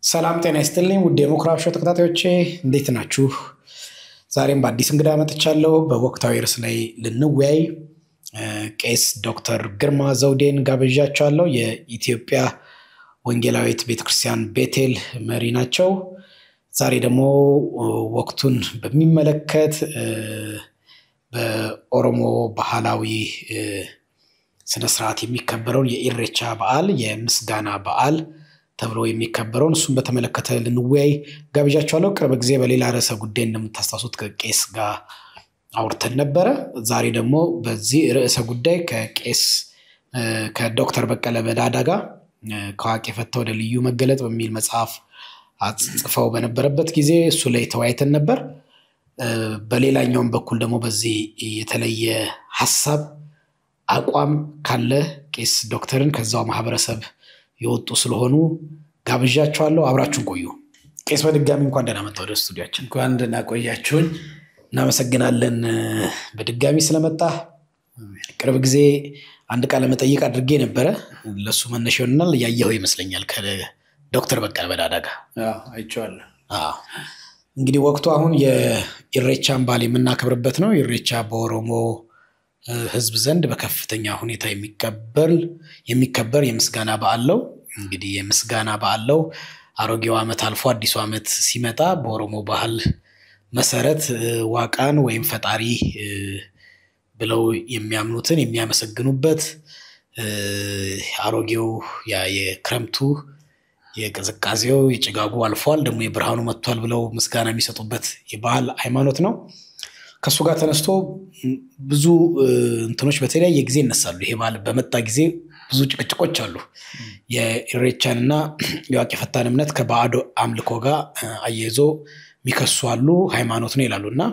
ሰላም ጤና ይስጥልኝ ውድ የሞክራፍ ሾው ተከታታዮቼ እንዴት ናችሁ? ዛሬም በአዲስ እንግዳ መጥቻለሁ። በወቅታዊ ርዕስ ላይ ልንወያይ ቄስ ዶክተር ግርማ ዘውዴን ጋብዣቸዋለሁ። የኢትዮጵያ ወንጌላዊት ቤተክርስቲያን ቤቴል መሪ ናቸው። ዛሬ ደግሞ ወቅቱን በሚመለከት በኦሮሞ ባህላዊ ስነ ስርዓት የሚከበረውን የኢሬቻ በዓል የምስጋና በዓል ተብሎ የሚከበረውን እሱን በተመለከተ ልንወያይ ጋብዣቸዋለሁ። ቅርብ ጊዜ በሌላ ርዕሰ ጉዳይ እንደምታስታውሱት ከቄስ ጋር አውርተን ነበረ። ዛሬ ደግሞ በዚህ ርዕሰ ጉዳይ ከዶክተር በቀለ በዳዳ ጋር ከዋቂ ፈታ ወደ ልዩ መገለጥ በሚል መጽሐፍ አጽፈው በነበረበት ጊዜ እሱ ላይ ተወያይተን ነበር። በሌላኛውም በኩል ደግሞ በዚህ የተለየ ሐሳብ አቋም ካለ ቄስ ዶክተርን ከዛው ማህበረሰብ የወጡ ስለሆኑ ጋብዣቸዋለሁ። አብራችሁን ቆዩ። ቄስ በድጋሚ እንኳን ደህና መጣ ወደ ስቱዲዮአችን። እንኳን ደህና ቆያችሁኝ። እናመሰግናለን በድጋሚ ስለመጣ። ቅርብ ጊዜ አንድ ቃለ መጠይቅ አድርጌ ነበረ። ለሱ መነሻ ይሆናል ያየው ይመስለኛል ከዶክተር በቀለ በዳዳ ጋር። አይቼዋለሁ። እንግዲህ ወቅቱ አሁን የኢሬቻን በዓል የምናከብርበት ነው። ኢሬቻ በኦሮሞ ህዝብ ዘንድ በከፍተኛ ሁኔታ የሚከበር የምስጋና በዓል ነው። እንግዲህ የምስጋና በዓል ነው። አሮጌው ዓመት አልፎ አዲሱ ዓመት ሲመጣ በኦሮሞ ባህል መሰረት ዋቃን ወይም ፈጣሪ ብለው የሚያምኑትን የሚያመሰግኑበት አሮጌው የክረምቱ የቅዝቃዜው የጭጋጉ አልፏል ደግሞ የብርሃኑ መጥቷል ብለው ምስጋና የሚሰጡበት የባህል ሃይማኖት ነው። ከሱ ጋር ተነስቶ ብዙ እንትኖች በተለያየ ጊዜ ይነሳሉ። ይሄ በዓል በመጣ ጊዜ ብዙ ጭቅጭቆች አሉ። የኢሬቻንና የዋቂ ፈታን እምነት ከባዕድ አምልኮ ጋር አያይዞ የሚከሱ አሉ። ሃይማኖት ነው ይላሉና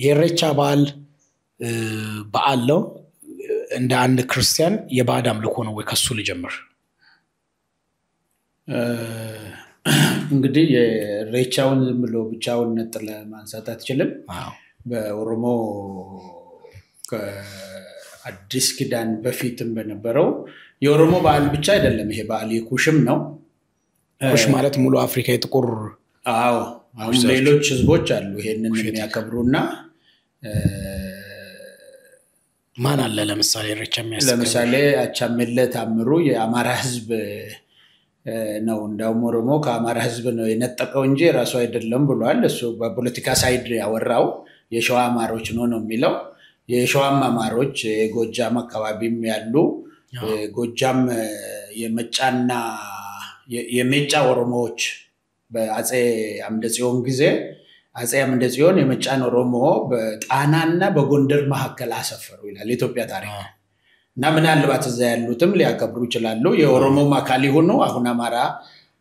የኢሬቻ በዓል ነው። እንደ አንድ ክርስቲያን የባዕድ አምልኮ ነው ወይ? ከሱ ልጀምር። እንግዲህ የኢሬቻውን ዝም ብሎ ብቻውን ነጥለ ማንሳት አትችልም። በኦሮሞ ከአዲስ ኪዳን በፊትም በነበረው የኦሮሞ በዓል ብቻ አይደለም። ይሄ በዓል የኩሽም ነው። ኩሽ ማለት ሙሉ አፍሪካ የጥቁር አሁን ሌሎች ህዝቦች አሉ ይሄንን የሚያከብሩና ማን አለ? ለምሳሌ ኢሬቻ የሚያስከብሩ ለምሳሌ አቻምየለ ታምሩ የአማራ ህዝብ ነው። እንደውም ኦሮሞ ከአማራ ህዝብ ነው የነጠቀው እንጂ ራሱ አይደለም ብሏል። እሱ በፖለቲካ ሳይድ ያወራው የሸዋ አማሮች ነው የሚለው። የሸዋም አማሮች የጎጃም አካባቢም ያሉ ጎጃም የመጫና የሜጫ ኦሮሞዎች በአጼ አምደጽዮን ጊዜ አጼ አምደጽዮን የመጫን ኦሮሞ በጣናና በጎንደር መካከል አሰፈሩ ይላል የኢትዮጵያ ታሪክ። እና ምናልባት እዛ ያሉትም ሊያከብሩ ይችላሉ። የኦሮሞ አካል ሆኖ አሁን አማራ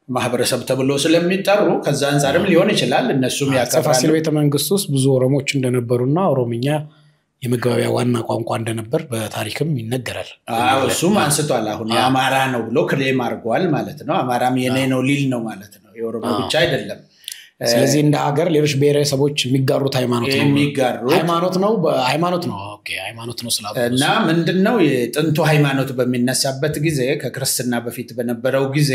ማህበረሰብ ተብሎ ስለሚጠሩ ከዛ አንፃርም ሊሆን ይችላል እነሱም ያከብራሉ። ፋሲል ቤተ መንግስት ውስጥ ብዙ ኦሮሞዎች እንደነበሩና ኦሮምኛ የመግባቢያ ዋና ቋንቋ እንደነበር በታሪክም ይነገራል። እሱም አንስቷል። አሁን የአማራ ነው ብሎ ክሌም አድርጓል ማለት ነው። አማራም የኔ ነው ሊል ነው ማለት ነው። የኦሮሞ ብቻ አይደለም። ስለዚህ እንደ ሀገር ሌሎች ብሔረሰቦች የሚጋሩት ሃይማኖት ነው። ኦኬ ሃይማኖት ነው ስላሉ እና ምንድነው የጥንቱ ሃይማኖት በሚነሳበት ጊዜ ከክርስትና በፊት በነበረው ጊዜ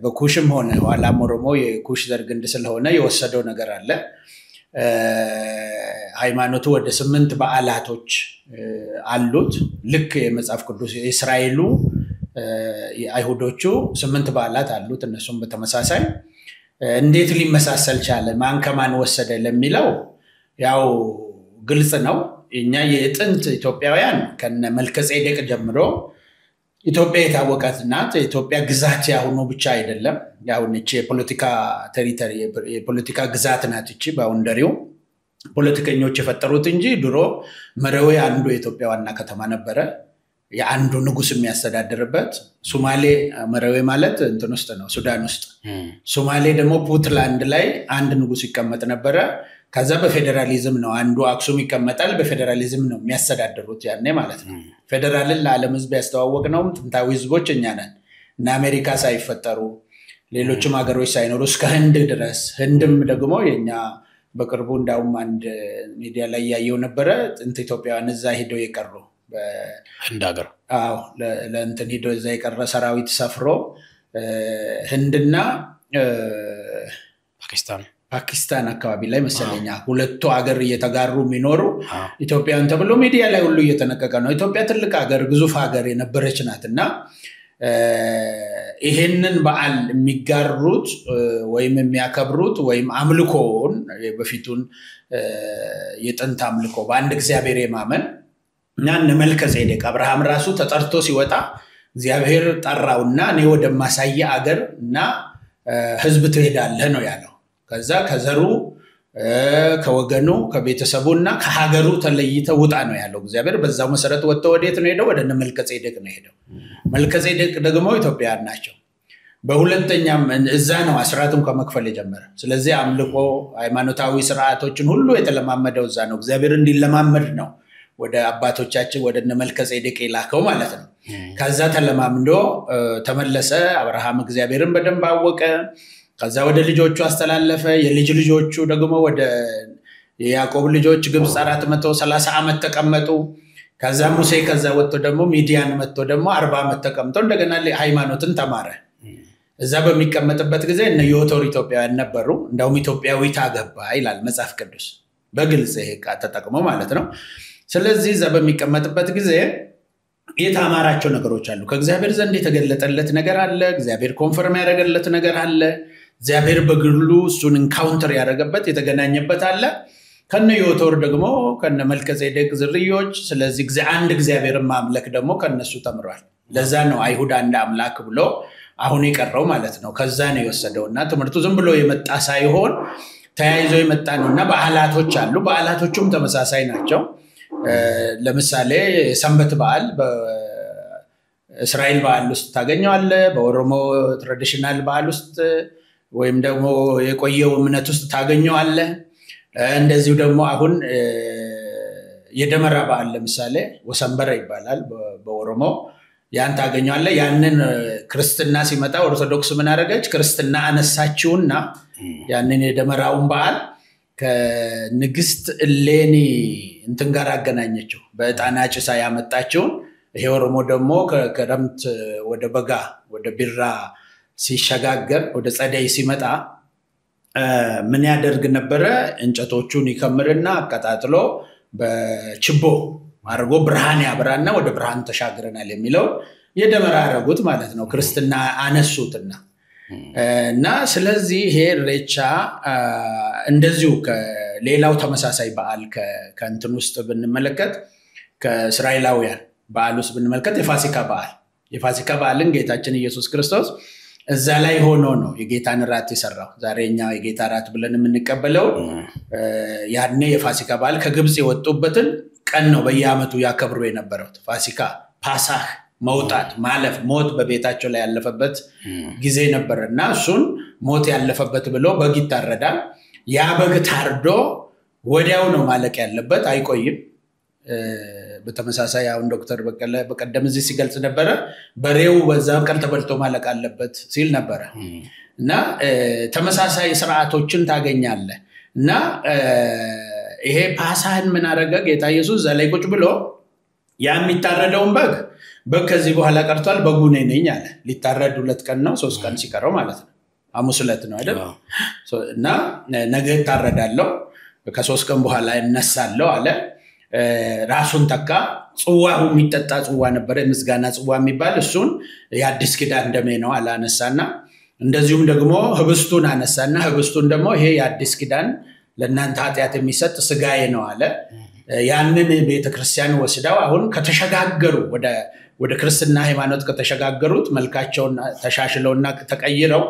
በኩሽም ሆነ ኋላም ኦሮሞ የኩሽ ዘር ግንድ ስለሆነ የወሰደው ነገር አለ። ሃይማኖቱ ወደ 8 በዓላቶች አሉት። ልክ የመጽሐፍ ቅዱስ የእስራኤሉ የአይሁዶቹ 8 በዓላት አሉት። እነሱም በተመሳሳይ እንዴት ሊመሳሰል ቻለ? ማን ከማን ወሰደ ለሚለው ያው ግልጽ ነው። እኛ የጥንት ኢትዮጵያውያን ከነ መልከጼዴቅ ጀምሮ ኢትዮጵያ የታወቀች ናት። ኢትዮጵያ ግዛት ያሁኑ ብቻ አይደለም። ያሁን እቺ የፖለቲካ ቴሪቶሪ የፖለቲካ ግዛት ናት። እቺ ባውንደሪው ፖለቲከኞች የፈጠሩት እንጂ ድሮ መረዌ አንዱ የኢትዮጵያ ዋና ከተማ ነበረ። የአንዱ ንጉስ የሚያስተዳድርበት ሶማሌ መረዌ ማለት እንትን ውስጥ ነው ሱዳን ውስጥ። ሶማሌ ደግሞ ፑንትላንድ ላይ አንድ ንጉስ ይቀመጥ ነበረ። ከዛ በፌደራሊዝም ነው አንዱ አክሱም ይቀመጣል። በፌደራሊዝም ነው የሚያስተዳድሩት ያኔ ማለት ነው። ፌደራልን ለዓለም ህዝብ ያስተዋወቅነው ጥንታዊ ህዝቦች እኛ ነን እና አሜሪካ ሳይፈጠሩ ሌሎችም ሀገሮች ሳይኖሩ እስከ ህንድ ድረስ። ህንድም ደግሞ የኛ በቅርቡ እንዳውም አንድ ሚዲያ ላይ ያየው ነበረ ጥንት ኢትዮጵያውያን እዛ ሄደው የቀሩ በህንድ ሀገር ለእንትን ሄዶ እዛ የቀረ ሰራዊት ሰፍሮ ህንድና ፓኪስታን አካባቢ ላይ መሰለኛ ሁለቱ ሀገር እየተጋሩ የሚኖሩ ኢትዮጵያን ተብሎ ሚዲያ ላይ ሁሉ እየተነቀቀ ነው። ኢትዮጵያ ትልቅ ሀገር ግዙፍ ሀገር የነበረች ናትና ይሄንን በዓል የሚጋሩት ወይም የሚያከብሩት ወይም አምልኮውን በፊቱን የጥንት አምልኮ በአንድ እግዚአብሔር የማመን እና መልከጼዴቅ አብርሃም ራሱ ተጠርቶ ሲወጣ እግዚአብሔር ጠራውና እኔ ወደማሳየ ሀገር እና ህዝብ ትሄዳለህ ነው ያለው። ከዛ ከዘሩ ከወገኑ ከቤተሰቡና ከሀገሩ ተለይተ ውጣ ነው ያለው እግዚአብሔር። በዛው መሰረት ወጥቶ ወዴት ነው ሄደው? ወደ መልከጼዴቅ ነው ሄደው። መልከጼዴቅ ደግሞ ኢትዮጵያውያን ናቸው። በሁለተኛም እዛ ነው አስራቱን ከመክፈል የጀመረ። ስለዚህ አምልኮ ሃይማኖታዊ ስርዓቶችን ሁሉ የተለማመደው እዛ ነው። እግዚአብሔር እንዲለማመድ ነው ወደ አባቶቻችን ወደ መልከጼዴቅ የላከው ማለት ነው። ከዛ ተለማምዶ ተመለሰ። አብርሃም እግዚአብሔርን በደንብ አወቀ። ከዛ ወደ ልጆቹ አስተላለፈ። የልጅ ልጆቹ ደግሞ ወደ ያዕቆብ ልጆች ግብጽ 430 ዓመት ተቀመጡ። ከዛ ሙሴ ከዛ ወጥቶ ደግሞ ሚዲያን መጥቶ ደግሞ 40 ዓመት ተቀምጦ እንደገና ሃይማኖትን ተማረ። እዛ በሚቀመጥበት ጊዜ እነ ዮቶር ኢትዮጵያውያን ነበሩ። እንደውም ኢትዮጵያዊት አገባ ይላል መጽሐፍ ቅዱስ በግልጽ ይሄ ቃል ተጠቅሞ ማለት ነው። ስለዚህ እዛ በሚቀመጥበት ጊዜ የተማራቸው ነገሮች አሉ። ከእግዚአብሔር ዘንድ የተገለጠለት ነገር አለ። እግዚአብሔር ኮንፈርም ያደረገለት ነገር አለ። እግዚአብሔር በግሉ እሱን ኢንካውንተር ያደረገበት የተገናኘበት አለ። ከነ ዮቶር ደግሞ ከነ መልከጼዴቅ ዝርዮች። ስለዚህ አንድ እግዚአብሔርን ማምለክ ደግሞ ከነሱ ተምሯል። ለዛ ነው አይሁድ አንድ አምላክ ብሎ አሁን የቀረው ማለት ነው። ከዛ ነው የወሰደውና ትምህርቱ ዝም ብሎ የመጣ ሳይሆን ተያይዞ የመጣ ነውና በዓላቶች አሉ። በዓላቶቹም ተመሳሳይ ናቸው። ለምሳሌ ሰንበት በዓል በእስራኤል በዓል ውስጥ ታገኘዋለህ። በኦሮሞ ትራዲሽናል በዓል ውስጥ ወይም ደግሞ የቆየው እምነት ውስጥ ታገኘዋለህ። እንደዚሁ ደግሞ አሁን የደመራ በዓል ለምሳሌ ወሰንበረ ይባላል በኦሮሞ ያን ታገኘዋለህ። ያንን ክርስትና ሲመጣ ኦርቶዶክስ ምን አደረገች? ክርስትና አነሳችውና ያንን የደመራውን በዓል ከንግስት እሌኒ እንትን ጋር አገናኘችው። በዕጣን ጭሳ ያመጣችውን። ይሄ ኦሮሞ ደግሞ ከክረምት ወደ በጋ ወደ ቢራ ሲሸጋገር ወደ ጸደይ ሲመጣ ምን ያደርግ ነበረ? እንጨቶቹን ይከምርና አቀጣጥሎ በችቦ አድርጎ ብርሃን ያብራና ወደ ብርሃን ተሻግረናል የሚለው የደመራ አረጉት ማለት ነው። ክርስትና አነሱትና እና ስለዚህ ይሄ ኢሬቻ እንደዚሁ ከሌላው ተመሳሳይ በዓል ከእንትን ውስጥ ብንመለከት ከእስራኤላውያን በዓል ውስጥ ብንመለከት የፋሲካ በዓልን ጌታችን ኢየሱስ ክርስቶስ እዛ ላይ ሆኖ ነው የጌታን ራት የሰራው። ዛሬኛ የጌታ ራት ብለን የምንቀበለው ያኔ የፋሲካ በዓል ከግብጽ የወጡበትን ቀን ነው በየዓመቱ ያከብሩ የነበረው። ፋሲካ ፓሳህ መውጣት ማለፍ ሞት በቤታቸው ላይ ያለፈበት ጊዜ ነበርና እሱን ሞት ያለፈበት ብሎ በግ ይታረዳል። ያ በግ ታርዶ ወዲያው ነው ማለቅ ያለበት፣ አይቆይም። በተመሳሳይ አሁን ዶክተር በቀለ በቀደም እዚህ ሲገልጽ ነበረ በሬው በዛም ቀን ተበልቶ ማለቅ አለበት ሲል ነበረ። እና ተመሳሳይ ስርዓቶችን ታገኛለህ። እና ይሄ ፓሳህን ምን አደረገ? ጌታ ኢየሱስ ዘላይ ቁጭ ብሎ ያ የሚታረደውን በግ ከዚህ በኋላ ቀርቷል፣ በጉ እኔ ነኝ አለ። ሊታረድ 2 ቀን ነው 3 ቀን ሲቀረው ማለት ነው። ሐሙስ ዕለት ነው አይደል? እና ነገ ታረዳለው ከ3 ቀን በኋላ እነሳለሁ አለ። ራሱን ተካ። ጽዋው የሚጠጣ ጽዋ ነበር፣ የምስጋና ጽዋ የሚባል እሱን የአዲስ ኪዳን ደሜ ነው አላነሳና፣ እንደዚሁም ደግሞ ህብስቱን አነሳና ህብስቱን ደግሞ ይሄ የአዲስ ኪዳን ለእናንተ ኃጢአት የሚሰጥ ስጋዬ ነው አለ። ያንን ቤተክርስቲያን ወስደው አሁን ከተሸጋገሩ ወደ ክርስትና ሃይማኖት ከተሸጋገሩት መልካቸውን ተሻሽለውና ተቀይረው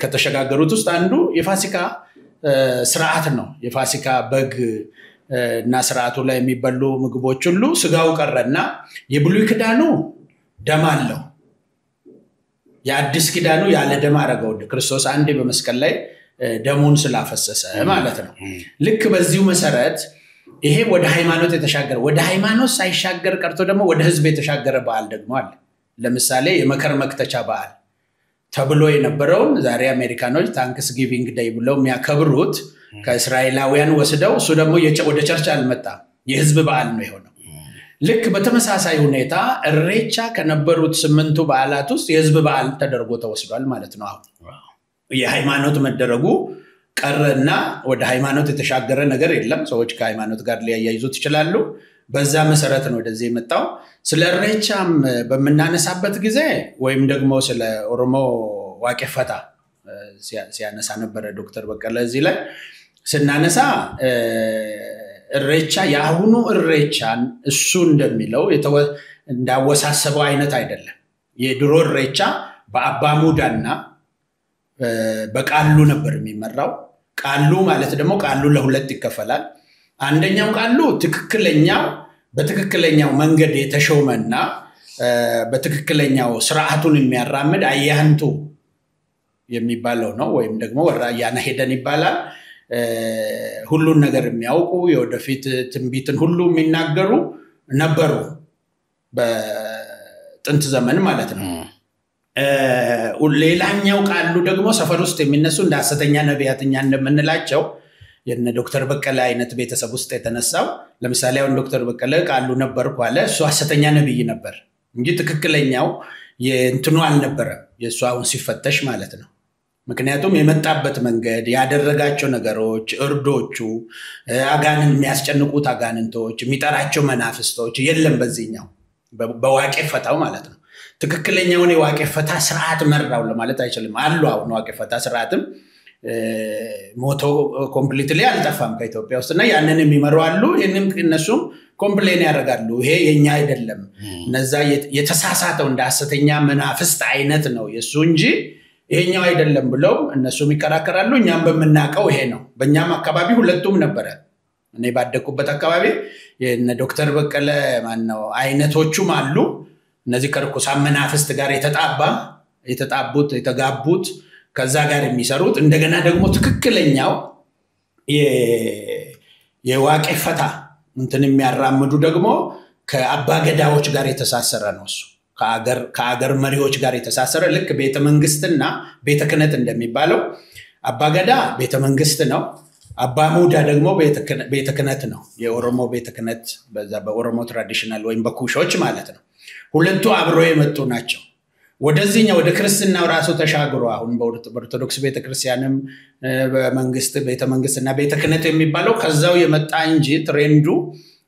ከተሸጋገሩት ውስጥ አንዱ የፋሲካ ስርዓት ነው። የፋሲካ በግ እና ስርዓቱ ላይ የሚበሉ ምግቦች ሁሉ ስጋው ቀረና የብሉይ ኪዳኑ ደም አለው፣ የአዲስ ኪዳኑ ያለ ደም አረገው። ክርስቶስ አንዴ በመስቀል ላይ ደሙን ስላፈሰሰ ማለት ነው። ልክ በዚሁ መሰረት ይሄ ወደ ሃይማኖት የተሻገረ ወደ ሃይማኖት ሳይሻገር ቀርቶ ደግሞ ወደ ህዝብ የተሻገረ በዓል ደግሞ አለ። ለምሳሌ የመከር መክተቻ በዓል ተብሎ የነበረውን ዛሬ አሜሪካኖች ታንክስጊቪንግ ዴይ ብለው የሚያከብሩት ከእስራኤላውያን ወስደው እሱ ደግሞ ወደ ቸርች አልመጣም፣ የህዝብ በዓል ነው የሆነው። ልክ በተመሳሳይ ሁኔታ እሬቻ ከነበሩት 8ቱ በዓላት ውስጥ የህዝብ በዓል ተደርጎ ተወስዷል ማለት ነው። አሁን የሃይማኖት መደረጉ ቀረና ወደ ሃይማኖት የተሻገረ ነገር የለም። ሰዎች ከሃይማኖት ጋር ሊያያይዙት ይችላሉ። በዛ መሰረት ነው ወደዚህ የመጣው። ስለ እሬቻም በመናነሳበት ጊዜ ወይም ደግሞ ስለ ኦሮሞ ዋቄፈታ ሲያነሳ ነበር ዶክተር በቀለ እዚህ ላይ ስናነሳ እሬቻ የአሁኑ እሬቻን እሱ እንደሚለው እንዳወሳሰበው አይነት አይደለም። የድሮ እሬቻ በአባሙዳና በቃሉ ነበር የሚመራው። ቃሉ ማለት ደግሞ ቃሉ ለሁለት ይከፈላል። አንደኛው ቃሉ በትክክለኛው መንገድ የተሾመና በትክክለኛው ስርዓቱን የሚያራምድ አያንቱ የሚባለው ነው። ወይም ደግሞ ወራያና ሄደን ይባላል። ሁሉን ነገር የሚያውቁ የወደፊት ትንቢትን ሁሉ የሚናገሩ ነበሩ በጥንት ዘመን ማለት ነው። ሌላኛው ቃሉ ደግሞ ሰፈር ውስጥ የሚነሱ እንደ ሐሰተኛ ነቢያትኛ እንደምንላቸው የነ ዶክተር በቀለ አይነት ቤተሰብ ውስጥ የተነሳው ለምሳሌ አሁን ዶክተር በቀለ ቃሉ ነበርኩ አለ። እሱ ሐሰተኛ ነብይ ነበር እንጂ ትክክለኛው የእንትኑ አልነበረም የእሱ አሁን ሲፈተሽ ማለት ነው። ምክንያቱም የመጣበት መንገድ ያደረጋቸው ነገሮች እርዶቹ አጋንን የሚያስጨንቁት አጋንንቶች የሚጠራቸው መናፍስቶች የለም በዚህኛው በዋቄፈታው ማለት ነው። ትክክለኛውን የዋቄፈታ ስርዓት መራው ለማለት አይችልም። አሉ አሁን ዋቄፈታ ስርዓትም ሞቶ ኮምፕሊትሊ አልጠፋም ከኢትዮጵያ ውስጥና ያንን የሚመሩ አሉ። ይሄንም እነሱም ኮምፕሌን ያደርጋሉ ይሄ የኛ አይደለም እነዛ የተሳሳተው እንደ ሐሰተኛ መናፍስት አይነት ነው የሱ እንጂ ይሄኛው አይደለም ብለው እነሱም ይከራከራሉ። እኛም በመናቀው ይሄ ነው። በእኛም አካባቢ ሁለቱም ነበረ። እኔ ባደኩበት አካባቢ የነ ዶክተር በቀለ ማነው አይነቶቹም አሉ። እነዚህ ከርኩሳን መናፍስት ጋር የተጋቡት ከዛ ጋር የሚሰሩት እንደገና ደግሞ ትክክለኛው የዋቄፈታ እንትን የሚያራምዱ ደግሞ ከአባገዳዎች ጋር የተሳሰረ ነው እሱ ከአገር መሪዎች ጋር የተሳሰረ ልክ ቤተመንግስትና ቤተክህነት እንደሚባለው አባገዳ ቤተመንግስት ነው። አባሙዳ ደግሞ ቤተክህነት ነው። የኦሮሞ ቤተክህነት በዛ በኦሮሞ ትራዲሽናል ወይም በኩሾች ማለት ነው። ሁለቱ አብሮ የመጡ ናቸው። ወደዚህኛው ወደ ክርስትናው ራሱ ተሻግሮ አሁን በኦርቶዶክስ ቤተክርስቲያንም በመንግስት ቤተመንግስትና ቤተክህነት የሚባለው ከዛው የመጣ እንጂ ትሬንዱ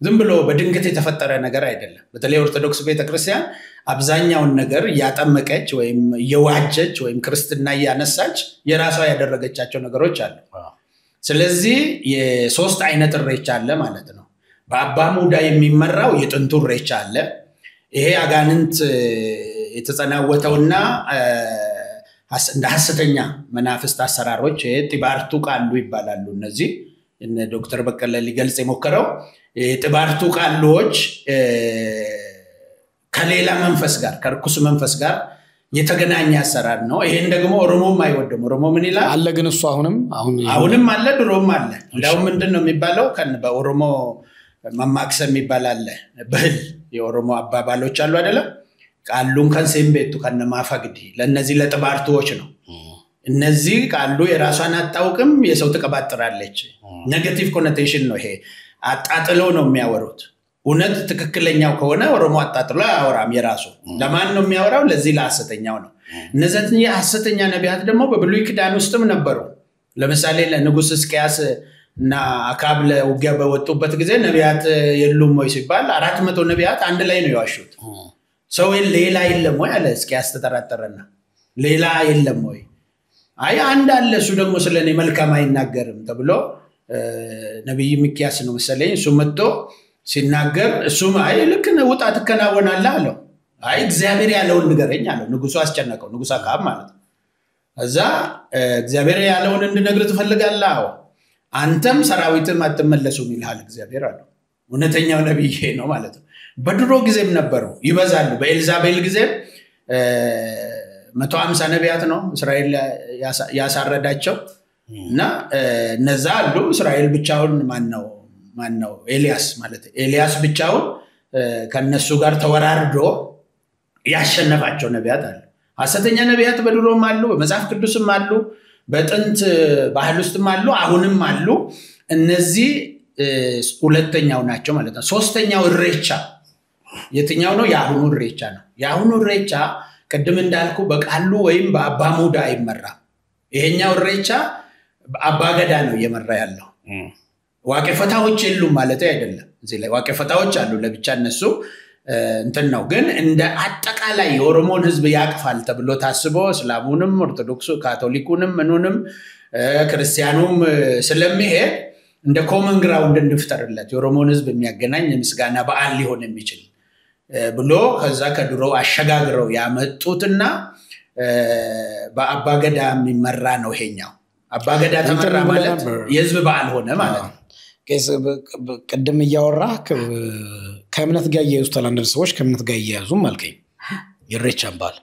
ዝም ብሎ በድንገት የተፈጠረ ነገር አይደለም። በተለይ ኦርቶዶክስ ቤተክርስቲያን አብዛኛውን ነገር ያጠመቀች ወይም የዋጀች ወይም ክርስትና ያነሳች የራሷ ያደረገቻቸው ነገሮች አሉ። ስለዚህ የሶስት አይነት እሬቻ አለ ማለት ነው። በአባሙዳ የሚመራው የጥንቱ እሬቻ አለ። ይሄ አጋንንት የተጸናወተውና እንደ ሐሰተኛ መናፍስት አሰራሮች ጢባርቱ ቃሉ ይባላሉ። እነዚህ እነ ዶክተር በቀለ ሊገልጽ የሞከረው ጢባርቱ ቃሎች ከሌላ መንፈስ ጋር ከርኩስ መንፈስ ጋር የተገናኘ አሰራር ነው። ይሄን ደግሞ ኦሮሞም አይወደም። ኦሮሞ ምን ይላል አለ ግን እሱ አሁንም አለ ድሮም አለ። እንዳው ምንድነው የሚባለው በኦሮሞ መማክሰም ይባላል። በህል የኦሮሞ አባባሎች አሉ አይደለም። ቃሉን ከንሰምቤቱ ከነማፋግዲ ለነዚህ ለጥባርቶች ነው። እነዚህ ቃሉ የራሷን አጣውቅም የሰው ተቀባጥራለች። ኔጌቲቭ ኮኖቴሽን ነው ይሄ። አጣጥለው ነው የሚያወሩት። እውነት ትክክለኛው ከሆነ ኦሮሞ አጣጥሎ አያወራም የራሱ። ለማን ነው የሚያወራው? ለዚህ ለሐሰተኛው ነው። እነዚህ ሐሰተኛ ነቢያት ደግሞ በብሉይ ኪዳን ውስጥም ነበሩ። ለምሳሌ ለንጉስ ሕዝቅያስ እና አካብ ለውጊያ በወጡበት ጊዜ ነቢያት የሉም ወይ ሲባል 400 ነቢያት አንድ ላይ ነው ያዋሹት። ሰው ሌላ የለም ወይ አለ ሕዝቅያስ ተጠራጠረና ሌላ የለም ወይ? አይ አንድ አለ እሱ ደግሞ ስለኔ መልካም አይናገርም ተብሎ ነብይ ሚክያስ ነው መሰለኝ እሱ መጥቶ ሲናገር እሱም አይ ልክ ነው ውጣ ተከናወናለህ አለው። አይ እግዚአብሔር ያለውን ንገረኝ አለው። ንጉሱ አስጨነቀው። ንጉስ አካብ ማለት ነው። እዛ እግዚአብሔር ያለውን እንድነግር ትፈልጋለህ? አዎ አንተም ሰራዊትም አትመለሱም ይልሃል እግዚአብሔር አለው። እውነተኛው ነብይ ነው ማለት ነው። በድሮ ጊዜም ነበሩ ይበዛሉ። በኤልዛቤል ጊዜ 150 ነቢያት ነው እስራኤል ያሳረዳቸው እና እነዛ አሉ። እስራኤል ብቻውን ማን ነው ኤልያስ ማለት ኤልያስ ብቻውን ከነሱ ጋር ተወራርዶ ያሸነፋቸው ነቢያት አሉ። ሐሰተኛ ነቢያት በድሮም አሉ፣ በመጽሐፍ ቅዱስም አሉ፣ በጥንት ባህል ውስጥም አሉ፣ አሁንም አሉ። እነዚህ ሁለተኛው ናቸው ማለት ነው። ሶስተኛው እሬቻ የትኛው ነው? የአሁኑ ኢሬቻ ነው። የአሁኑ ኢሬቻ ቅድም እንዳልኩ በቃሉ ወይም በአባሙዳ አይመራም። ይሄኛው ኢሬቻ አባገዳ ነው እየመራ ያለው። ዋቄፈታዎች የሉም ማለት አይደለም። እዚህ ላይ ዋቄፈታዎች አሉ ለብቻ እነሱ እንትን ነው። ግን እንደ አጠቃላይ የኦሮሞን ህዝብ ያቅፋል ተብሎ ታስቦ እስላሙንም ኦርቶዶክሱ ካቶሊኩንም ምኑንም ክርስቲያኑም ስለሚሄድ እንደ ኮመን ግራውንድ እንድፍጠርለት የኦሮሞን ህዝብ የሚያገናኝ የምስጋና በዓል ሊሆን የሚችል ብሎ ከዛ ከድሮ አሸጋግረው ያመጡትና በአባገዳ የሚመራ ነው ይሄኛው። አባገዳ ተመራ ማለት የህዝብ በዓል ሆነ ማለት ነው። ቅድም እያወራህ ከእምነት ጋር እያያዙታል አንዳንድ ሰዎች ከእምነት ጋር እያያዙም አልከኝ። ኢሬቻን በዓል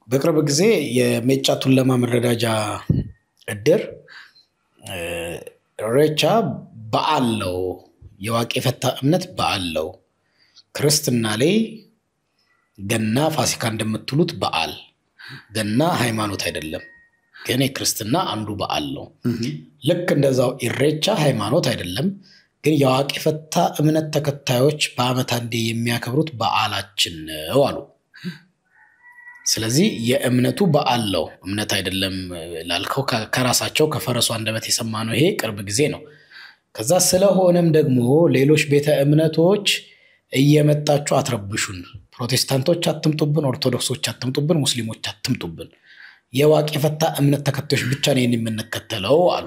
በቅርብ ጊዜ የሜጫ ቱለማ መረዳጃ እድር ኢሬቻ በዓል ነው፣ የዋቄፈታ እምነት በዓል ነው፣ ክርስትና ላይ ገና ፋሲካ እንደምትሉት በዓል ገና ሃይማኖት አይደለም፣ ግን የክርስትና አንዱ በዓል ነው። ልክ እንደዛው ኢሬቻ ሃይማኖት አይደለም፣ ግን የዋቄፈታ እምነት ተከታዮች በአመት አንዴ የሚያከብሩት በዓላችን ነው አሉ። ስለዚህ የእምነቱ በዓል ነው፣ እምነት አይደለም ላልከው ከራሳቸው ከፈረሱ አንደበት የሰማነው ይሄ ቅርብ ጊዜ ነው። ከዛ ስለሆነም ደግሞ ሌሎች ቤተ እምነቶች እየመጣችሁ አትረብሹን፣ ፕሮቴስታንቶች አትምጡብን፣ ኦርቶዶክሶች አትምጡብን፣ ሙስሊሞች አትምጡብን፣ የዋቄፈታ እምነት ተከታዮች ብቻ ነው የምንከተለው አሉ።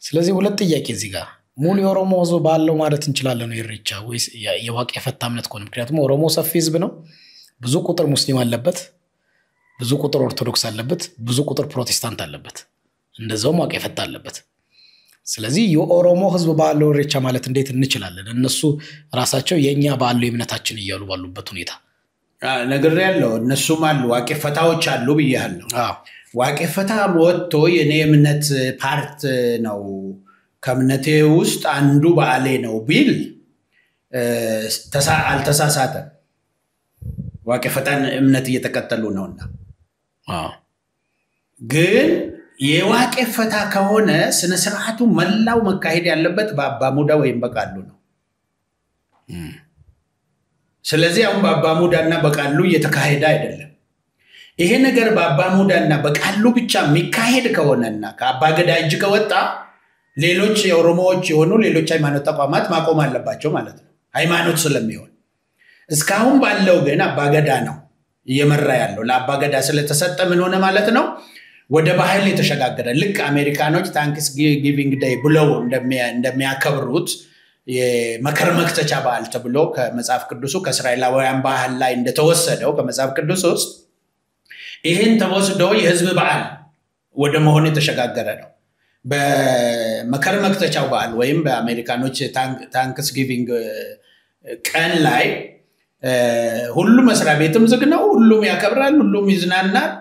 ስለዚህ ሁለት ጥያቄ እዚህ ጋር ሙሉ የኦሮሞ ህዝብ ባለው ማለት እንችላለን ነው ኢሬቻ ወይስ የዋቄፈታ እምነት ከሆነ? ምክንያቱም ኦሮሞ ሰፊ ህዝብ ነው፣ ብዙ ቁጥር ሙስሊም አለበት፣ ብዙ ቁጥር ኦርቶዶክስ አለበት፣ ብዙ ቁጥር ፕሮቴስታንት አለበት፣ እንደዛውም ዋቄፈታ አለበት። ስለዚህ የኦሮሞ ህዝብ ባለው ኢሬቻ ማለት እንዴት እንችላለን? እነሱ ራሳቸው የኛ ባለው የእምነታችን እያሉ ባሉበት ሁኔታ ነገር ያለው እነሱም አሉ ዋቄፈታዎች አሉ ብያለሁ። ዋቄፈታ ወጥቶ የኔ እምነት ፓርት ነው ከእምነቴ ውስጥ አንዱ በዓሌ ነው ቢል አልተሳሳተም። ዋቄፈታን እምነት እየተከተሉ ነውና። ግን የዋቄፈታ ከሆነ ስነ ስርዓቱ መላው መካሄድ ያለበት በአባሙዳ ወይም በቃሉ ነው። ስለዚህ አሁን በአባሙዳና በቃሉ እየተካሄደ አይደለም። ይሄ ነገር በአባሙዳና በቃሉ ብቻ የሚካሄድ ከሆነና ከአባገዳ እጅ ከወጣ ሌሎች የኦሮሞዎች የሆኑ ሌሎች ሃይማኖት ተቋማት ማቆም አለባቸው ማለት ነው፣ ሃይማኖት ስለሚሆን። እስካሁን ባለው ግን አባገዳ ነው እየመራ ያለው። ለአባገዳ ስለተሰጠ ምን ሆነ ማለት ነው? ወደ ባህል የተሸጋገረ ልክ አሜሪካኖች ታንክስ ጊቪንግ ዴይ ብለው እንደሚያከብሩት የመከር መክተቻ በዓል ተብሎ ከመጽሐፍ ቅዱሱ ከእስራኤላውያን ባህል ላይ እንደተወሰደው ከመጽሐፍ ቅዱስ ውስጥ ይህን ተወስዶ የህዝብ በዓል ወደ መሆን የተሸጋገረ ነው። በመከር መክተቻው በዓል ወይም በአሜሪካኖች ታንክስ ጊቪንግ ቀን ላይ ሁሉ መስሪያ ቤትም ዝግ ነው፣ ሁሉም ያከብራል፣ ሁሉም ይዝናናል።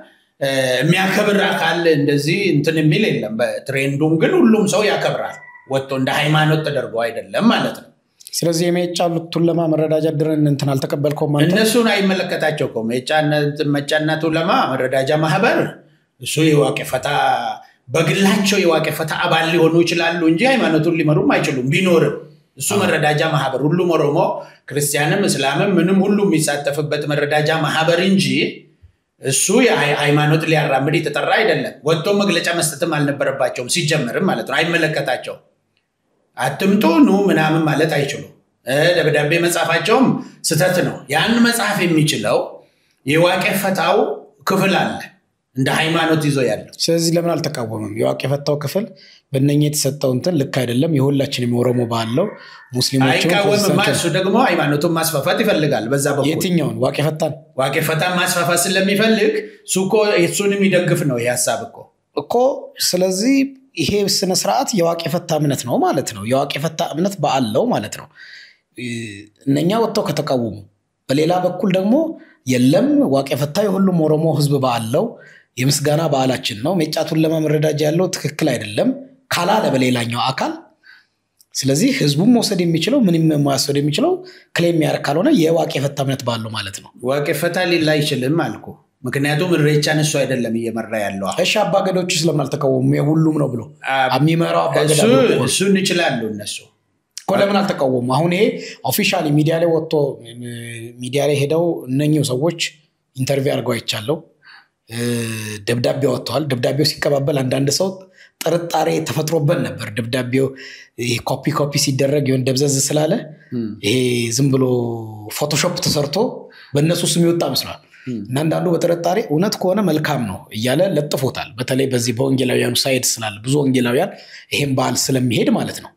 የሚያከብር አካል እንደዚህ እንትን የሚል የለም። በትሬንዱም ግን ሁሉም ሰው ያከብራል፣ ወጥቶ እንደ ሃይማኖት ተደርጎ አይደለም ማለት ነው። ስለዚህ የሜጫ ቱለማ መረዳጃ ድርን እንትን አልተቀበልከውም ማለት ነው? እነሱን አይመለከታቸውም። ሜጫና ቱለማ መረዳጃ ማህበር እሱ የዋቄፈታ በግላቸው የዋቄፈታ አባል ሊሆኑ ይችላሉ እንጂ ሃይማኖቱን ሊመሩም አይችሉም። ቢኖርም እሱ መረዳጃ ማህበር ሁሉም ኦሮሞ ክርስቲያንም እስላምም ምንም ሁሉም የሚሳተፍበት መረዳጃ ማህበር እንጂ እሱ የሃይማኖት ሊያራምድ የተጠራ አይደለም። ወጥቶ መግለጫ መስጠትም አልነበረባቸውም ሲጀመርም ማለት ነው። አይመለከታቸውም። አትምጡ ኑ ምናምን ማለት አይችሉም። ደብዳቤ መጻፋቸውም ስተት ነው። ያን መጽሐፍ የሚችለው የዋቄፈታው ክፍል አለ እንደ ሃይማኖት ይዞ ያለው። ስለዚህ ለምን አልተቃወመም? የዋቄፈታው ክፍል በእነኛ የተሰጠው እንትን ልክ አይደለም፣ የሁላችንም ኦሮሞ ባለው ሙስሊሞች አይቃወምም። እሱ ደግሞ ሃይማኖቱን ማስፋፋት ይፈልጋል። በዛ በኩል የትኛውን ዋቄፈታን ማስፋፋት ስለሚፈልግ እሱንም ይደግፍ ነው ይሄ ሐሳብ እኮ። ስለዚህ ይሄ ስነ ስርዓት የዋቄፈታ እምነት ነው ማለት ነው። የዋቄፈታ እምነት በዓለው ማለት ነው። እነኛ ወጥተው ከተቃወሙ፣ በሌላ በኩል ደግሞ የለም ዋቄፈታ የሁሉም ኦሮሞ ህዝብ በዓለው የምስጋና በዓላችን ነው፣ ሜጫ ቱለማ መረዳጃ ያለው ትክክል አይደለም ካላለ በሌላኛው አካል፣ ስለዚህ ህዝቡም መውሰድ የሚችለው ምንም ማያስወድ የሚችለው ክሌም ያደርግ ካልሆነ የዋቄፈታ እምነት ባለው ማለት ነው። ዋቄፈታ ሊል አይችልም አልኩ። ምክንያቱም ኢሬቻን እሱ አይደለም እየመራ ያለው። እሺ አባገዳዎች ስለምን አልተቃወሙም? የሁሉም ነው ብሎ የሚመራው አባገዳ እሱን ይችላሉ እነሱ። ለምን አልተቃወሙ? አሁን ይሄ ኦፊሻሊ ሚዲያ ላይ ወጥቶ ሚዲያ ላይ ሄደው እነኚሁ ሰዎች ኢንተርቪው አድርገው አይቻለው ደብዳቤ ወጥቷል ደብዳቤው ሲቀባበል አንዳንድ ሰው ጥርጣሬ ተፈጥሮበት ነበር ደብዳቤው ይሄ ኮፒ ሲደረግ ይሁን ደብዘዝ ስላለ ይሄ ዝም ብሎ ፎቶሾፕ ተሰርቶ በእነሱ ስም ይወጣ መስሏል እና አንዳንዱ በጥርጣሬ እውነት ከሆነ መልካም ነው እያለ ለጥፎታል በተለይ በዚህ በወንጌላውያኑ ሳይድ ስላለ ብዙ ወንጌላውያን ይሄን በዓል ስለሚሄድ ማለት ነው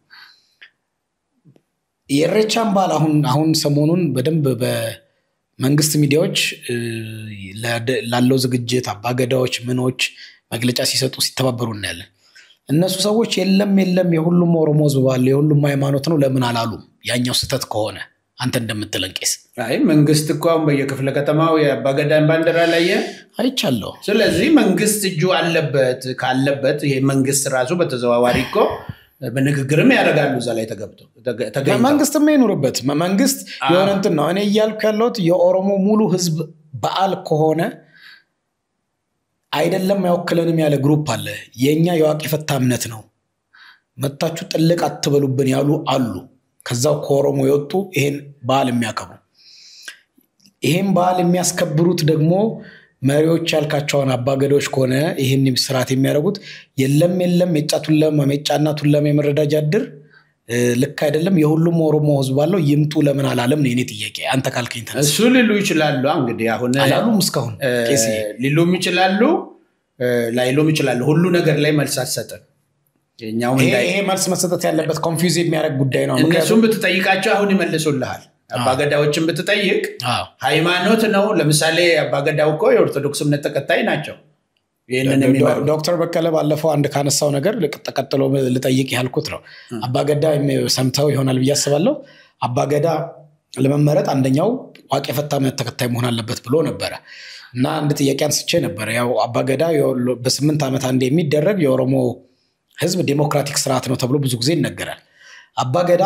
የኢሬቻን በዓል አሁን ሰሞኑን በደንብ በመንግስት ሚዲያዎች ላለው ዝግጅት አባገዳዎች ምኖች መግለጫ ሲሰጡ ሲተባበሩ እናያለን እነሱ ሰዎች የለም የሁሉም ኦሮሞ ህዝብ በዓል የሁሉም ሃይማኖት ነው ለምን አላሉም ያኛው ስተት ከሆነ አንተ እንደምትለን ቄስ አይ መንግስት እኮ በየክፍለ ከተማው የአባገዳን ባንዲራ ላይ አይቻለው ስለዚህ መንግስት እጁ ካለበት ይሄ መንግስት ራሱ በተዘዋዋሪ እኮ በንግግርም ያደርጋሉ እዛ ላይ ተገኝተው መንግስትም ይኖርበት መንግስት የሆነ እንትን ነው እኔ እያልኩ ያለሁት የኦሮሞ ሙሉ ህዝብ በዓል ከሆነ አይደለም ያወክለንም ያለ ግሩፕ አለ የኛ የዋቂ ፈታ እምነት ነው መጣችሁ ጥልቅ አትበሉብን ያሉ አሉ ከዛው ከኦሮሞ የወጡ ይሄን በዓል የሚያከብሩ ይሄን በዓል የሚያስከብሩት ደግሞ መሪዎች ያልካቸውን አባገዶች ከሆነ ይሄን ስርዓት የሚያደርጉት የለም የጫናቱለም የመረዳጃ ድር ልክ አይደለም የሁሉም ኦሮሞ ህዝብ ባለው ይምጡ ለምን አላለም ነው የኔ ጥያቄ አንተ ካልከኝ ተነስ እሱ ሊሉ ይችላሉ እንግዲህ አሁን አላሉም እስካሁን ቄስ ሊሉም ይችላሉ ላይሉም ይችላሉ ሁሉ ነገር ላይ መልስ አሰጠን ይሄ መልስ መሰጠት ያለበት ኮንፊውዝ የሚያደርግ ጉዳይ ነው እነሱም ብትጠይቃቸው አሁን ይመልሱልሃል አባገዳዎችን ብትጠይቅ ሃይማኖት ነው ለምሳሌ አባገዳው እኮ የኦርቶዶክስ እምነት ተከታይ ናቸው ይሄንን የሚመሩ ዶክተር በቀለ ባለፈው አንድ ካነሳው ነገር ተቀጥሎ ልጠይቅ ያልኩት ነው አባገዳ ሰምተው ይሆናል ብዬ አስባለሁ አባገዳ ለመመረጥ አንደኛው ዋቂ ፈታ እምነት ተከታይ መሆን አለበት ብሎ ነበር እና አንድ ጥያቄ አንስቼ ነበር ያው አባገዳ በ8 ዓመት አንድ የሚደረግ የኦሮሞ ህዝብ ዲሞክራቲክ ስርዓት ነው ተብሎ ብዙ ጊዜ ይነገራል አባገዳ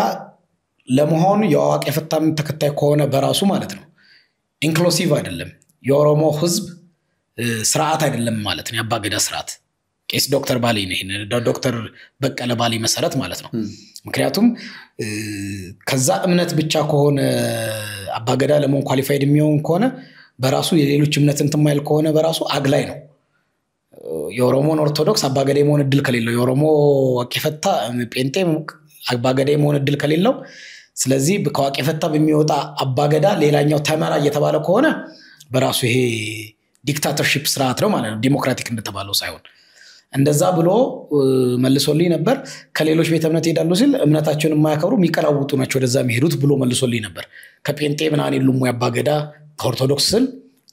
ለመሆን የዋቂ ፈታ እምነት ተከታይ ከሆነ በራሱ ማለት ነው ኢንክሉሲቭ አይደለም የኦሮሞ ህዝብ ስርዓት አይደለም ማለት ነው አባገዳ ስርዓት ቄስ ዶክተር ባሊ ነው ዶክተር በቀለ ባሊ መሰረት ማለት ነው ምክንያቱም ከዛ እምነት ብቻ ከሆነ አባገዳ ለመሆን ኳሊፋይድ የሚሆን ከሆነ በራሱ የሌሎች እምነት እንትማይል ከሆነ በራሱ አግላይ ነው የኦሮሞን ኦርቶዶክስ አባገዳ የመሆን እድል ከሌለው የኦሮሞ ዋቂ ፈታ ጴንጤ አባገዳ የመሆን እድል ከሌለው ስለዚህ ከዋቂ ፈታ በሚወጣ አባገዳ ሌላኛው ተመራ እየተባለ ከሆነ በራሱ ይሄ ዲክታተርሺፕ ስርዓት ነው ማለት ነው ዲሞክራቲክ እንደተባለው ሳይሆን እንደዛ ብሎ መልሶልኝ ነበር ከሌሎች ቤተ እምነት ይሄዳሉ ሲል እምነታቸውን የማያከብሩ የሚቀላውጡ ናቸው ወደዛ የሚሄዱት ብሎ መልሶልኝ ነበር ከጴንጤ ምናን የሉም ያባገዳ ከኦርቶዶክስ ስል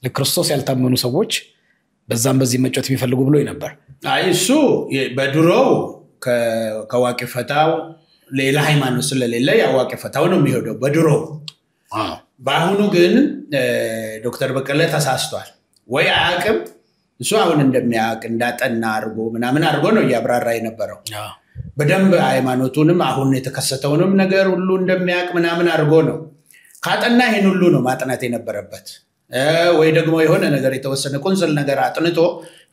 ለክርስቶስ ያልታመኑ ሰዎች በዛም በዚህ መጮት የሚፈልጉ ብሎ ነበር አይ እሱ በድሮው ከዋቂ ፈታው ሌላ ሃይማኖት ስለሌለ ያዋቂ ፈታው ነው የሚሄደው በድሮው በአሁኑ ግን ዶክተር በቀለ ተሳስቷል ወይ አያቅም እሱ አሁን እንደሚያቅ እንዳጠና አርጎ ምናምን አርጎ ነው ያብራራ የነበረው በደንብ ሃይማኖቱንም አሁን የተከሰተውንም ነገር ሁሉ እንደሚያቅ ምናምን አርጎ ነው ካጠና ይሄን ሁሉ ነው ማጥናት የነበረበት ወይ ደግሞ የሆነ ነገር የተወሰነ ኮንሰል ነገር አጥንቶ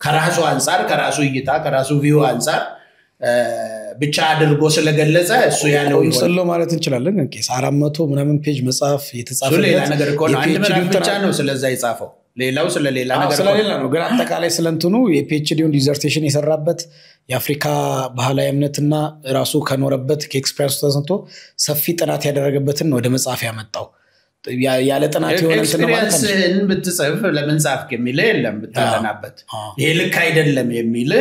ከራሱ አንፃር ከራሱ እይታ ከራሱ ቪው አንፃር ብቻ አድርጎ ስለገለጸ እሱ ያለው ይሰሎ ማለት እንችላለን ቄስ 400 ምናምን ፔጅ መጽሐፍ የተጻፈው ሌላ ነገር እኮ ነው አንድ ምዕራፍ ብቻ ነው ስለዛ የጻፈው ሌላው ስለሌላ ነገር ስለሌላ ነው ግን አጠቃላይ ስለንትኑ የፒኤችዲውን ዲዘርቴሽን የሰራበት የአፍሪካ ባህላዊ እምነትና ራሱ ከኖረበት ከኤክስፒሪየንስ ተሰንቶ ሰፊ ጥናት ያደረገበትን ወደ መጽሐፍ ያመጣው ያለ ጥናት የሆነ እንትን ማለት ነው ኤክስፒሪየንስን ብትጽፍ ለምን ጻፍክ የሚል የለም ብታጠናበት ይሄ ልክ አይደለም የሚል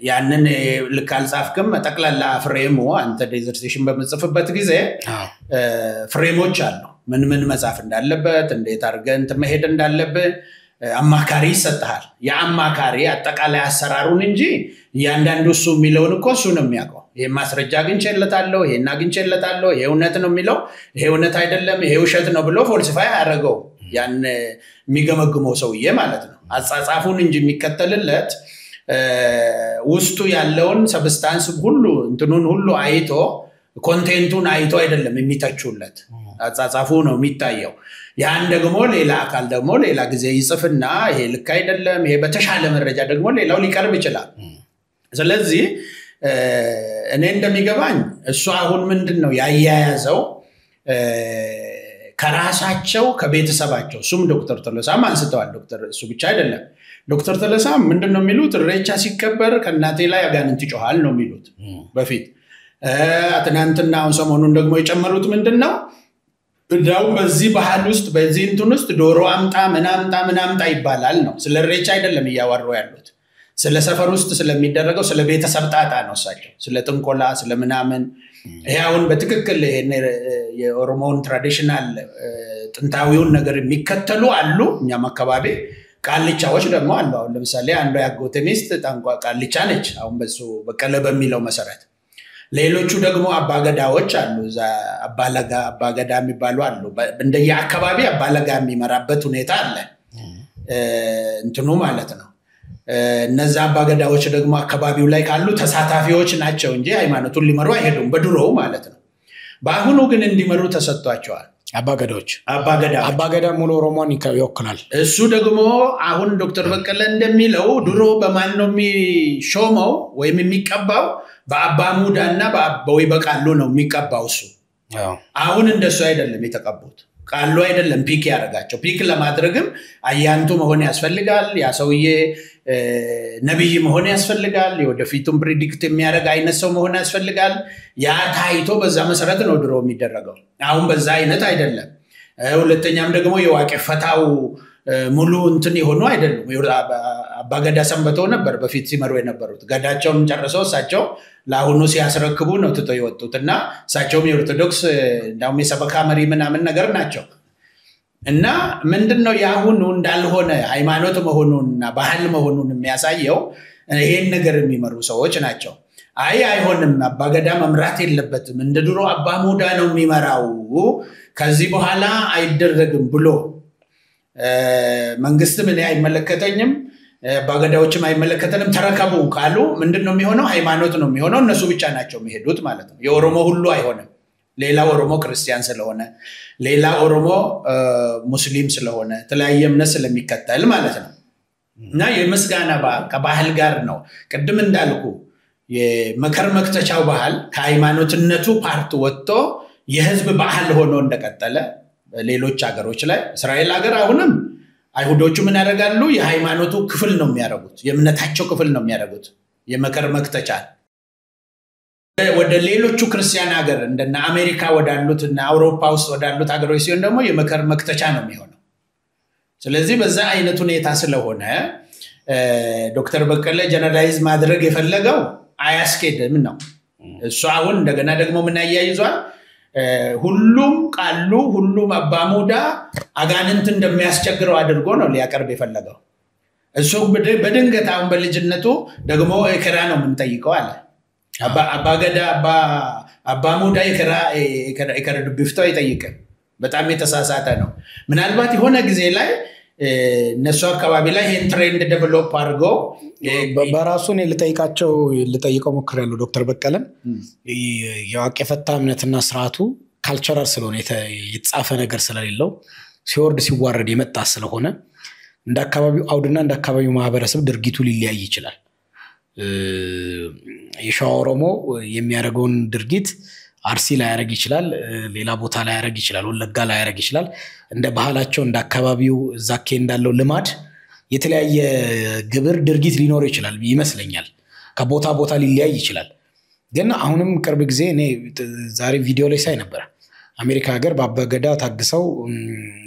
ያንን ልክ አልጻፍክም ጠቅላላ ፍሬሙ አንተ ዲዘርቴሽን በመጽፍበት ጊዜ ፍሬሞች አሉ ምን መጻፍ እንዳለበት እንዴት አድርገን መሄድ እንዳለበት አማካሪ ይሰጣል ያማካሪ አጠቃላይ አሰራሩን እንጂ ያንዳንዱ እሱ የሚለውን እኮ እሱ ነው የሚያውቀው ይሄ ማስረጃ አግኝቼለታለሁ ይሄን አግኝቼለታለሁ ይሄ እውነት ነው የሚለው ይሄ እውነት አይደለም ይሄ ውሸት ነው ብሎ ፎልሲፋይ ያደረገው ያን የሚገመግመው ሰውዬ ማለት ነው አጻጻፉን እንጂ የሚከተልለት ውስጡ ያለውን ሰብስታንስ ሁሉ እንትኑን ሁሉ አይቶ ኮንቴንቱን አይቶ አይደለም የሚተቹለት አጻጻፉ ነው የሚታየው ያን ደግሞ ሌላ አካል ደግሞ ሌላ ጊዜ ይጽፍና ይሄ ልክ አይደለም ይሄ በተሻለ መረጃ ደግሞ ሌላው ሊቀርብ ይችላል ስለዚህ እኔ እንደሚገባኝ እሱ አሁን ምንድነው ያያያዘው ከራሳቸው ከቤተሰባቸው እሱም ዶክተር ተለሳም አንስተዋል ዶክተር እሱ ብቻ አይደለም ዶክተር ተለሳም ምንድነው የሚሉት ኢሬቻ ሲከበር ከናቴ ላይ አጋንንት ይጮሃል ነው የሚሉት በፊት አትናንትና አሁን ሰሞኑን ደግሞ የጨመሩት ምንድነው እንደው በዚህ ባህል ውስጥ በዚህ እንትን ውስጥ ዶሮ አምጣ ምናምጣ ይባላል ነው ስለ ኢሬቻ አይደለም ያወሩ ያሉት ስለ ሰፈር ውስጥ ስለሚደረገው ስለ ቤተሰብ ጣጣ ነው እሳቸው ስለ ጥንቆላ ስለ ምናምን ያውን በትክክል የኦሮሞን ትራዲሽናል ጥንታዊውን ነገር የሚከተሉ አሉ እኛም አካባቢ ቃልቻዎች ደግሞ አሉ አሁን ለምሳሌ አንዱ ያጎቴ ሚስት ጠንቋ ቃልቻ ነች አሁን በሱ በቀለ በሚለው መሰረት ሌሎቹ ደግሞ አባገዳዎች አሉ ዛ አባገዳ የሚባሉ አሉ እንደየ አካባቢ አባለጋ የሚመራበት ሁኔታ አለ እንትኑ ማለት ነው እነዛ አባገዳዎች ደግሞ አካባቢው ላይ ካሉ ተሳታፊዎች ናቸው እንጂ ሃይማኖቱን ሊመሩ አይሄዱም በድሮው ማለት ነው በአሁኑ ግን እንዲመሩ ተሰጥቷቸዋል አባገዳ ሙሉ ኦሮሞን ይወክላል እሱ ደግሞ አሁን ዶክተር በቀለ እንደሚለው ድሮ በማን ነው የሚሾመው ወይም የሚቀባው በአባሙዳና በአባዊ በቃሉ ነው የሚቀባው እሱ አሁን እንደሱ አይደለም የተቀቡት ቃሉ አይደለም ፒክ ያረጋቸው ፒክ ለማድረግም አያንቱ መሆን ያስፈልጋል ያ ሰውዬ ነብይ መሆን ያስፈልጋል ወደፊቱም ፕሬዲክት የሚያደርግ አይነት ሰው መሆን ያስፈልጋል ያ ታይቶ በዛ መሰረት ነው ድሮ የሚደረገው አሁን በዛ አይነት አይደለም ሁለተኛም ደግሞ የዋቄ ፈታው ሙሉ እንትን ይሆኑ አይደለም አባገዳ ሰንበተው ነበር በፊት ሲመሩ የነበሩት ገዳቸውን ጨርሰው እሳቸው ለአሁኑ ሲያስረክቡ ነው ተጠው ይወጡትና እሳቸውም የኦርቶዶክስ እንዳውም የሰበካ መሪ ምናምን ነገር ናቸው እና ምንድነው ያሁኑ እንዳልሆነ ሃይማኖት መሆኑንና ባህል መሆኑን የሚያሳየው ይሄን ነገር የሚመሩ ሰዎች ናቸው አይሆንም አባገዳ መምራት የለበትም እንደ ድሮ አባሙዳ ነው የሚመራው ከዚህ በኋላ አይደረግም ብሎ መንግስት ምን አይመለከተኝም አባገዳዎችም አይመለከተንም ተረከቡ ካሉ ምንድነው የሚሆነው ሃይማኖት ነው የሚሆነው እነሱ ብቻ ናቸው የሚሄዱት ማለት ነው የኦሮሞ ሁሉ አይሆንም ሌላ ኦሮሞ ክርስቲያን ስለሆነ ሌላ ኦሮሞ ሙስሊም ስለሆነ ተለያየ እምነት ስለሚከተል ማለት ነው እና የምስጋና ከባህል ጋር ነው ቅድም እንዳልኩ የመከር መክተቻው ባህል ከሃይማኖትነቱ ፓርት ወጥቶ የህዝብ ባህል ሆኖ እንደቀጠለ ሌሎች ሀገሮች ላይ እስራኤል ሀገር አሁንም አይሁዶቹ ምን ያደርጋሉ የሃይማኖቱ ክፍል ነው የሚያደርጉት የእምነታቸው ክፍል ነው የሚያደርጉት የመከር መክተቻ ወደ ሌሎቹ ክርስቲያን ሀገር እንደና አሜሪካ ወዳሉትና አውሮፓ ውስጥ ወዳሉት ሀገሮች ሲሆን ደግሞ የመከር መክተቻ ነው የሚሆነው ስለዚህ በዛ አይነት ሁኔታ ስለሆነ ዶክተር በቀለ ጀነራላይዝ ማድረግ የፈለገው አያስኬድም ነው እሱ አሁን እንደገና ደግሞ ምን ያያይዟል ሁሉም ቃሉ ሁሉም አባሙዳ አጋንንት እንደሚያስቸግረው አድርጎ ነው ሊያቀርብ የፈለገው እሱ በድንገት አሁን በልጅነቱ ደግሞ ኤከራ ነው የምንጠይቀው አለ አባገዳ አባሙዳ ኤከራ ድብፍቶ ይጠይቀ በጣም የተሳሳተ ነው ምናልባት የሆነ ጊዜ ላይ እነሱ አካባቢ ላይ ይሄን ትሬንድ ዴቨሎፕ አድርጎ በራሱን ልጠይቀው ሞክሬያለሁ ዶክተር በቀለም የዋቄ ፈታ እምነትና ስርዓቱ ካልቸራል ስለሆነ የተጻፈ ነገር ስለሌለው ሲወርድ ሲዋረድ የመጣ ስለሆነ እንደ አካባቢው አውድና እንደ አካባቢው ማህበረሰብ ድርጊቱ ሊለያይ ይችላል የሻው ኦሮሞ የሚያደርገውን ድርጊት አርሲ ላይ ያረግ ይችላል ሌላ ቦታ ላይ ያረግ ይችላል ወለጋ ላይ ያረግ ይችላል እንደ ባህላቸው እንደ አካባቢው ዛኬ እንዳለው ልማድ የተለያየ ግብር ድርጊት ሊኖር ይችላል ይመስለኛል ከቦታ ቦታ ሊለያይ ይችላል ግን አሁንም ቅርብ ጊዜ እኔ ዛሬ ቪዲዮ ላይ ሳይ ነበር አሜሪካ ሀገር በአባገዳ ታግሰው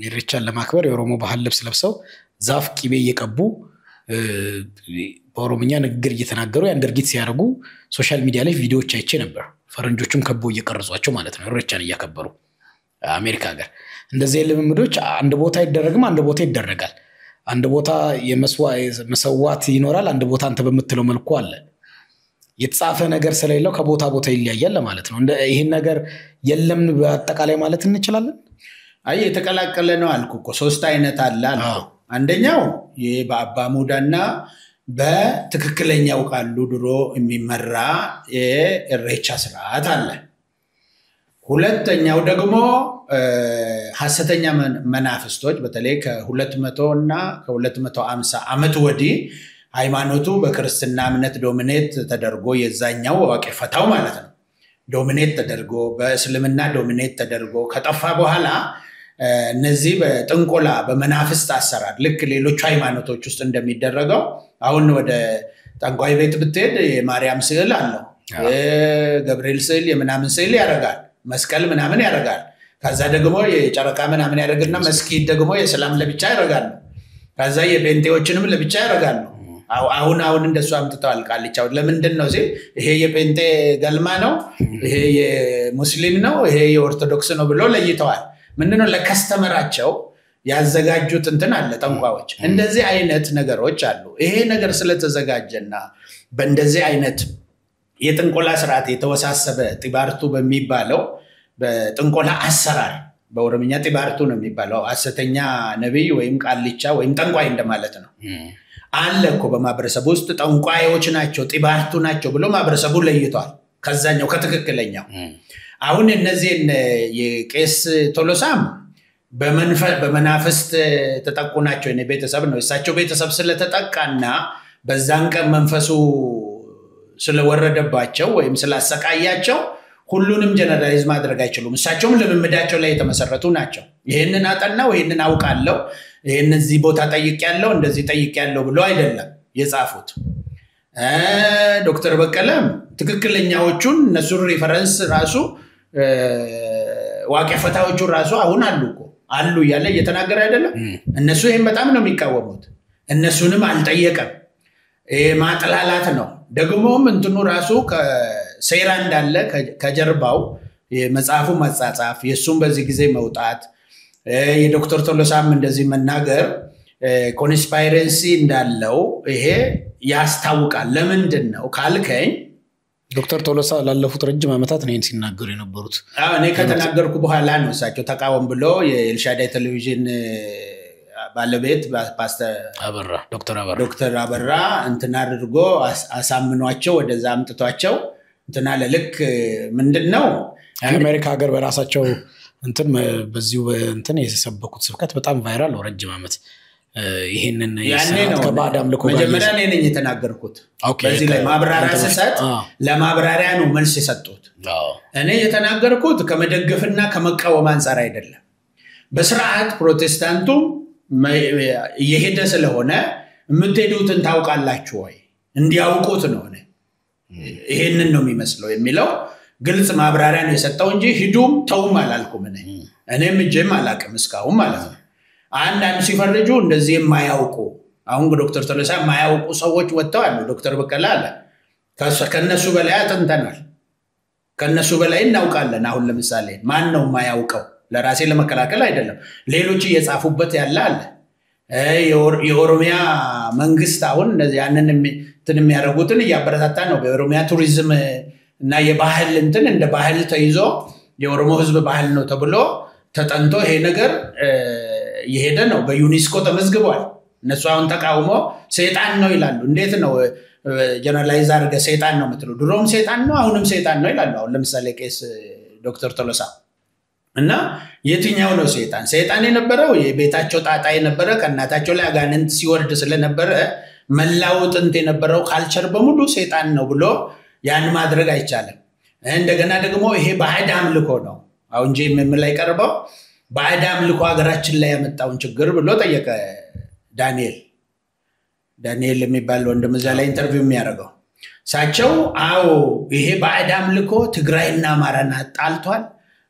ኢሬቻን ለማክበር የኦሮሞ ባህል ልብስ ለብሰው ዛፍ ቂቤ እየቀቡ በኦሮምኛ ንግግር እየተናገሩ ያን ድርጊት ሲያደርጉ ሶሻል ሚዲያ ላይ ቪዲዮዎች አይቼ ነበር ፈረንጆቹም ከቦ እየቀርጿቸው ማለት ነው ኢሬቻን እያከበሩ አሜሪካ ሀገር እንደዚህ ልምምዶች አንድ ቦታ ይደረግም አንድ ቦታ ይደረጋል አንድ ቦታ የመስዋዕት ይኖራል አንድ ቦታ አንተ በመትለው መልኩ አለ የተጻፈ ነገር ስለሌለው ከቦታ ቦታ ይለያያል ማለት ነው ይሄን ነገር የለም በአጠቃላይ ማለት እንችላለን አይ የተቀላቀለ ነው አልኩ ሶስት አይነት አለ አንደኛው በአባሙዳና በትክክለኛው ቃሉ ድሮ የሚመራ የኢሬቻ ስርዓት አለ ሁለተኛው ደግሞ ሐሰተኛ መናፍስቶች በተለይ ከ200 እና ከ250 ዓመት ወዲህ ሃይማኖቱ በክርስትና እምነት ዶሚኔት ተደርጎ የዛኛው ዋቂ ፈታው ማለት ነው ዶሚኔት ተደርጎ በእስልምና ዶሚኔት ተደርጎ ከጠፋ በኋላ እነዚህ በጥንቆላ በመናፍስት አሰራር ልክ ሌሎች ሃይማኖቶች ውስጥ እንደሚደረገው አሁን ወደ ጠንቋይ ቤት ብትሄድ የማርያም ስዕል አለው ገብርኤል ስዕል የምናምን ስዕል ያደርጋል መስቀል ምናምን ያደርጋል ከዛ ደግሞ የጨረቃ ምናምን ያደርግና መስጊድ ደግሞ የሰላም ለብቻ ያደርጋል ከዛ የጴንጤዎችንም ለብቻ ያደርጋል አሁን እንደሱ አምጥተዋል ቃልቻው ለምንድን ነው ሲል ይሄ የጴንጤ ገልማ ነው ይሄ የሙስሊም ነው ይሄ የኦርቶዶክስ ነው ብሎ ለይተዋል ምንድነው ለከስተመራቸው ያዘጋጁት እንትን አለ ጠንቋዮች እንደዚህ አይነት ነገሮች አሉ ይሄ ነገር ስለተዘጋጀና በእንደዚህ አይነት የጥንቆላ ስርዓት የተወሳሰበ ጢባርቱ በሚባለው በጥንቆላ አሰራር በኦሮምኛ ጢባርቱ ነው የሚባለው ሐሰተኛ ነብይ ወይም ቃልቻ ወይም ጠንቋይ እንደማለት ነው አለ እኮ በማብረሰብ ውስጥ ጠንቋዮች ናቸው ጢባርቱ ናቸው ብሎ ማብረሰቡ ለይቷል ከዛኛው ከትክክለኛው አሁን እነዚህ የቄስ ቶሎሳም በመናፍስት ተጠቁ ናቸው እኔ ቤተሰብ ነው እሳቸው ቤተሰብ ስለተጠቃና በዛን ቀን መንፈሱ ስለወረደባቸው ወይም ስላሰቃያቸው ሁሉንም ጀነራላይዝ ማድረግ አይችሉም እሳቸውም ለምምዳቸው ላይ የተመሰረቱ ናቸው ይሄንን አጠናው ይሄንን አውቃለሁ ይሄንን እዚህ ቦታ ጠይቄያለሁ እንደዚህ ጠይቄያለሁ ብሎ አይደለም የጻፉት ዶክተር በቀለም ትክክለኛዎቹን እነሱ ሪፈረንስ ራሱ ዋቂ ፈታዎቹ ራሱ አሁን አሉ ያለ እየተናገረ አይደለም እነሱ ይሄን በጣም ነው የሚቃወሙት እነሱንም አልጠየቀም ማጥላላት ነው ደግሞም እንትኑ ራሱ ከሴራ እንዳለ ከጀርባው የመጽሐፉ መጻጻፍ የሱም በዚህ ጊዜ መውጣት የዶክተር ቶሎሳም እንደዚህ መናገር ኮንስፓይረንሲ እንዳለው ይሄ ያስታውቃል ለምንድን ነው ካልከኝ ዶክተር ቶሎሳ ላለፉት ረጅም ዓመታት ነው ሲናገሩ የነበሩት እኔ ከተናገርኩ በኋላ ነው እሳቸው ተቃወም ብሎ የኤልሻዳይ ቴሌቪዥን ባለቤት ፓስተር ዶክተር አበራ እንትና አድርጎ አሳምኗቸው ወደዛ አምጥቷቸው እንትና ለልክ ምንድነው አሜሪካ ሀገር በራሳቸው እንትን በዚሁ እንትን የሰበኩት ስብከት በጣም ቫይራል ነው ረጅም ዓመት ይሄንን ከባድ አምልኮ ጋር መጀመሪያ እኔ የተናገርኩት በዚህ ላይ ማብራሪያ ሰሰት ለማብራሪያ ነው መልስ የሰጡት እኔ የተናገርኩት ከመደገፍና ከመቃወም አንፃር አይደለም በስርዓት ፕሮቴስታንቱ የሄደ ስለሆነ የምትሄዱትን ታውቃላችሁ ወይ እንዲያውቁት ነው ይሄንን ነው የሚመስለው የሚለው ግልጽ ማብራሪያ ነው የሰጠው እንጂ ሂዱም ተውም አላልኩም እኔም እጄም አላቅም እስካሁን ማለት ነው አንዳንድ ሲፈርጁ እንደዚህ የማያውቁ አሁን ዶክተር ቶሎሳ የማያውቁ ሰዎች ወጥተዋል ዶክተር በቀለ አለ ከነሱ በላይ አጥንተናል ከነሱ በላይ እናውቃለን አሁን ለምሳሌ ማን ነው የማያውቀው ለራሴ ለመከላከል አይደለም ሌሎች እየጻፉበት ያለ አለ የኦሮሚያ መንግስት አሁን ያንን እንትን የሚያደርጉትን እያበረታታ ነው በኦሮሚያ ቱሪዝም እና የባህል እንትን እንደ ባህል ተይዞ የኦሮሞ ህዝብ ባህል ነው ተብሎ ተጠንቶ ይሄ ነገር ይሄደ ነው በዩኔስኮ ተመዝግቧል እነሱ አሁን ተቃውሞ ሰይጣን ነው ይላሉ እንዴት ነው ጀነራላይዝ አድርገህ ሰይጣን ነው የምትለው ድሮም ሰይጣን ነው አሁንም ሰይጣን ነው ይላሉ አሁን ለምሳሌ ቄስ ዶክተር ቶሎሳ እና የትኛው ነው ሰይጣን የነበረው የቤታቸው ጣጣ የነበረ ከእናታቸው ላይ አጋንንት ሲወርድ ስለነበረ መላው ጥንት የነበረው ካልቸር በሙሉ ሰይጣን ነው ብሎ ያን ማድረግ አይቻልም እንደገና ደግሞ ይሄ ባዕድ አምልኮ ነው አሁን እንጂ ምን ላይ ቀርበው ባዕድ አምልኮ ሀገራችን ላይ ያመጣውን ችግር ብሎ ጠየቀ ዳንኤል የሚባል ወንድም እዛ ላይ ኢንተርቪው የሚያደርገው ሳቸው አዎ ይሄ ባዕድ አምልኮ ትግራይና አማራን አጣልቷል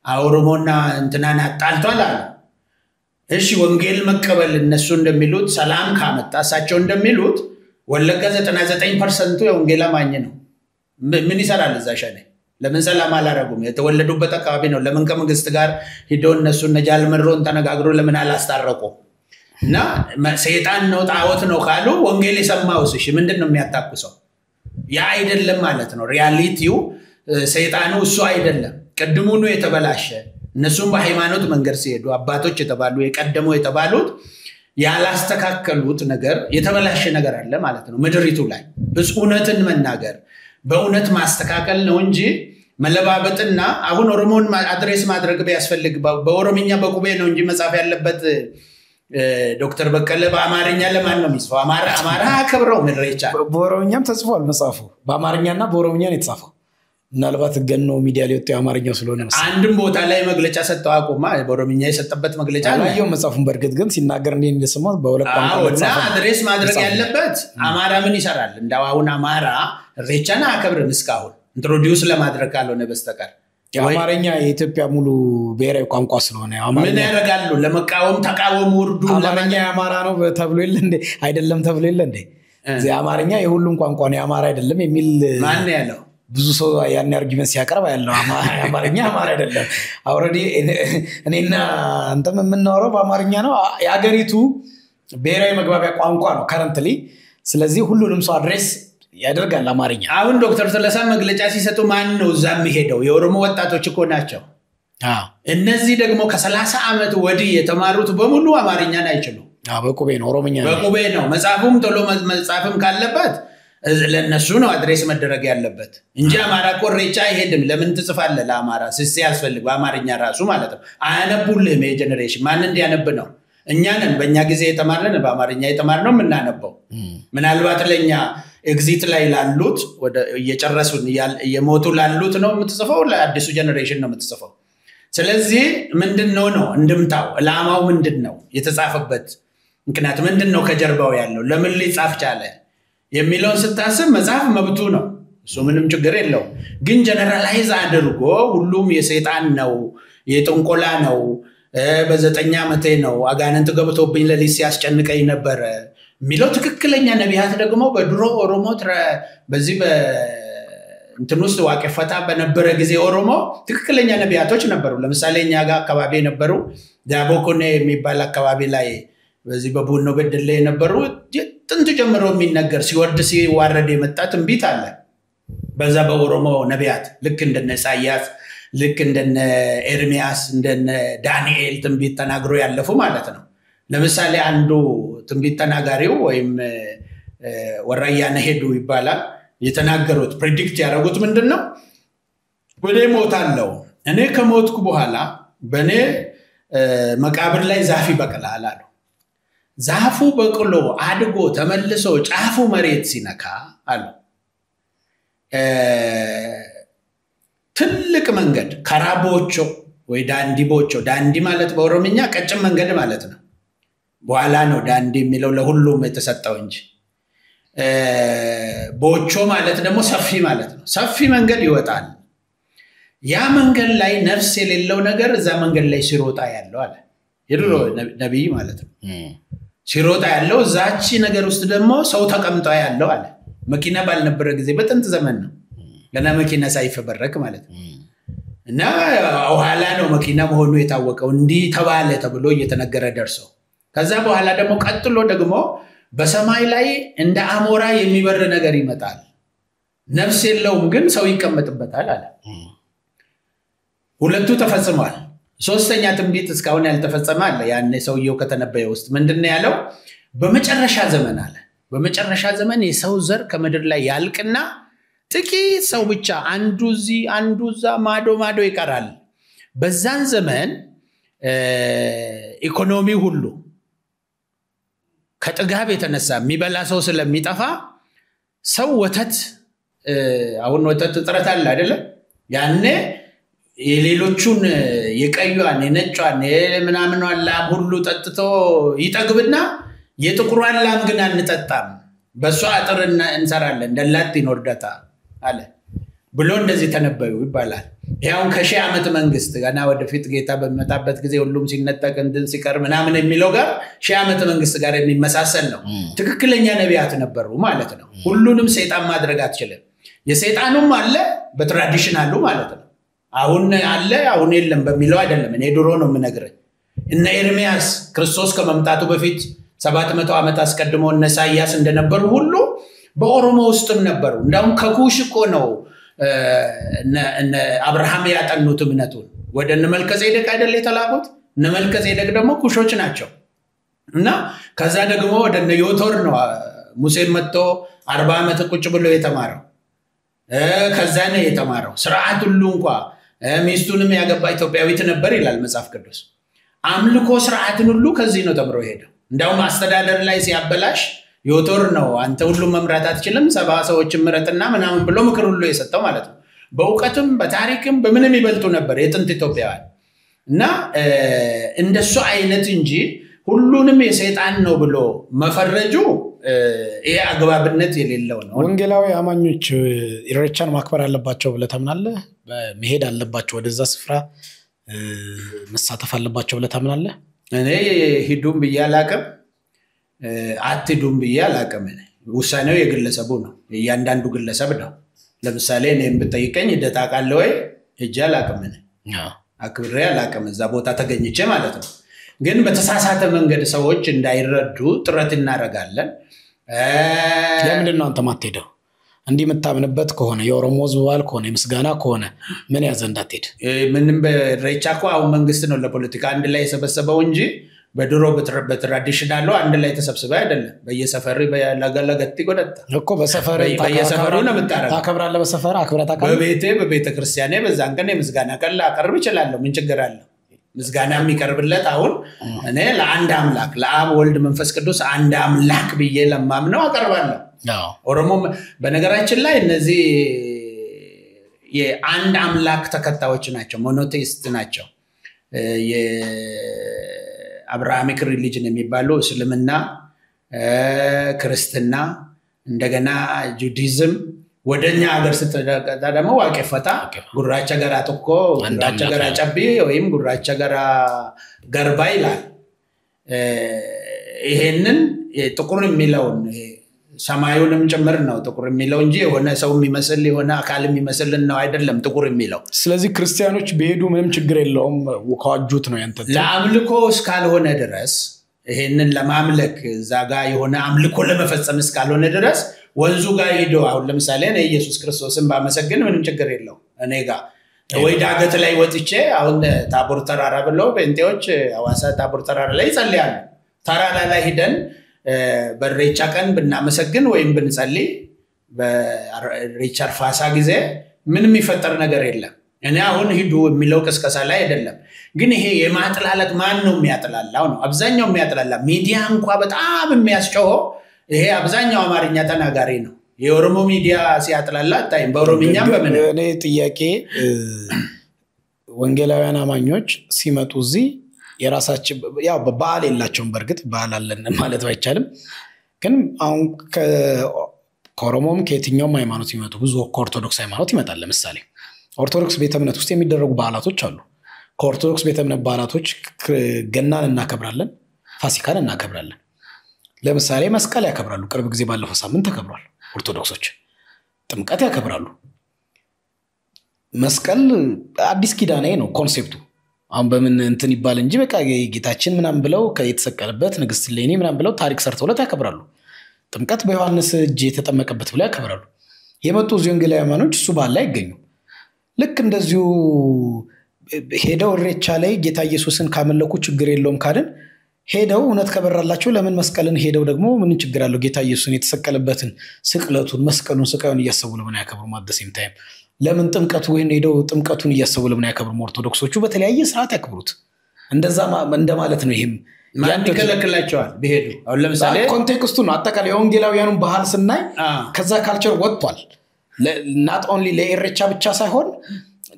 ኦሮሞና እንትናን አጣልቷል አለ እሺ ወንጌል መቀበል እነሱ እንደሚሉት ሰላም ካመጣ ሳቸው እንደሚሉት ወለጋ 99% የወንጌል አማኝ ነው ምን ይሰራል እዛ ሸኔ ለምን ሰላም አላረጉም የተወለዱበት አካባቢ ነው ለምን ከመንግስት ጋር ሄደው እነሱ ነጃል መሮን ተነጋግሮ ለምን አላስታረቁ እና ሰይጣን ነው ጣዖት ነው ካሉ ወንጌል የሰማውስ እሺ ምንድነው የሚያታኩሰው ያ አይደለም ማለት ነው ሪያሊቲው ሰይጣኑ እሱ አይደለም ቀድሞ ነው የተበላሸ እነሱም በሃይማኖት መንገድ ሲሄዱ አባቶች የተባሉ የቀደሙ የተባሉት ያላስተካከሉት ነገር የተበላሸ ነገር አለ ማለት ነው ምድሪቱ ላይ እውነትን መናገር በእውነት ማስተካከል ነው እንጂ መለባበጥና አሁን ኦሮሞን አድሬስ ማድረግ ቢያስፈልግ በኦሮምኛ በቁቤ ነው እንጂ መጻፍ ያለበት ዶክተር በቀለ በአማርኛ ለማን ነው የሚጽፈው? አማራ አከብረው ኢሬቻ በኦሮምኛም ተጽፏል መጽሐፉ በአማርኛና በኦሮምኛ ነው የተጻፈው። ምናልባት ገኖ ሚዲያ ላይ ወጣው አማርኛው ስለሆነ ነው። አንድም ቦታ ላይ መግለጫ ሰጠው አቁማ በኦሮምኛ የሰጠበት መግለጫ ነው ያየው መጽሐፉን። በርግጥ ግን ሲናገር እንዴ እንደሰማው በሁለት ቋንቋ ነው አድሬስ ማድረግ ያለበት። አማራ ምን ይሰራል? እንዳው አሁን አማራ ኢሬቻን አከብርን እስካሁን ኢንትሮዲዩስ ለማድረግ ካልሆነ በስተቀር አማርኛ የኢትዮጵያ ሙሉ ብሔራዊ ቋንቋ ስለሆነ ምን ያደርጋሉ? ለመቃወም ተቃወሙ ወርዱ አማርኛ አማራ ነው ተብሎ ይል እንዴ? አይደለም ተብሎ ይል እንዴ? አማርኛ የሁሉም ቋንቋ ነው አማራ አይደለም የሚል ማን ያለው? ብዙ ሰው ያን አርጊመንት ሲያቀርብ ያለው አማርኛ አማራ አይደለም። ኦሬዲ እኔና አንተም የምናወራው በአማርኛ ነው። የሀገሪቱ ብሔራዊ መግባቢያ ቋንቋ ነው ከረንትሊ። ስለዚህ ሁሉንም ሰው አድሬስ ያደርጋል አማርኛ። አሁን ዶክተር ተለሳ መግለጫ ሲሰጡ ማን ነው እዛ የሚሄደው? የኦሮሞ ወጣቶች እኮ ናቸው። እነዚህ ደግሞ ከ30 ዓመት ወዲህ የተማሩት በሙሉ አማርኛን አይችሉም። በቁቤ ነው ኦሮምኛ ነው። በቁቤ ነው። መጽሐፉም ቶሎ መጽሐፍም ካለበት ለነሱ ነው አድሬስ መደረግ ያለበት እንጂ አማራ እኮ ኢሬቻ አይሄድም። ለምን ትጽፋለህ? ለአማራ ስስ ያስፈልግ በአማርኛ ራሱ ማለት ነው። አያነቡልህም። የጄኔሬሽን ማን እንዲያነብ ነው? እኛ ነን በእኛ ጊዜ የተማርነን በአማርኛ የተማርነው የምናነበው። ምናልባት ለእኛ ኤግዚት ላይ ላሉት ወደ እየጨረሱን እየሞቱ ላሉት ነው የምትጽፈው፣ ለአዲሱ ጄኔሬሽን ነው የምትጽፈው። ስለዚህ ምንድነው ነው እንድምታው? ዓላማው ምንድነው? የተጻፈበት ምክንያት ምንድነው? ከጀርባው ያለው ለምን ሊጻፍ ቻለ የሚለውን ስታስብ መጽሐፍ መብቱ ነው። እሱ ምንም ችግር የለው። ግን ጀነራላይዝ አድርጎ ሁሉም የሰይጣን ነው የጥንቆላ ነው በ9 ዓመቴ ነው አጋንንት ገብቶብኝ ለሊት ሲያስጨንቀኝ ነበር የሚለው ትክክለኛ ነቢያት ደግሞ በድሮ ኦሮሞ በዚህ እንትን ውስጥ ዋቄፈታ በነበረ ጊዜ ኦሮሞ ትክክለኛ ነቢያቶች ነበሩ። ለምሳሌ እኛ ጋር አካባቢ ነበሩ ዳቦኮኔ የሚባል አካባቢ ላይ በዚህ በቡኖ በደለ የነበሩ ጥንት ጀምሮ የሚነገር ሲወርድ ሲዋረድ የመጣ ትንቢት አለ በዛ በኦሮሞ ነቢያት። ልክ እንደነ ኢሳያስ ልክ እንደነ ኤርሚያስ እንደነ ዳንኤል ትንቢት ተናግሮ ያለፉ ማለት ነው። ለምሳሌ አንዱ ትንቢት ተናጋሪው ወይም ወራያነ ሄዱ ይባላል የተናገሩት ፕሬዲክት ያደረጉት ምንድነው? ወደ ሞታለው እኔ ከሞትኩ በኋላ በኔ መቃብር ላይ ዛፍ ይበቅላል አሉ። ዛፉ በቅሎ አድጎ ተመልሶ ጫፉ መሬት ሲነካ አሉ ትልቅ መንገድ ከራቦቾ ወይ ዳንዲቦቾ፣ ዳንዲ ማለት በኦሮምኛ ቀጭን መንገድ ማለት ነው። በኋላ ነው ዳንዲ የሚለው ለሁሉም የተሰጠው እንጂ ቦቾ ማለት ደግሞ ሰፊ ማለት ነው። ሰፊ መንገድ ይወጣል። ያ መንገድ ላይ ነፍስ የሌለው ነገር እዛ መንገድ ላይ ሲሮጣ ያለው አለ የድሮ ነብይ ማለት ነው። ሲሮጣ ያለው እዛቺ ነገር ውስጥ ደግሞ ሰው ተቀምጦ ያለው አለ። መኪና ባልነበረ ጊዜ በጥንት ዘመን ነው ገና መኪና ሳይፈበረክ ማለት ነው። እና ኋላ ነው መኪና መሆኑ የታወቀው። እንዲህ ተባለ ተብሎ እየተነገረ ደርሰው ከዛ በኋላ ደግሞ ቀጥሎ ደግሞ በሰማይ ላይ እንደ አሞራ የሚበር ነገር ይመጣል። ነፍስ የለውም ግን ሰው ይቀመጥበታል አለ። ሁለቱ ተፈጽሟል። ሶስተኛ ትንቢት እስካሁን ያልተፈጸመ አለ። ያኔ ሰውየው ከተነበየ ውስጥ ምንድነው ያለው? በመጨረሻ ዘመን አለ በመጨረሻ ዘመን የሰው ዘር ከምድር ላይ ያልቅና ጥቂት ሰው ብቻ አንዱ እዚህ አንዱ እዛ ማዶ ማዶ ይቀራል። በዛን ዘመን ኢኮኖሚ ሁሉ ከጥጋብ የተነሳ የሚበላ ሰው ስለሚጠፋ ሰው ወተት አሁን ወተት እጥረት አለ አይደለ? ያኔ የሌሎቹን የቀዩን የነጯን የምናምኗን ላም ሁሉ ጠጥቶ ይጠግብና የጥቁሯን ላም ግን አንጠጣም በሷ አጥር እንሰራለን ደላት ይኖርዳታ አለ ብሎ እንደዚህ ተነበዩ ይባላል። ያው ከሺህ ዓመት መንግስት ገና ወደፊት ጌታ በመጣበት ጊዜ ሁሉም ሲነጠቅ እንድን ሲቀር ምናምን የሚለው ጋር ሺህ ዓመት መንግስት ጋር የሚመሳሰል ነው። ትክክለኛ ነቢያት ነበሩ ማለት ነው። ሁሉንም ሰይጣን ማድረግ አትችልም። የሰይጣኑም አለ በትራዲሽናሉ ማለት ነው። አሁን አለ አሁን የለም በሚለው አይደለም። እኔ ድሮ ነው የምነግርህ። እነ ኤርሚያስ ክርስቶስ ከመምጣቱ በፊት 700 ዓመት አስቀድሞ እነ ኢሳያስ እንደነበሩ ሁሉ በኦሮሞ ውስጥም ነበሩ። እንዳውም ከኩሽ እኮ ነው እነ አብርሃም ያጠኑት እምነቱን ወደ እነ መልከጼዴቅ አይደል የተላኩት። እነ መልከጼዴቅ ደግሞ ኩሾች ናቸው። እና ከዛ ደግሞ ወደ እነ ዮቶር ነው ሙሴን መጥቶ 40 ዓመት ቁጭ ብሎ የተማረው። ከዛ ነው የተማረው። ስርዓት ሁሉ እንኳን ሚስቱንም ያገባ ኢትዮጵያዊት ነበር ይላል መጽሐፍ ቅዱስ። አምልኮ ስርዓትን ሁሉ ከዚህ ነው ተምሮ ሄደው እንደውም አስተዳደር ላይ ሲያበላሽ ዮቶር ነው አንተ ሁሉ መምራት አትችልም 70 ሰዎች ምረጥና ምናምን ብሎ ምክር ሁሉ የሰጠው ማለት ነው በእውቀትም በታሪክም በምንም ይበልጡ ነበር የጥንት ኢትዮጵያውያን እና እንደሱ አይነት እንጂ ሁሉንም የሰይጣን ነው ብሎ መፈረጁ ይሄ አግባብነት የሌለው ነው ወንጌላዊ አማኞች ኢሬቻን ማክበር አለባቸው ብለህ ታምናለህ መሄድ አለባቸው ወደዛ ስፍራ መሳተፍ አለባቸው ብለህ ታምናለህ እኔ ሂዱም በያላቀም አትዱም በያላቀም ውሳኔው የግለሰቡ ነው ያንዳንዱ ግለሰብ ነው ለምሳሌ እኔም ብጠይቀኝ ደታቃለ ወይ እጃላቀም አክብሬ አላቀም እዛ ቦታ ተገኝቼ ማለት ነው ግን በተሳሳተ መንገድ ሰዎች እንዳይረዱ ጥረት እናረጋለን ለምንድን ነው አንተ ማትሄደው እንዲህ መታምንበት ከሆነ የኦሮሞ ዝዋል ከሆነ ምስጋና ከሆነ ምን ያዘ እንዳትሄድ ምንም በሬቻኮ አሁን መንግስት ነው ለፖለቲካ አንድ ላይ ሰበሰበው እንጂ በድሮ በትራዲሽናል አንድ ላይ ተሰብስበው አይደለም በየሰፈሩ በለገለገት ይቆደጣ እኮ በሰፈሩ በየሰፈሩ ነው መጣራ ታከብራለህ በሰፈር አክብረታ ካለ በቤተ ክርስቲያኔ በዛን ቀን የምስጋና ቀን አቀርብ ይችላል ምን ችግር አለ ምስጋና የሚቀርብለት አሁን እኔ ለአንድ አምላክ ለአብ ወልድ መንፈስ ቅዱስ አንድ አምላክ ብዬ ለማምነው አቀርባለሁ ኦሮሞ በነገራችን ላይ እነዚህ የአንድ አምላክ ተከታዮች ናቸው ሞኖቴይስት ናቸው የአብርሃሚክ ሪሊጅን የሚባለው እስልምና ክርስትና እንደገና ጁዲዝም ወደኛ ሀገር ስትደቀጣ ደግሞ ዋቄፈታ ጉራቻ ገራ ተኮ ጉራቻ ገራ ጨቢ ወይም ጉራቻ ገራ ገርባ ይላል ይሄንን ጥቁር የሚለውን ሰማዩንም ጭምር ነው ጥቁር የሚለው እንጂ የሆነ ሰው የሚመስል የሆነ አካል የሚመስል ነው አይደለም ጥቁር የሚለው ስለዚህ ክርስቲያኖች በሄዱ ምንም ችግር የለውም ወካጁት ነው ያንተ ለአምልኮ እስካልሆነ ድረስ ይሄንን ለማምለክ ዛጋ የሆነ አምልኮ ለመፈጸም እስካልሆነ ድረስ ወንዙ ጋር ሄዶ አሁን ለምሳሌ እኔ ኢየሱስ ክርስቶስን ባመሰግን ምንም ችግር የለው እኔ ጋር ወይ ዳገት ላይ ወጥቼ አሁን ታቦር ተራራ ብለው በእንቴዎች አዋሳ ታቦር ተራራ ላይ ይጸልያሉ ተራራ ላይ ሄደን በሬቻ ቀን ብናመሰግን ወይም ብንጸልይ በሪቻር ፋሳ ጊዜ ምንም ይፈጠር ነገር የለም እኔ አሁን ሂዱ የሚለው ቅስቀሳ ላይ አይደለም ግን ይሄ የማጥላላት ማን ነው የሚያጥላላው ነው አብዛኛው የሚያጥላላ ሚዲያ እንኳን በጣም የሚያስጨው ይሄ አብዛኛው አማርኛ ተናጋሪ ነው የኦሮሞ ሚዲያ ሲያጥላላ ታይም በኦሮሚኛም በምን እኔ ጥያቄ ወንጌላውያን አማኞች ሲመጡ እዚህ የራሳቸው ያው በባል የላቸውም በርግጥ ባል አለን ማለት ባይቻልም ግን አሁን ከኦሮሞም ከየትኛውም ሃይማኖት ይመጡ ብዙ ኦርቶዶክስ ሃይማኖት ይመጣል ለምሳሌ ኦርቶዶክስ ቤተ እምነት ውስጥ የሚደረጉ በዓላቶች አሉ ከኦርቶዶክስ ቤተ እምነት በዓላቶች ገናን እናከብራለን ፋሲካን እናከብራለን ለምሳሌ መስቀል ያከብራሉ ቅርብ ጊዜ ባለፈው ሳምንት ተከብሯል ኦርቶዶክሶች ጥምቀት ያከብራሉ መስቀል አዲስ ኪዳኔ ነው ኮንሴፕቱ አሁን በምን እንትን ይባል እንጂ በቃ ጌታችን ምናምን ብለው ከየተሰቀለበት ንግስት ሌኒ ምናምን ብለው ታሪክ ሰርተውለት ያከብራሉ ጥምቀት በዮሐንስ እጅ የተጠመቀበት ብለው ያከብራሉ የመጡ ወንጌላዊ አማኞች እሱ ባለ አይገኙ ልክ እንደዚሁ ሄደው ኢሬቻ ላይ ጌታ ኢየሱስን ካመለኩ ችግር የለውም ካልን ሄደው እውነት ከበራላቸው ለምን መስቀልን ሄደው ደግሞ ምን ችግር አለው ጌታ ኢየሱስን የተሰቀለበትን ስቅለቱን መስቀሉን ስቃዩን እያሰቡ ለምን ያከብሩ ማደሰም ታይም ለምን ጥምቀቱ ወይን ሄደው ጥምቀቱን እያሰቡ ለምን ያከብሩ ኦርቶዶክሶቹ በተለያየ ስርዓት ያከብሩት እንደዛ እንደማለት ነው ይሄም ያን ይከለክላቸዋል ቢሄዱ አሁን ለምሳሌ ኮንቴክስቱ ነው አጠቃላይ የወንጌላውያኑን ባህል ስናይ ከዛ ካልቸር ወጥቷል not only ለኢሬቻ ብቻ ሳይሆን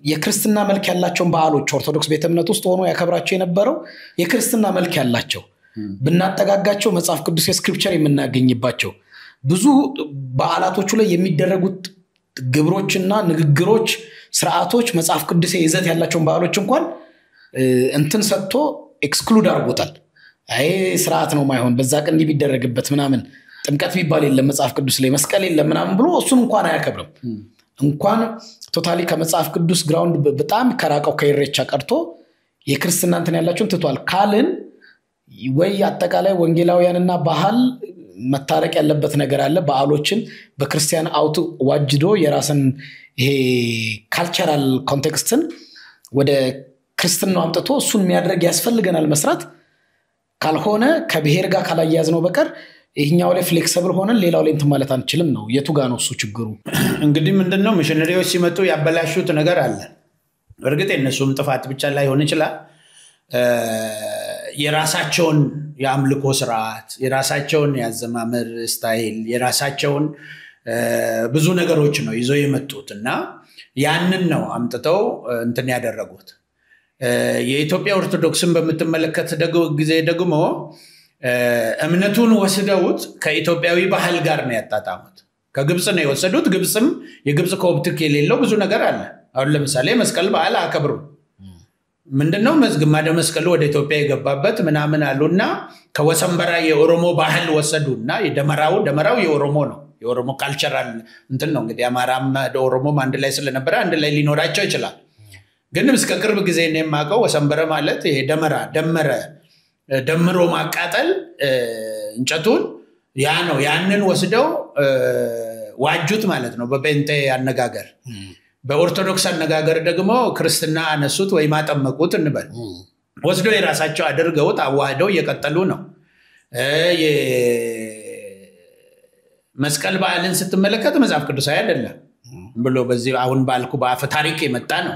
የክርስትና መልክ ያላቸው ባህሎች ኦርቶዶክስ ቤተ እምነት ውስጥ ሆኖ ያከብራቸው የነበረው የክርስትና መልክ ያላቸው ብናጠጋጋቸው መጽሐፍ ቅዱስ የስክሪፕቸር የምናገኝባቸው ብዙ በዓላቶቹ ላይ የሚደረጉት ግብሮችና ንግግሮች ስርዓቶች መጽሐፍ ቅዱስ ይዘት ያላቸው ባህሎች እንኳን እንትን ሰጥቶ ኤክስክሉድ አድርጎታል አይ ስርዓት ነው ማይሆን በዛ ቀን ቢደረግበት ምናምን ጥምቀት ቢባል የለም መጽሐፍ ቅዱስ ላይ መስቀል የለም ምናምን ብሎ እሱን እንኳን አያከብርም እንኳን ቶታሊ ከመጽሐፍ ቅዱስ ግራውንድ በጣም ከራቀው ከኢሬቻ ቀርቶ የክርስትና እንትን ያላቸውን ትቷል ካልን ወይ አጠቃላይ ወንጌላውያንና ባህል መታረቅ ያለበት ነገር አለ በዓሎችን በክርስቲያን አውት ዋጅዶ የራስን ይሄ ካልቸራል ኮንቴክስትን ወደ ክርስትናው አምጥቶ እሱን የሚያደርግ ያስፈልገናል መስራት ካልሆነ ከብሔር ጋር ካላያዝ ነው በቀር ይሄኛው ላይ ፍሌክሲብል ሆነን ሌላው ላይ እንትን ማለት አንችልም ነው የቱ ጋር ነው እሱ ችግሩ እንግዲህ ምንድነው ሚሽነሪዎች ሲመጡ ያበላሹት ነገር አለ እርግጥ እነሱም ጥፋት ብቻ ላይ ሆነ ይችላል የራሳቸውን የአምልኮ ስርዓት የራሳቸውን ያዘማመር ስታይል የራሳቸውን ብዙ ነገሮች ነው ይዘው የመጡትና ያንን ነው አምጥተው እንትን ያደረጉት የኢትዮጵያ ኦርቶዶክስን በመተመለከት ጊዜ ደግሞ እምነቱን ወስደውት ከኢትዮጵያዊ ባህል ጋር ነው ያጣጣሙት ከግብጽ ነው የወሰዱት ግብጽም የግብጽ ኮፕቲክ የሌለው ብዙ ነገር አለ አሁን ለምሳሌ መስቀል በዓል አከብሩ ምንድነው ግማደ መስቀሉ ወደ ኢትዮጵያ የገባበት ምናምን አሉና ከወሰንበራ የኦሮሞ ባህል ወሰዱና ደመራው የኦሮሞ ነው የኦሮሞ ካልቸራል እንትን ነው እንግዲህ አማራም ኦሮሞም አንድ ላይ ስለነበረ አንድ ላይ ሊኖራቸው ይችላል ግን እስከ ቅርብ ጊዜ ነው የማቀው ወሰንበራ ማለት ይሄ ደምሮ ማቃጠል እንጨቱን ያ ነው ያንን ወስደው ዋጁት ማለት ነው በጴንጤ አነጋገር በኦርቶዶክስ አነጋገር ደግሞ ክርስትና አነሱት ወይ ማጠመቁት እንበል ወስደው የራሳቸው አድርገውት አዋህደው እየቀጠሉ ነው መስቀል በዓልን ስትመለከት መጽሐፍ ቅዱሳዊ አይደለም ብሎ በዚህ አሁን ባልኩ በአፈ ታሪክ የመጣ ነው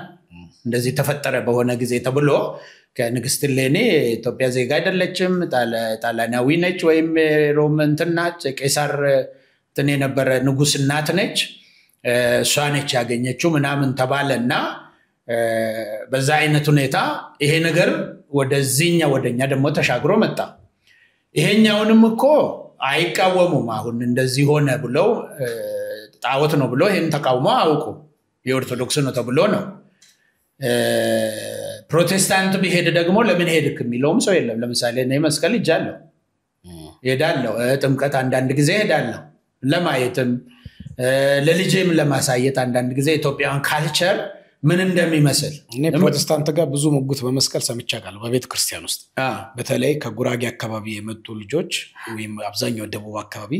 እንደዚህ ተፈጠረ በሆነ ጊዜ ተብሎ ከንግስት ሌኔ ኢትዮጵያ ዜጋ አይደለችም ጣሊያናዊ ነች ወይም ሮም እንትን ናት ቄሳር እንትን የነበረ ንጉስ እናት ነች እሷ ነች ያገኘችው ምናምን ተባለና በዛ አይነት ሁኔታ ይሄ ነገር ወደኛ ደግሞ ተሻግሮ መጣ ይሄኛውንም እኮ አይቃወሙም አሁን እንደዚህ ሆነ ብለው ጣዖት ነው ብለው ይሄን ተቃውሞ አውቁ የኦርቶዶክስ ነው ተብሎ ነው ፕሮቴስታንት ቢሄድ ደግሞ ለምን ሄድክ የሚለውም ሰው የለም ለምሳሌ እኔ መስቀል ሄዳለሁ ጥምቀት አንዳንድ ጊዜ ሄዳለሁ ለማየትም ለልጄም ለማሳየት አንዳንድ ጊዜ ኢትዮጵያን ካልቸር ምን እንደሚመስል እኔ ፕሮቴስታንት ጋር ብዙ ሙግት በመስቀል ሰምቻለሁ በቤተ ክርስቲያን ውስጥ በተለይ ከጉራጌ አካባቢ የመጡ ልጆች ወይም አብዛኛው ደቡብ አካባቢ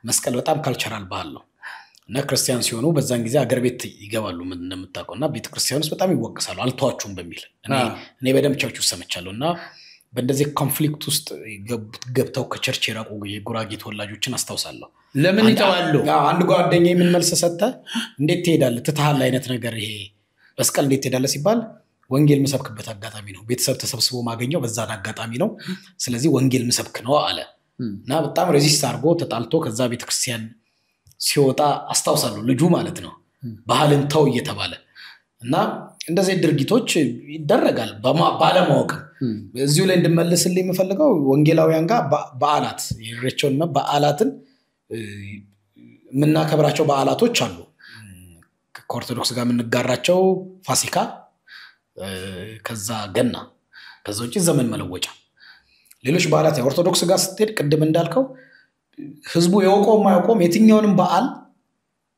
መስቀል በጣም ካልቸራል ባህል ነው እና ክርስቲያን ሲሆኑ በዛን ጊዜ አገር ቤት ይገባሉ ምን እንደምታውቁና ቤተ ክርስቲያን ውስጥ በጣም ይወቀሳሉ አልተዋቹም በሚል እኔ በደም ቸርች ውስጥ ሰምቻለሁና በእንደዚህ ኮንፍሊክት ውስጥ ገብተው ከቸርች የራቁ የጉራጌ ተወላጆችን አስተዋውሳለሁ ለምን ይተዋሉ አንድ ጓደኛዬ ምን መልስ ሰጠ እንዴት ትሄዳለህ ትተሃል አይነት ነገር ይሄ መስቀል እንዴት ትሄዳለህ ሲባል ወንጌል መስበክበት አጋጣሚ ነው ቤተሰብ ተሰብስቦ ማገኘው በዛ አጋጣሚ ነው ስለዚህ ወንጌል መስበክ ነው አለ እና በጣም ሬዚስት አድርጎ ተጣልቶ ከዛ ቤተ ክርስቲያን ሲወጣ አስተዋውሳለሁ ልጁ ማለት ነው ባህልን ተው እየተባለ እና እንደዚህ ድርጊቶች ይደረጋል ባለማወቅ እዚሁ ላይ እንድመልስልኝ የምፈልገው ወንጌላውያን ጋር በዓላት የኢሬቻውን በዓላትን ምናከብራቸው በዓላቶች አሉ ከኦርቶዶክስ ጋር ምንጋራቸው ፋሲካ ከዛ ገና ከዛ ውጪ ዘመን መለወጫ ሌሎች በዓላት የኦርቶዶክስ ጋር ስትሄድ ቅድም እንዳልከው ህዝቡ የወቆም ማይቆም የትኛውንም በዓል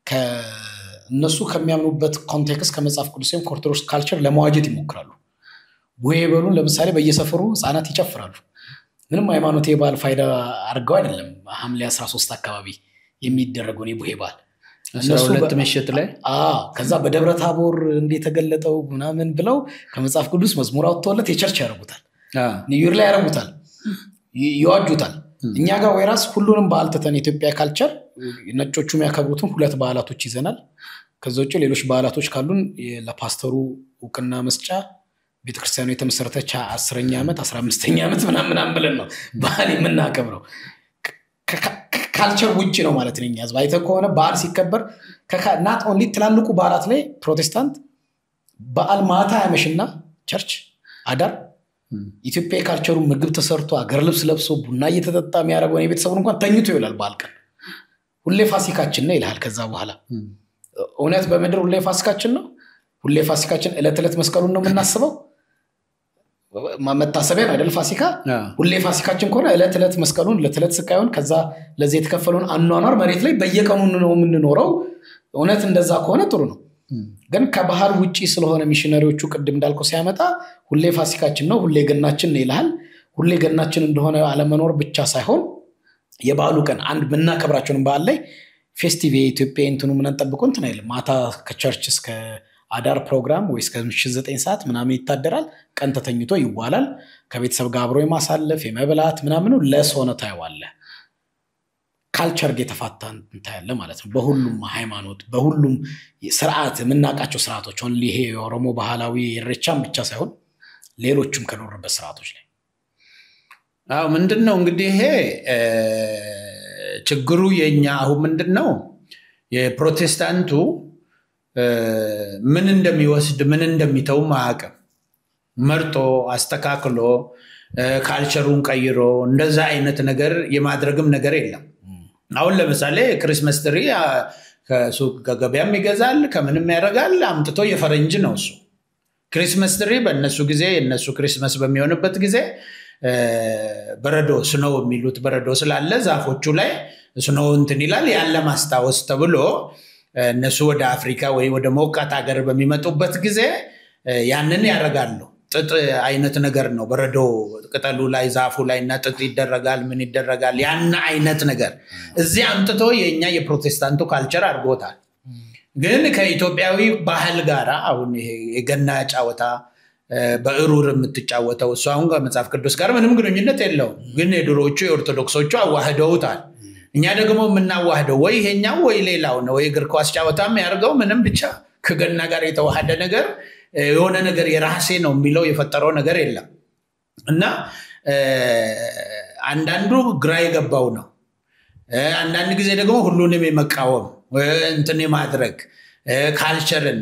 ከነሱ ከሚያምኑበት ኮንቴክስት ከመጽሐፍ ቅዱስም ከኦርቶዶክስ ካልቸር ለማዋጀት ይሞክራሉ ቡሄ በሉን ለምሳሌ በየሰፈሩ ህፃናት ይጨፍራሉ ምንም ሃይማኖት የበዓል ፋይዳ አድርገው አይደለም ሐምሌ 13 አካባቢ የሚደረገው ነው ቡሄ በዓል 12 ምሽት ላይ ከዛ በደብረ ታቦር እንደተገለጠው ምናምን ብለው ከመጽሐፍ ቅዱስ መዝሙር አውጥተውለት የቸርች ያረጉታል ኒውይር ላይ ያረጉታል ይዋጁታል እኛ ጋር ወይራስ ሁሉንም በዓል ተተን ኢትዮጵያ ካልቸር ነጮቹ የሚያከብሩትን ሁለት በዓላቶች ይዘናል ከዛ ውጪ ሌሎች በዓላቶች ካሉን ለፓስተሩ ዕውቅና መስጫ ቤተክርስቲያኑ የተመሰረተች 10ኛ ዓመት 15ኛ ዓመት ምናምን ብለን ነው በዓል የምናከብረው ካልቸር ውጪ ነው ማለት ነው ያዝ ባይተ ከሆነ በዓል ሲከበር not only ትላልቁ በዓላት ላይ ፕሮቴስታንት በዓል ማታ ያመሽና ቸርች አዳር ኢትዮጵያ ካልቸሩ ምግብ ተሰርቶ አገር ልብስ ለብሶ ቡና እየተጠጣ የሚያረጋው የቤተሰቡን እንኳን ተኝቶ ይውላል በዓል ቀን ሁሌ ፋሲካችን ነው ይላል ከዛ በኋላ እውነት በመድር ሁሌ ፋሲካችን ነው ሁሌ ፋሲካችን እለት መስቀሉን ነው የምናስበው መታሰቢያ ነው አይደል ፋሲካ ሁሌ ፋሲካችን ከሆነ እለት መስቀሉን እለት ስቃዩን ከዛ ለዚህ የተከፈለውን አኗኗር መሬት ላይ በየቀኑ ነው የምንኖረው እውነት እንደዛ ከሆነ ጥሩ ነው ግን ከባህር ውጪ ስለሆነ ሚሽነሪዎቹ ቅድም እንዳልከው ሲያመጣ ሁሌ ፋሲካችን ነው ሁሌ ገናችን ነው ይላል ሁሌ ገናችን እንደሆነ አለመኖር ብቻ ሳይሆን የበዓሉ ቀን አንድ ምናከብራቸውን በዓል ላይ ፌስቲቭ የኢትዮጵያ እንትኑ ምን እንጠብቀው እንትን አይደል ማታ ከቸርች እስከ አዳር ፕሮግራም ወይስ ከ9 ሰዓት ምናምን ይታደራል ቀን ተተኝቶ ይዋላል ከቤተሰብ ጋር አብሮ የማሳለፍ የመብላት ምናምን ለሶነ ታይዋለ ካልቸር የተፋታን እንታያለ ማለት ነው በሁሉም ሃይማኖት በሁሉም ስርዓት ምናቃቸው ስርዓቶች ኦንሊ ይሄ የኦሮሞ ባህላዊ ኢሬቻም ብቻ ሳይሆን ሌሎችም ከኖርበት ስርዓቶች ላይ አው ምንድነው እንግዲህ ይሄ ችግሩ የኛ አሁን ምንድነው የፕሮቴስታንቱ ምን እንደሚወስድ ምን እንደሚተው ማአቀም መርጦ አስተካክሎ ካልቸሩን ቀይሮ እንደዛ አይነት ነገር የማድረግም ነገር የለም አሁን ለምሳሌ ክሪስማስ ትሪ ከሱቅ ገበያም ይገዛል ከምንም ያደርጋል አምጥቶ የፈረንጅ ነው እሱ ክሪስማስ ትሪ በእነሱ ጊዜ የነሱ ክሪስማስ በሚሆንበት ጊዜ በረዶ ስኖው የሚሉት በረዶ ስላለ ዛፎቹ ላይ ስኖው እንትን ይላል ያለ ማስታወስ ተብሎ እነሱ ወደ አፍሪካ ወይ ወደ ሞቃት ሀገር በሚመጡበት ጊዜ ያንን ያደርጋሉ ጥጥ አይነት ነገር ነው በረዶ ቅጠሉ ላይ ዛፉ ላይና ጥጥ ይደረጋል ምን ይደረጋል ያን አይነት ነገር እዚህ አምጥቶ የኛ የፕሮቴስታንቱ ካልቸር አድርጎታል ግን ከኢትዮጵያዊ ባህል ጋር አሁን ይሄ የገና ጫወታ በእሩር የምትጫወተው እሱ አሁን ከመጽሐፍ ቅዱስ ጋር ምንም ግንኙነት የለውም ግን የድሮቹ የኦርቶዶክሶቹ አዋህደውታል እኛ ደግሞ የምናዋህደው ወይ ይሄኛው ወይ ሌላው ነው ወይ እግር ኳስ ጫወታም ያርገው ምንም ብቻ ከገና ጋር የተዋሃደ ነገር የሆነ ነገር የራሴ ነው የሚለው የፈጠረው ነገር የለም እና አንዳንዱ ግራ የገባው ነው አንዳንድ ጊዜ ደግሞ ሁሉንም የመቃወም እንትን የማድረግ ካልቸርን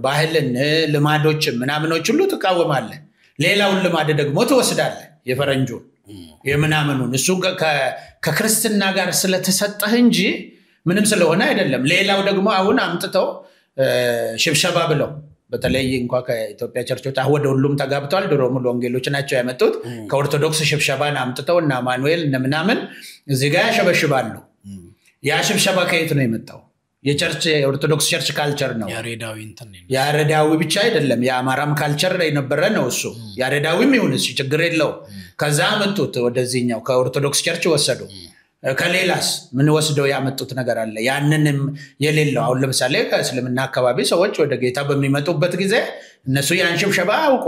ባህልን ልማዶችን ምናምኖች ሁሉ ተቃወማለ ሌላውን ልማድ ደግሞ ተወስዳለ የፈረንጁን የምናምኑን እሱ ከክርስትና ጋር ስለተሰጠህ እንጂ ምንም ስለሆነ አይደለም ሌላው ደግሞ አሁን አምጥተው ሽብሸባ ብለው በተለይ እንኳን ከኢትዮጵያ ቸርቾች ወደ ሁሉም ተጋብቷል ድሮ ሙሉ ወንጌሎች ናቸው ያመጡት ከኦርቶዶክስ ሽብሸባን አምጥተው እና ማኑኤል እነምናምን እዚህ ጋር ያሸበሽባሉ ያ ሽብሸባ ከየት ነው የመጣው የቸርች የኦርቶዶክስ ቸርች ካልቸር ነው ያሬዳዊ ብቻ አይደለም የአማራም ካልቸር የነበረ ነው እሱ ያሬዳዊም ይሁንስ ችግር የለው ከዛ አመጡት ወደዚህኛው ከኦርቶዶክስ ቸርች ወሰዱ ከሌላስ ምን ወስደው ያመጡት ነገር አለ ያንንም የሌለው አሁን ለምሳሌ ከእስልምና አካባቢ ሰዎች ወደ ጌታ በሚመጡበት ጊዜ እነሱ ያን ሽብሸባ አውቁ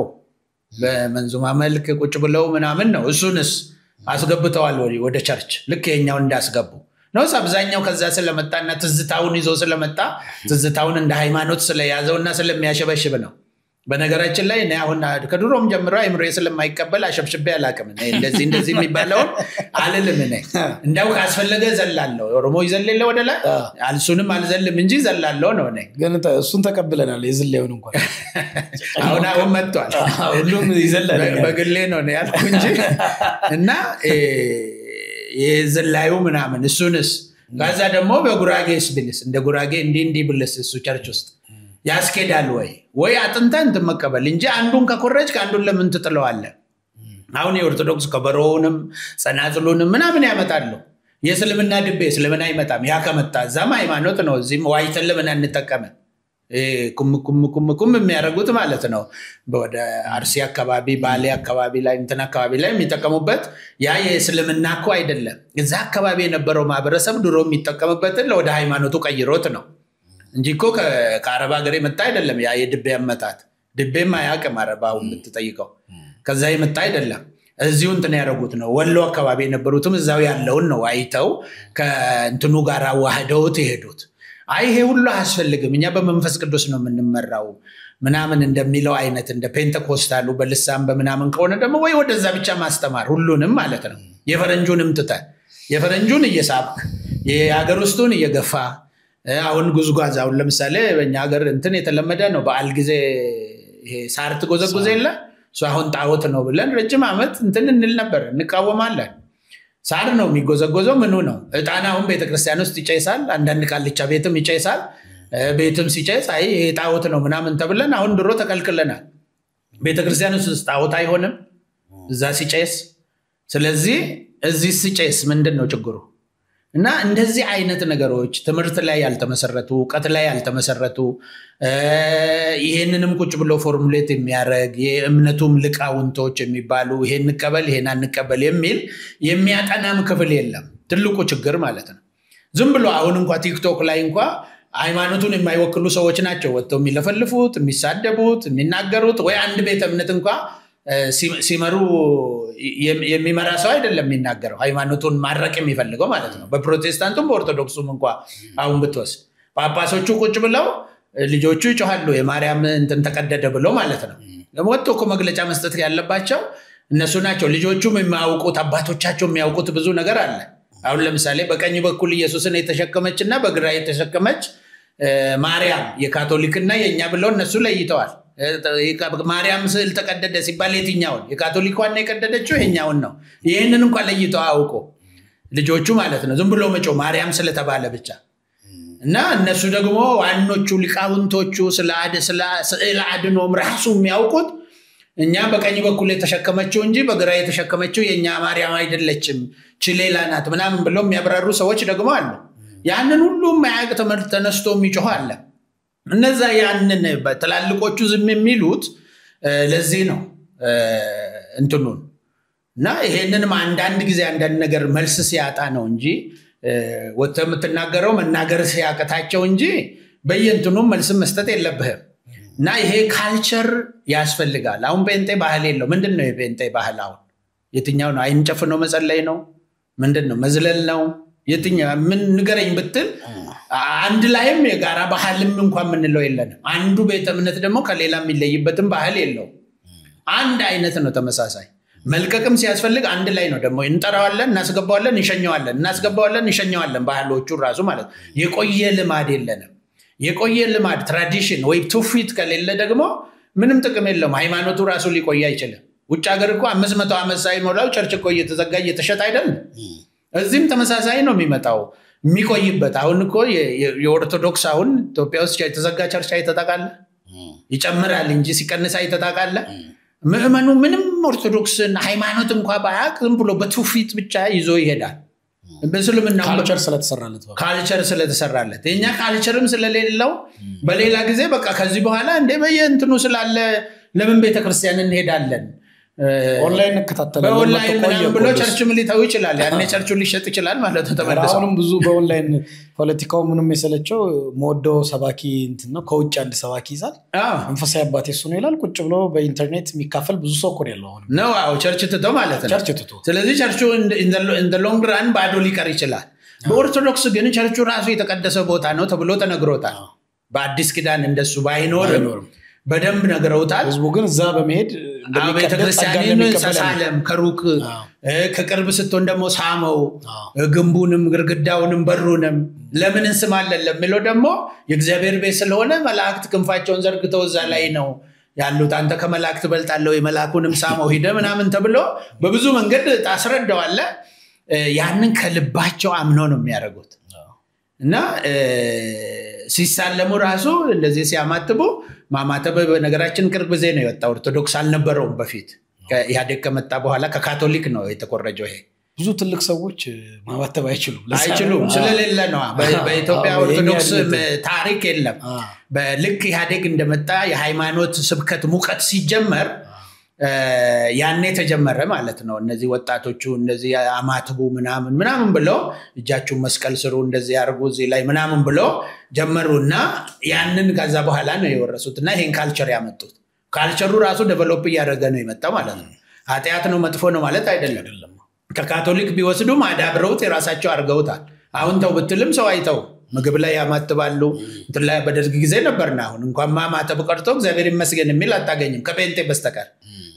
በመንዙማ መልክ ቁጭ ብለው ምናምን ነው እሱንስ አስገብተዋል ወደ ቸርች ልክ የኛው እንዳስገቡ ነው አብዛኛው ከዛ ስለመጣና ትዝታውን ይዞ ስለመጣ ትዝታውን እንደ ሃይማኖት ስለያዘውና ስለሚያሸበሽብ ነው በነገራችን ላይ እኔ አሁን ከድሮም ጀምሮ አይምሮ ስለማይቀበል አሸብሽቤ አላቀም እኔ እንደዚህ የሚባለው አልልም እኔ እንደው ካስፈለገ ዘላለሁ ኦሮሞ ይዘልለ ወደላ አልሱንም አልዘልም እንጂ ዘላለሁ ነው እኔ ግን እሱን ተቀብለናል የዝሌውን እንኳን አሁን መጥቷል ሁሉም ይዘላል በግሌ ነው ያልኩ እንጂ እና የዘላዩ ምናምን እሱንስ ጋዛ ደግሞ በጉራጌስ ብልስ እንደ ጉራጌ እንዲህ ብልስ እሱ ቸርች ውስጥ ያስኬዳል ወይ አጥንተን ተመቀበል እንጂ አንዱን ከኮረጅ ከአንዱን ለምን ትጥለዋለ አሁን የኦርቶዶክስ ከበሮውንም ጸናጽሉንም ምናምን ያመጣሉ የእስልምና ድቤ እስልምና ይመጣም ያ ከመጣ ዛማ ሃይማኖት ነው እዚህም ዋይተን ለምን አንጠቀም ኩም የሚያደርጉት ማለት ነው ወደ አርሲ አካባቢ ባሌ አካባቢ ላይ እንትን አካባቢ ላይ የሚጠቀሙበት ያ የእስልምና እኮ አይደለም እዛ አካባቢ የነበረው ማህበረሰብ ድሮ የሚጠቀምበትን ለወደ ሃይማኖቱ ቀይሮት ነው እንጂ እኮ ከአረብ ሀገር የመጣ አይደለም ያ የድቤ አመጣት ድቤም አያውቅም አረባው የምትጠይቀው ከዛ የመጣ አይደለም እዚሁ እንትን ያደረጉት ነው ወሎ አካባቢ የነበሩትም እዛው ያለውን ነው አይተው ከእንትኑ ጋር ዋህደውት ይሄዱት ይሄ ሁሉ አያስፈልግም እኛ በመንፈስ ቅዱስ ነው የምንመራው ምናምን እንደሚለው አይነት እንደ ፔንቴኮስታሉ በልሳም በምናምን ከሆነ ደግሞ ወይ ወደዛ ብቻ ማስተማር ሁሉንም ማለት ነው የፈረንጁንም የፈረንጁን እየሳብክ የሀገር ውስጡን እየገፋ አሁን ጉዝጓዝ አሁን ለምሳሌ በእኛ ሀገር እንትን የተለመደ ነው በዓል ጊዜ ይሄ ሳርት ጎዘጉዘ የለ እሱ አሁን ጣዖት ነው ብለን ረጅም ዓመት እንትን እንል ነበር እንቃወማለን ሳር ነው የሚጎዘጎዘው ምኑ ነው እጣን አሁን ቤተክርስቲያን ውስጥ ይጨይሳል አንዳንድ ቃልቻ ቤትም ይጨይሳል ቤትም ሲጨይስ ይሄ ጣዖት ነው ምናምን ተብለን አሁን ድሮ ተከልክለናል ቤተክርስቲያን ውስጥ ጣዖት አይሆንም እዛ ሲጨይስ ስለዚህ እዚህ ሲጨይስ ምንድነው ችግሩ እና እንደዚህ አይነት ነገሮች ትምህርት ላይ ያልተመሰረቱ ዕውቀት ላይ ያልተመሰረቱ ይሄንንም ቁጭ ብሎ ፎርሙሌት የሚያረግ የእምነቱም ልቃውንቶች የሚባሉ ይሄን እንቀበል ይሄን አንቀበል የሚል የሚያጠናም ክፍል የለም ትልቁ ችግር ማለት ነው ዝም ብሎ አሁን እንኳን ቲክቶክ ላይ እንኳን ሃይማኖቱን የማይወክሉ ሰዎች ናቸው ወጥተው የሚለፈልፉት የሚሳደቡት የሚናገሩት ወይ አንድ ቤተ እምነት እንኳን ሲመሩ የሚመራ ሰው አይደለም የሚናገረው ሃይማኖቱን ማረቅ የሚፈልገው ማለት ነው በፕሮቴስታንቱም በኦርቶዶክሱም እንኳን አሁን ብትወስድ ጳጳሶቹ ቁጭ ብለው ልጆቹ ይጮሃሉ የማርያም እንትን ተቀደደ ብሎ ማለት ነው ወጥቶ እኮ መግለጫ መስጠት ያለባቸው እነሱ ናቸው። ልጆቹም የሚያውቁት አባቶቻቸው የሚያውቁት ብዙ ነገር አለ። አሁን ለምሳሌ በቀኝ በኩል ኢየሱስን የተሸከመችና በግራ የተሸከመች ማርያም የካቶሊክና የኛ ብለው እነሱ ለይተዋል። ማርያም ስዕል ተቀደደ ሲባል የትኛውን የካቶሊኳን የቀደደችው የኛውን ነው። ይሄንን እንኳን ለይተው አውቆ ልጆቹ ማለት ነው። ዝም ብሎ መጮ ማርያም ስለተባለ ብቻ እና እነሱ ደግሞ ዋኖቹ ሊቃውንቶቹ ስለ ስዕል አድኖም ራሱ የሚያውቁት እኛ በቀኝ በኩል የተሸከመችው እንጂ በግራ የተሸከመችው የኛ ማርያም አይደለችም ችሌላ ናት ምናምን ብለው የሚያብራሩ ሰዎች ደግሞ አሉ። ያንን ሁሉ ማያቅ ተመርጥ ተነስቶ የሚጮህ አለ። እነዛ ያንን በትላልቆቹ ዝም የሚሉት ለዚህ ነው እንትኑን እና ይሄንንም አንዳንድ ጊዜ አንዳንድ ነገር መልስ ሲያጣ ነው እንጂ ወጥተህ የምትናገረው መናገር ሲያቀታቸው እንጂ በየእንትኑም መልስ መስጠት የለብህም። እና ይሄ ካልቸር ያስፈልጋል። አሁን ጴንጤ ባህል የለው። ምንድነው የጴንጤ ባህል? አሁን የትኛው ነው? አይን ጨፍኖ መጸለይ ነው? ምንድነው? መዝለል ነው? የትኛው? ምን ንገረኝ ብትል አንድ ላይም የጋራ ባህልም እንኳን ምንለው የለንም። አንዱ ቤተ እምነት ደግሞ ከሌላ የሚለይበትም ባህል የለው። አንድ አይነት ነው ተመሳሳይ። መልቀቅም ሲያስፈልግ አንድ ላይ ነው ደግሞ እንጠራዋለን፣ እናስገባዋለን፣ እንሸኘዋለን፣ እናስገባዋለን፣ እንሸኘዋለን። ባህሎቹ ራሱ ማለት የቆየ ልማድ የለንም። የቆየ ልማድ ትራዲሽን ወይ ትውፊት ከሌለ ደግሞ ምንም ጥቅም የለውም። ሃይማኖቱ ራሱ ሊቆይ አይችልም። ውጭ ሀገር እኮ 500 ዓመት ሳይሞላው ቸርች እኮ እየተዘጋ እየተሸጠ አይደል? እዚህም ተመሳሳይ ነው የሚመጣው የሚቆይበት። አሁን እኮ የኦርቶዶክስ አሁን ኢትዮጵያ ውስጥ የተዘጋ ቸርች አይተጣቃለ ይጨምራል እንጂ ሲቀንስ አይተጣቃለ። ምእመኑ ምንም ኦርቶዶክስን ሃይማኖት እንኳን ባያቅ ዝም ብሎ በትውፊት ብቻ ይዞ ይሄዳል። በስልምና ካልቸር ስለተሰራለት የኛ ካልቸርም ስለሌለው በሌላ ጊዜ በቃ ከዚህ በኋላ እንደ በየእንትኑ ስላለ ለምን ቤተክርስቲያን እንሄዳለን ኦንላይን እንከታተላለን በኦንላይን ምናምን ብሎ ቸርችም ሊተው ይችላል። ያኔ ቸርቹ ሊሸጥ ይችላል ማለት ነው። ተመለሰው አሁንም ብዙ በኦንላይን ፖለቲካው ምንም የሰለቸው ሞዶ ሰባኪ እንትን ነው። ከውጭ አንድ ሰባኪ ይዛል መንፈሳዊ አባቴ እሱ ነው ይላል። ቁጭ ብሎ በኢንተርኔት የሚካፈል ብዙ ሰው እኮ ያለው አሁን ነው። አዎ ቸርች ትተው ማለት ነው። ቸርች ትተው ስለዚህ ቸርቹ ኢን ዘ ሎንግ ራን ባዶ ሊቀር ይችላል። በኦርቶዶክስ ግን ቸርቹ ራሱ የተቀደሰ ቦታ ነው ተብሎ ተነግሮታል። በአዲስ ኪዳን እንደሱ ባይኖርም በደንብ ነገረውታል። ህዝቡ ግን እዛ በመሄድ ቤተክርስቲያንን ተሳለም ከሩቅ ከቅርብ ስትሆን ደግሞ ሳመው ግንቡንም ግርግዳውንም በሩንም ለምን እንስማለን ለሚለው ደግሞ የእግዚአብሔር ቤት ስለሆነ መላእክት ክንፋቸውን ዘርግተው እዛ ላይ ነው ያሉት። አንተ ከመላእክት በልጣለህ የመላእኩንም ሳመው ሂደ ምናምን ተብሎ በብዙ መንገድ ታስረዳዋለ። ያንን ከልባቸው አምነው ነው የሚያደርጉት እና ሲሳለሙ ራሱ እንደዚህ ሲያማትቡ ማማተብ በነገራችን ቅርብ ጊዜ ነው የወጣው። ኦርቶዶክስ አልነበረውም በፊት። ከኢህአዴግ ከመጣ በኋላ ከካቶሊክ ነው የተቆረጀው። ይሄ ብዙ ትልቅ ሰዎች ማማተብ አይችሉም ስለሌለ ነው። በኢትዮጵያ ኦርቶዶክስ ታሪክ የለም። በልክ ኢህአዴግ እንደመጣ የሃይማኖት ስብከት ሙቀት ሲጀመር ያኔ ተጀመረ ማለት ነው። እነዚህ ወጣቶቹ እንደዚህ አማትቡ ምናምን ብለው እጃቸውን መስቀል ስሩ እንደዚህ ያርጉ እዚህ ላይ ምናምን ብለው ጀመሩና ያንን ከዛ በኋላ ነው የወረሱትና ይሄን ካልቸር ያመጡት። ካልቸሩ ራሱ ዴቨሎፕ እያደረገ ነው የመጣው ማለት ነው። ኃጢአት ነው መጥፎ ነው ማለት አይደለም። ከካቶሊክ ቢወስዱም አዳብረውት የራሳቸው አድርገውታል። አሁን ተው ብትልም ሰው አይተው ምግብ ላይ ያማትባሉ። እንትን ላይ በደርግ ጊዜ ነበርና አሁን እንኳን ማማተብ ቀርቶ እግዚአብሔር ይመስገን የሚል አታገኝም ከጴንጤ በስተቀር።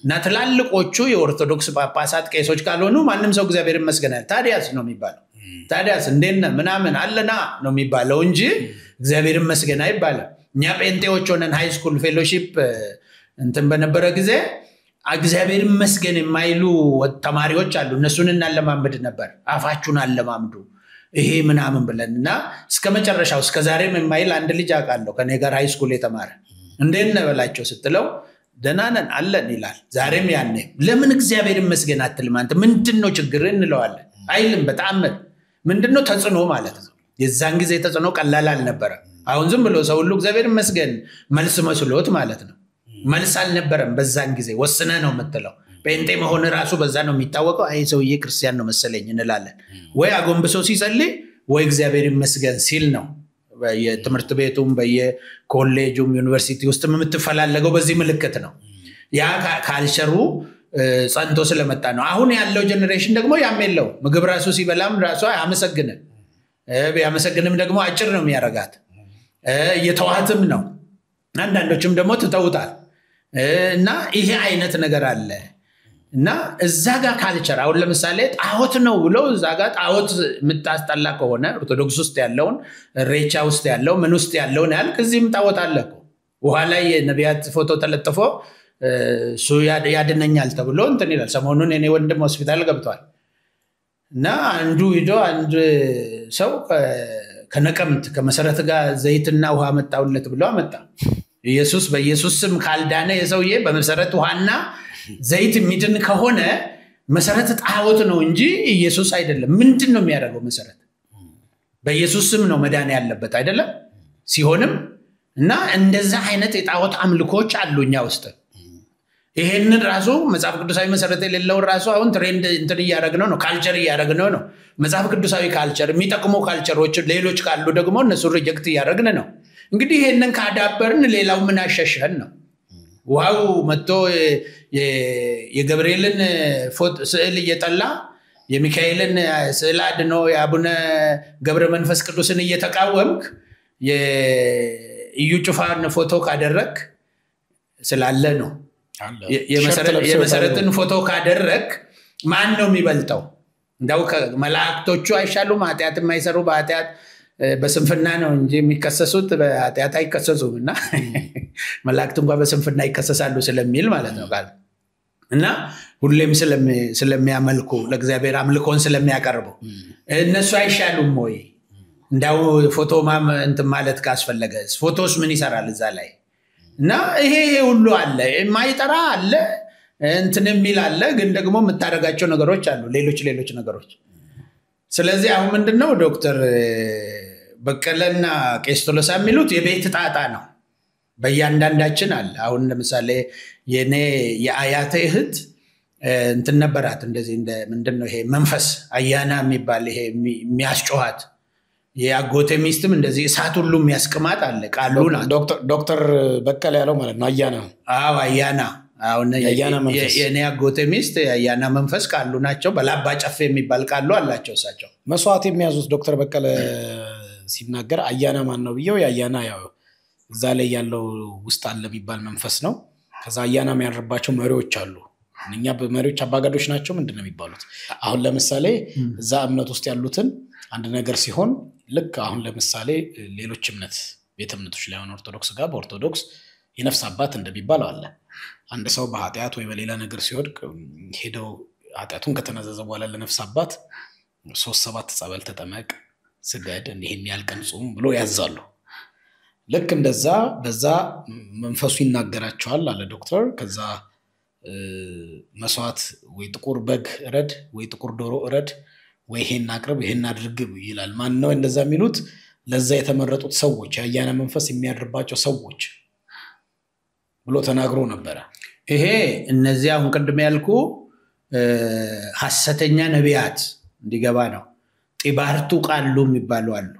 እና ትላልቆቹ የኦርቶዶክስ ጳጳሳት ቄሶች ካልሆኑ ማንም ሰው እግዚአብሔር ይመስገናል ታዲያስ ነው የሚባለው። ታዲያስ እንዴነ ምናምን አለና ነው የሚባለው እንጂ እግዚአብሔር ይመስገን አይባልም። እኛ ጴንጤዎች ሆነን ሃይ ስኩል ፌሎሺፕ እንትን በነበረ ጊዜ እግዚአብሔር ይመስገን የማይሉ ተማሪዎች አሉ። እነሱን እናለማምድ ነበር። አፋችሁን አለማምዱ ይሄ ምናምን ብለንና እስከመጨረሻው እስከዛሬም የማይል አንድ ልጅ አውቃለሁ ከኔ ጋር ሃይ ስኩል የተማረ። እንዴነ በላቸው ስትለው ደናነን አለን ይላል። ዛሬም ያኔ ለምን እግዚአብሔር ይመስገን አትልም አንተ ምንድነው ችግር እንለዋለን አይልም። በጣም ምንድነው ተጽኖ ማለት ነው። የዛን ጊዜ ተጽኖ ቀላል አልነበረም። አሁን ዝም ብሎ ሰው ሁሉ እግዚአብሔር ይመስገን መልስ መስሎት ማለት ነው። መልስ አልነበረም በዛን ጊዜ ወስነ ነው የምትለው። ጴንጤ መሆን ራሱ በዛ ነው የሚታወቀው። አይ ሰውዬ ክርስቲያን ነው መሰለኝ እንላለን። ወይ አጎንብሶ ሲጸልይ ወይ እግዚአብሔር ይመስገን ሲል ነው በየትምህርት ቤቱም በየኮሌጁም ዩኒቨርሲቲ ውስጥ የምትፈላለገው በዚህ ምልክት ነው። ያ ካልቸሩ ጸንቶ ስለመጣ ነው። አሁን ያለው ጀነሬሽን ደግሞ ያም የለው። ምግብ ራሱ ሲበላም ራሱ አያመሰግንም። ያመሰግንም ደግሞ አጭር ነው የሚያረጋት። እየተዋትም ነው። አንዳንዶችም ደግሞ ትተውታል። እና ይሄ አይነት ነገር አለ እና እዛ ጋር ካልቸር አሁን ለምሳሌ ጣዖት ነው ብሎ እዛ ጋር ጣዖት የምታስጠላ ከሆነ ኦርቶዶክስ ውስጥ ያለውን ኢሬቻ ውስጥ ያለው ምን ውስጥ ያለውን ያልክ እዚህም ጣዖት አለ እኮ ውሃ ላይ የነቢያት ፎቶ ተለጥፎ እሱ ያድነኛል ተብሎ እንትን ይላል። ሰሞኑን የኔ ወንድም ሆስፒታል ገብቷል እና አንዱ ሂዶ አንድ ሰው ከነቀምት ከመሰረት ጋር ዘይትና ውሃ መጣውለት ብሎ አመጣ። ኢየሱስ በኢየሱስ ስም ካልዳነ የሰውዬ በመሰረት ውሃና ዘይት የሚድን ከሆነ መሰረት ጣዖት ነው እንጂ ኢየሱስ አይደለም። ምንድነው የሚያደርገው? መሰረት በኢየሱስ ስም ነው መዳን ያለበት አይደለም ሲሆንም እና እንደዛ አይነት የጣዖት አምልኮች አሉኛ ውስጥ ይሄንን ራሱ መጽሐፍ ቅዱሳዊ መሰረት የሌለው ራሱ አሁን ትሬንድ እንትን እያደረግነው ነው ካልቸር እያደረግነው ነው። መጽሐፍ ቅዱሳዊ ካልቸር የሚጠቅሙ ካልቸሮች ሌሎች ካሉ ደግሞ እነሱ ሪጀክት እያደረግን ነው። እንግዲህ ይሄንን ካዳበርን ሌላው ምን አሸሸን ነው። ዋው መጥቶ የገብርኤልን ስዕል እየጠላ የሚካኤልን ስዕል አድኖ የአቡነ ገብረ መንፈስ ቅዱስን እየተቃወምክ የኢዩ ጩፋን ፎቶ ካደረክ ስላለ ነው። የመሰረትን ፎቶ ካደረክ ማን ነው የሚበልጠው? እንደው መላእክቶቹ አይሻሉም? ኃጢአት የማይሰሩ በኃጢአት በስንፍና ነው እንጂ የሚከሰሱት በኃጢአት አይከሰሱም። እና መላእክት እንኳን በስንፍና ይከሰሳሉ ስለሚል ማለት ነው ቃል እና ሁሌም ስለሚያመልኩ ለእግዚአብሔር አምልኮን ስለሚያቀርቡ እነሱ አይሻሉም ወይ? እንዳው ፎቶ እንትን ማለት ካስፈለገ ፎቶስ ምን ይሰራል እዛ ላይ? እና ይሄ ሁሉ አለ የማይጠራ አለ እንትን የሚል አለ ግን ደግሞ የምታደርጋቸው ነገሮች አሉ ሌሎች ነገሮች። ስለዚህ አሁን ምንድነው ዶክተር በቀለና ቄስ ቶሎሳ የሚሉት የቤት ጣጣ ነው በእያንዳንዳችን አለ። አሁን ለምሳሌ የኔ የአያቴ እህት እንትን ነበራት እንደዚህ እንደ ምንድነው ይሄ መንፈስ አያና የሚባል ይሄ የሚያስጮሃት የአጎቴ ሚስትም እንደዚህ እሳት ሁሉ የሚያስቀማጥ አለ ቃሉና ዶክተር በቀለ ያለው ማለት ነው አያና። አዎ አያና አሁን የኔ አጎቴ ሚስት አያና መንፈስ ቃሉ ናቸው። በላባ ጨፌ የሚባል ቃሉ አላቸው እሳቸው መስዋዕት የሚያዙት ዶክተር በቀለ ሲናገር አያና ማን ነው ብየው ያያና ያው እዛ ላይ ያለው ውስጥ አለ የሚባል መንፈስ ነው። ከዛ አያና የሚያርባቸው መሪዎች አሉ። እኛ በመሪዎች አባጋዶች ናቸው ምንድነው የሚባሉት? አሁን ለምሳሌ እዛ እምነት ውስጥ ያሉትን አንድ ነገር ሲሆን ልክ አሁን ለምሳሌ ሌሎች እምነት ቤተ እምነቶች ላይ ኦርቶዶክስ ጋር በኦርቶዶክስ የነፍስ አባት እንደሚባለው አለ። አንድ ሰው በኃጢአት ወይ በሌላ ነገር ሲወድቅ ሄደው ኃጢአቱን ከተነዘዘ በኋላ ለነፍስ አባት 3-7 ጸበል ተጠመቅ ስገድ ይሄን ያልቀን ጾም ብሎ ያዛሉ። ልክ እንደዛ በዛ መንፈሱ ይናገራቸዋል አለ ዶክተር። ከዛ መስዋዕት ወይ ጥቁር በግ እረድ ወይ ጥቁር ዶሮ እረድ ወይ ይሄን አቅርብ ይሄን አድርግ ይላል። ማን ነው እንደዛ የሚሉት? ለዛ የተመረጡት ሰዎች ያያና መንፈስ የሚያድርባቸው ሰዎች ብሎ ተናግሮ ነበር። ይሄ እነዚህ አሁን ቅድም ያልኩ ሐሰተኛ ነቢያት እንዲገባ ነው። ጢባርቱ ቃሉ የሚባሉ አሉ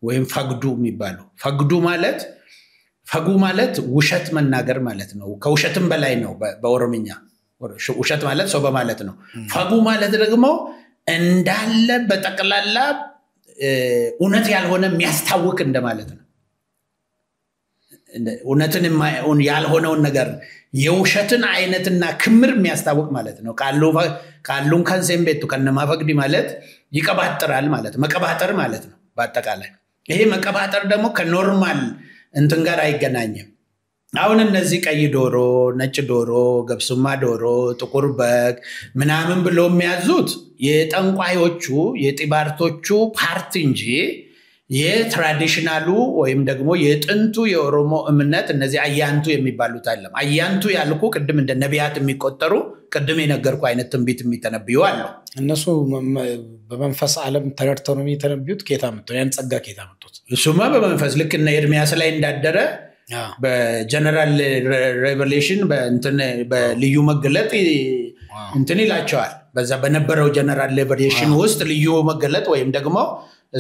ወይም ፈግዱ የሚባሉ። ፈጉ ማለት ውሸት መናገር ማለት ነው። ከውሸትም በላይ ነው በኦሮምኛ። ውሸት ማለት ሰው በማለት ነው። ፈጉ ማለት ደግሞ እንዳለ በጠቅላላ እውነት ያልሆነ የሚያስታውቅ እንደማለት ነው። እውነትን ያልሆነውን ነገር የውሸትን አይነትና ክምር የሚያስታውቅ ማለት ነው። ቃሉን ከንሴም ቤቱ ከነማፈቅዲ ማለት ይቀባጥራል ማለት መቀባጠር ማለት ነው በአጠቃላይ። ይሄ መቀባጠር ደግሞ ከኖርማል እንትን ጋር አይገናኝም። አሁን እነዚህ ቀይ ዶሮ፣ ነጭ ዶሮ፣ ገብሱማ ዶሮ፣ ጥቁር በግ ምናምን ብሎ የሚያዙት የጠንቋዮቹ የጢባርቶቹ ፓርት እንጂ የትራዲሽናሉ ወይም ደግሞ የጥንቱ የኦሮሞ እምነት እነዚህ አያንቱ የሚባሉት አይደለም። አያንቱ ያልኩ ቅድም እንደ ነቢያት የሚቆጠሩ ቅድም የነገርኩ አይነት ትንቢት የሚተነብዩ አሉ። እነሱ በመንፈስ ዓለም ተረድተው ነው የሚተነብዩት። ኬታ መጥቶ ያን ጸጋ ኬታ መጥቶት እሱማ በመንፈስ ልክ እና ኤርሚያስ ላይ እንዳደረ በጀነራል ሬቨሌሽን በልዩ መገለጥ እንትን ይላቸዋል። በዛ በነበረው ጀነራል ሬቨሌሽን ውስጥ ልዩ መገለጥ ወይም ደግሞ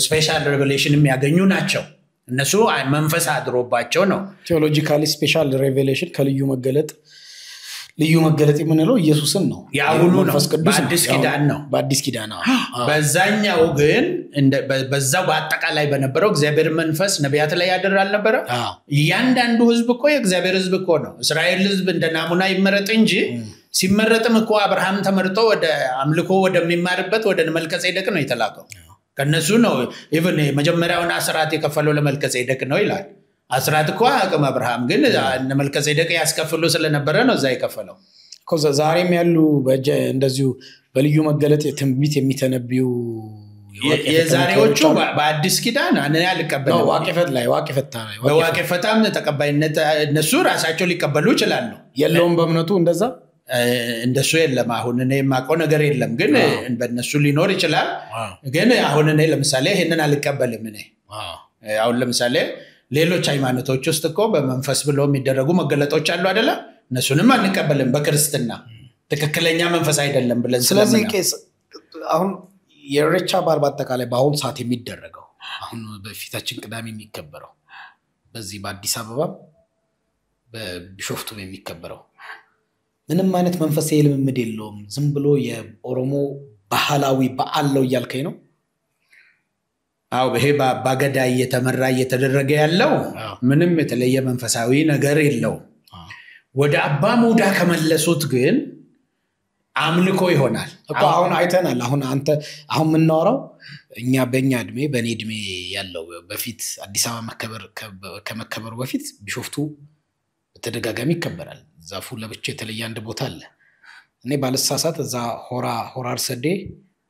ስፔሻል ሬቨሌሽን የሚያገኙ ናቸው። እነሱ መንፈስ አድሮባቸው ነው። ቴዎሎጂካሊ ስፔሻል ሬቨሌሽን ከልዩ መገለጥ ልዩ መገለጥ የምንለው ኢየሱስን ነው ያሁኑ ነው በአዲስ ኪዳን ነው በአዲስ ኪዳን ነው በዛኛው ግን በዛው በአጠቃላይ በነበረው እግዚአብሔር መንፈስ ነቢያት ላይ ያደራል ነበር እያንዳንዱ ህዝብ እኮ የእግዚአብሔር ህዝብ እኮ ነው እስራኤል ህዝብ እንደ ናሙና ይመረጥ እንጂ ሲመረጥም እኮ አብርሃም ተመርጦ ወደ አምልኮ ወደሚማርበት ወደ መልከጼዴቅ ነው የተላከው ከነሱ ነው ኢቭን መጀመሪያውን አስራት የከፈለው ለመልከጼዴቅ ነው ይላል አስራት እኮ አቅም አብርሃም ግን መልከጼዴቅ ያስከፍሉ ስለነበረ ነው እዛ የከፈለው ኮዛ ዛሬም ያሉ እንደዚሁ በልዩ መገለጥ ትንቢት የሚተነብዩ የዛሬዎቹ በአዲስ ኪዳን አነኛ ልቀበለው ዋቄፈታም ተቀባይነት እነሱ ራሳቸው ሊቀበሉ ይችላሉ የለውም በእምነቱ እንደሱ የለም አሁን እኔ ማቆ ነገር የለም ግን በእነሱ ሊኖር ይችላል ግን አሁን እኔ ለምሳሌ ይሄንን አልቀበልም እኔ አሁን ለምሳሌ ሌሎች ሃይማኖቶች ውስጥ እኮ በመንፈስ ብሎ የሚደረጉ መገለጦች አሉ አይደለ እነሱንም አንቀበልም በክርስትና ትክክለኛ መንፈስ አይደለም ብለን ስለዚህ አሁን የኢሬቻ በዓል በአጠቃላይ በአሁን ሰዓት የሚደረገው አሁን በፊታችን ቅዳሜ የሚከበረው በዚህ በአዲስ አበባ በቢሾፍቱ የሚከበረው ምንም አይነት መንፈሳዊ ልምምድ የለውም ዝም ብሎ የኦሮሞ ባህላዊ በዓል ነው እያልከኝ ነው አው በሄ ባገዳ እየተመራ እየተደረገ ያለው ምንም የተለየ መንፈሳዊ ነገር የለው ወደ አባ ሙዳ ከመለሱት ግን አምልኮ ይሆናል እኮ አሁን አይተናል አሁን ምናወራው እኛ በእኛ እድሜ በኔ እድሜ ያለው በፊት አዲስ አበባ ከመከበሩ በፊት ቢሾፍቱ በተደጋጋሚ ይከበራል ዛፉ ለብቻ የተለየ አንድ ቦታ አለ እኔ ባልሳሳት እዛ ሆራ አርሰዴ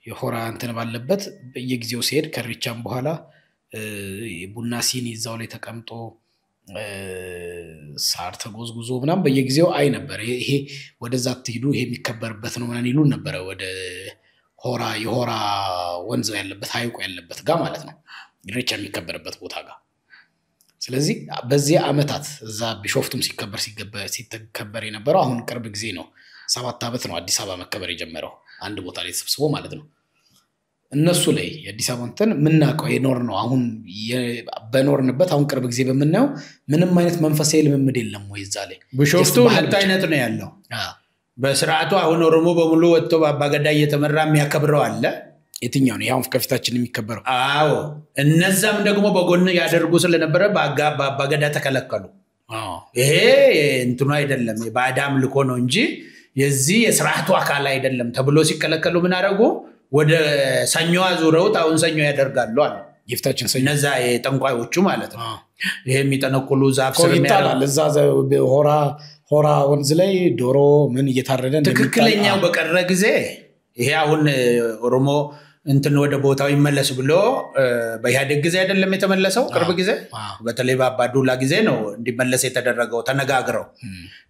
የሆራ እንትን ባለበት በየጊዜው ሲሄድ ከሪቻም በኋላ ቡና ሲኒ እዛው ላይ ተቀምጦ ሳር ተጎዝጉዞ ምናም በየጊዜው አይ ነበር ይሄ ወደዛ ትሄዱ ይሄ የሚከበርበት ነው ማን ይሉን ነበር ወደ የሆራ ወንዝ ያለበት ሀይቁ ያለበት ጋር ማለት ነው ኢሬቻ የሚከበርበት ቦታ ጋር ስለዚህ በዚህ አመታት እዛ ቢሾፍቱም ሲከበር የነበረው አሁን ቅርብ ጊዜ ነው 7 አመት ነው አዲስ አበባ መከበር የጀመረው አንድ ቦታ ላይ ተሰብስቦ ማለት ነው እነሱ ላይ የአዲስ አበባ እንትን ምናቀው የኖር ነው አሁን በኖርንበት አሁን ቅርብ ጊዜ በመናው ምንም አይነት መንፈሳዊ ልምምድ የለም ወይ እዛ ላይ ቢሾፍቱ ሁለት አይነት ነው ያለው በስርዓቱ አሁን ኦሮሞ በሙሉ ወጥቶ በአባገዳ እየተመራ የሚያከብረው አለ የትኛው ነው ያው ከፊታችን የሚከበረው አዎ እነዛም ደግሞ በጎን ያደርጉ ስለነበረ በአባገዳ ተከለከሉ ይሄ እንትኑ አይደለም የባዕድ አምልኮ ነው እንጂ የዚህ የስርዓቱ አካል አይደለም ተብሎ ሲከለከሉ ምን አደረጉ ወደ ሰኞ አዙረውት አሁን ሰኞ ያደርጋሉ አለ ይፍታችን ሰኞ እነዛ የጠንቋዮቹ ማለት ነው ይሄ የሚጠነቁሉ ዛፍ ስር የሚያደርጋሉ እዛ ሆራ ወንዝ ላይ ዶሮ ምን እየታረደ ትክክለኛው በቀረ ጊዜ ይሄ አሁን ኦሮሞ እንትን ወደ ቦታው ይመለስ ብሎ በኢህአዴግ ጊዜ አይደለም የተመለሰው ቅርብ ጊዜ በተለይ በአባዱላ ጊዜ ነው እንዲመለስ የተደረገው ተነጋግረው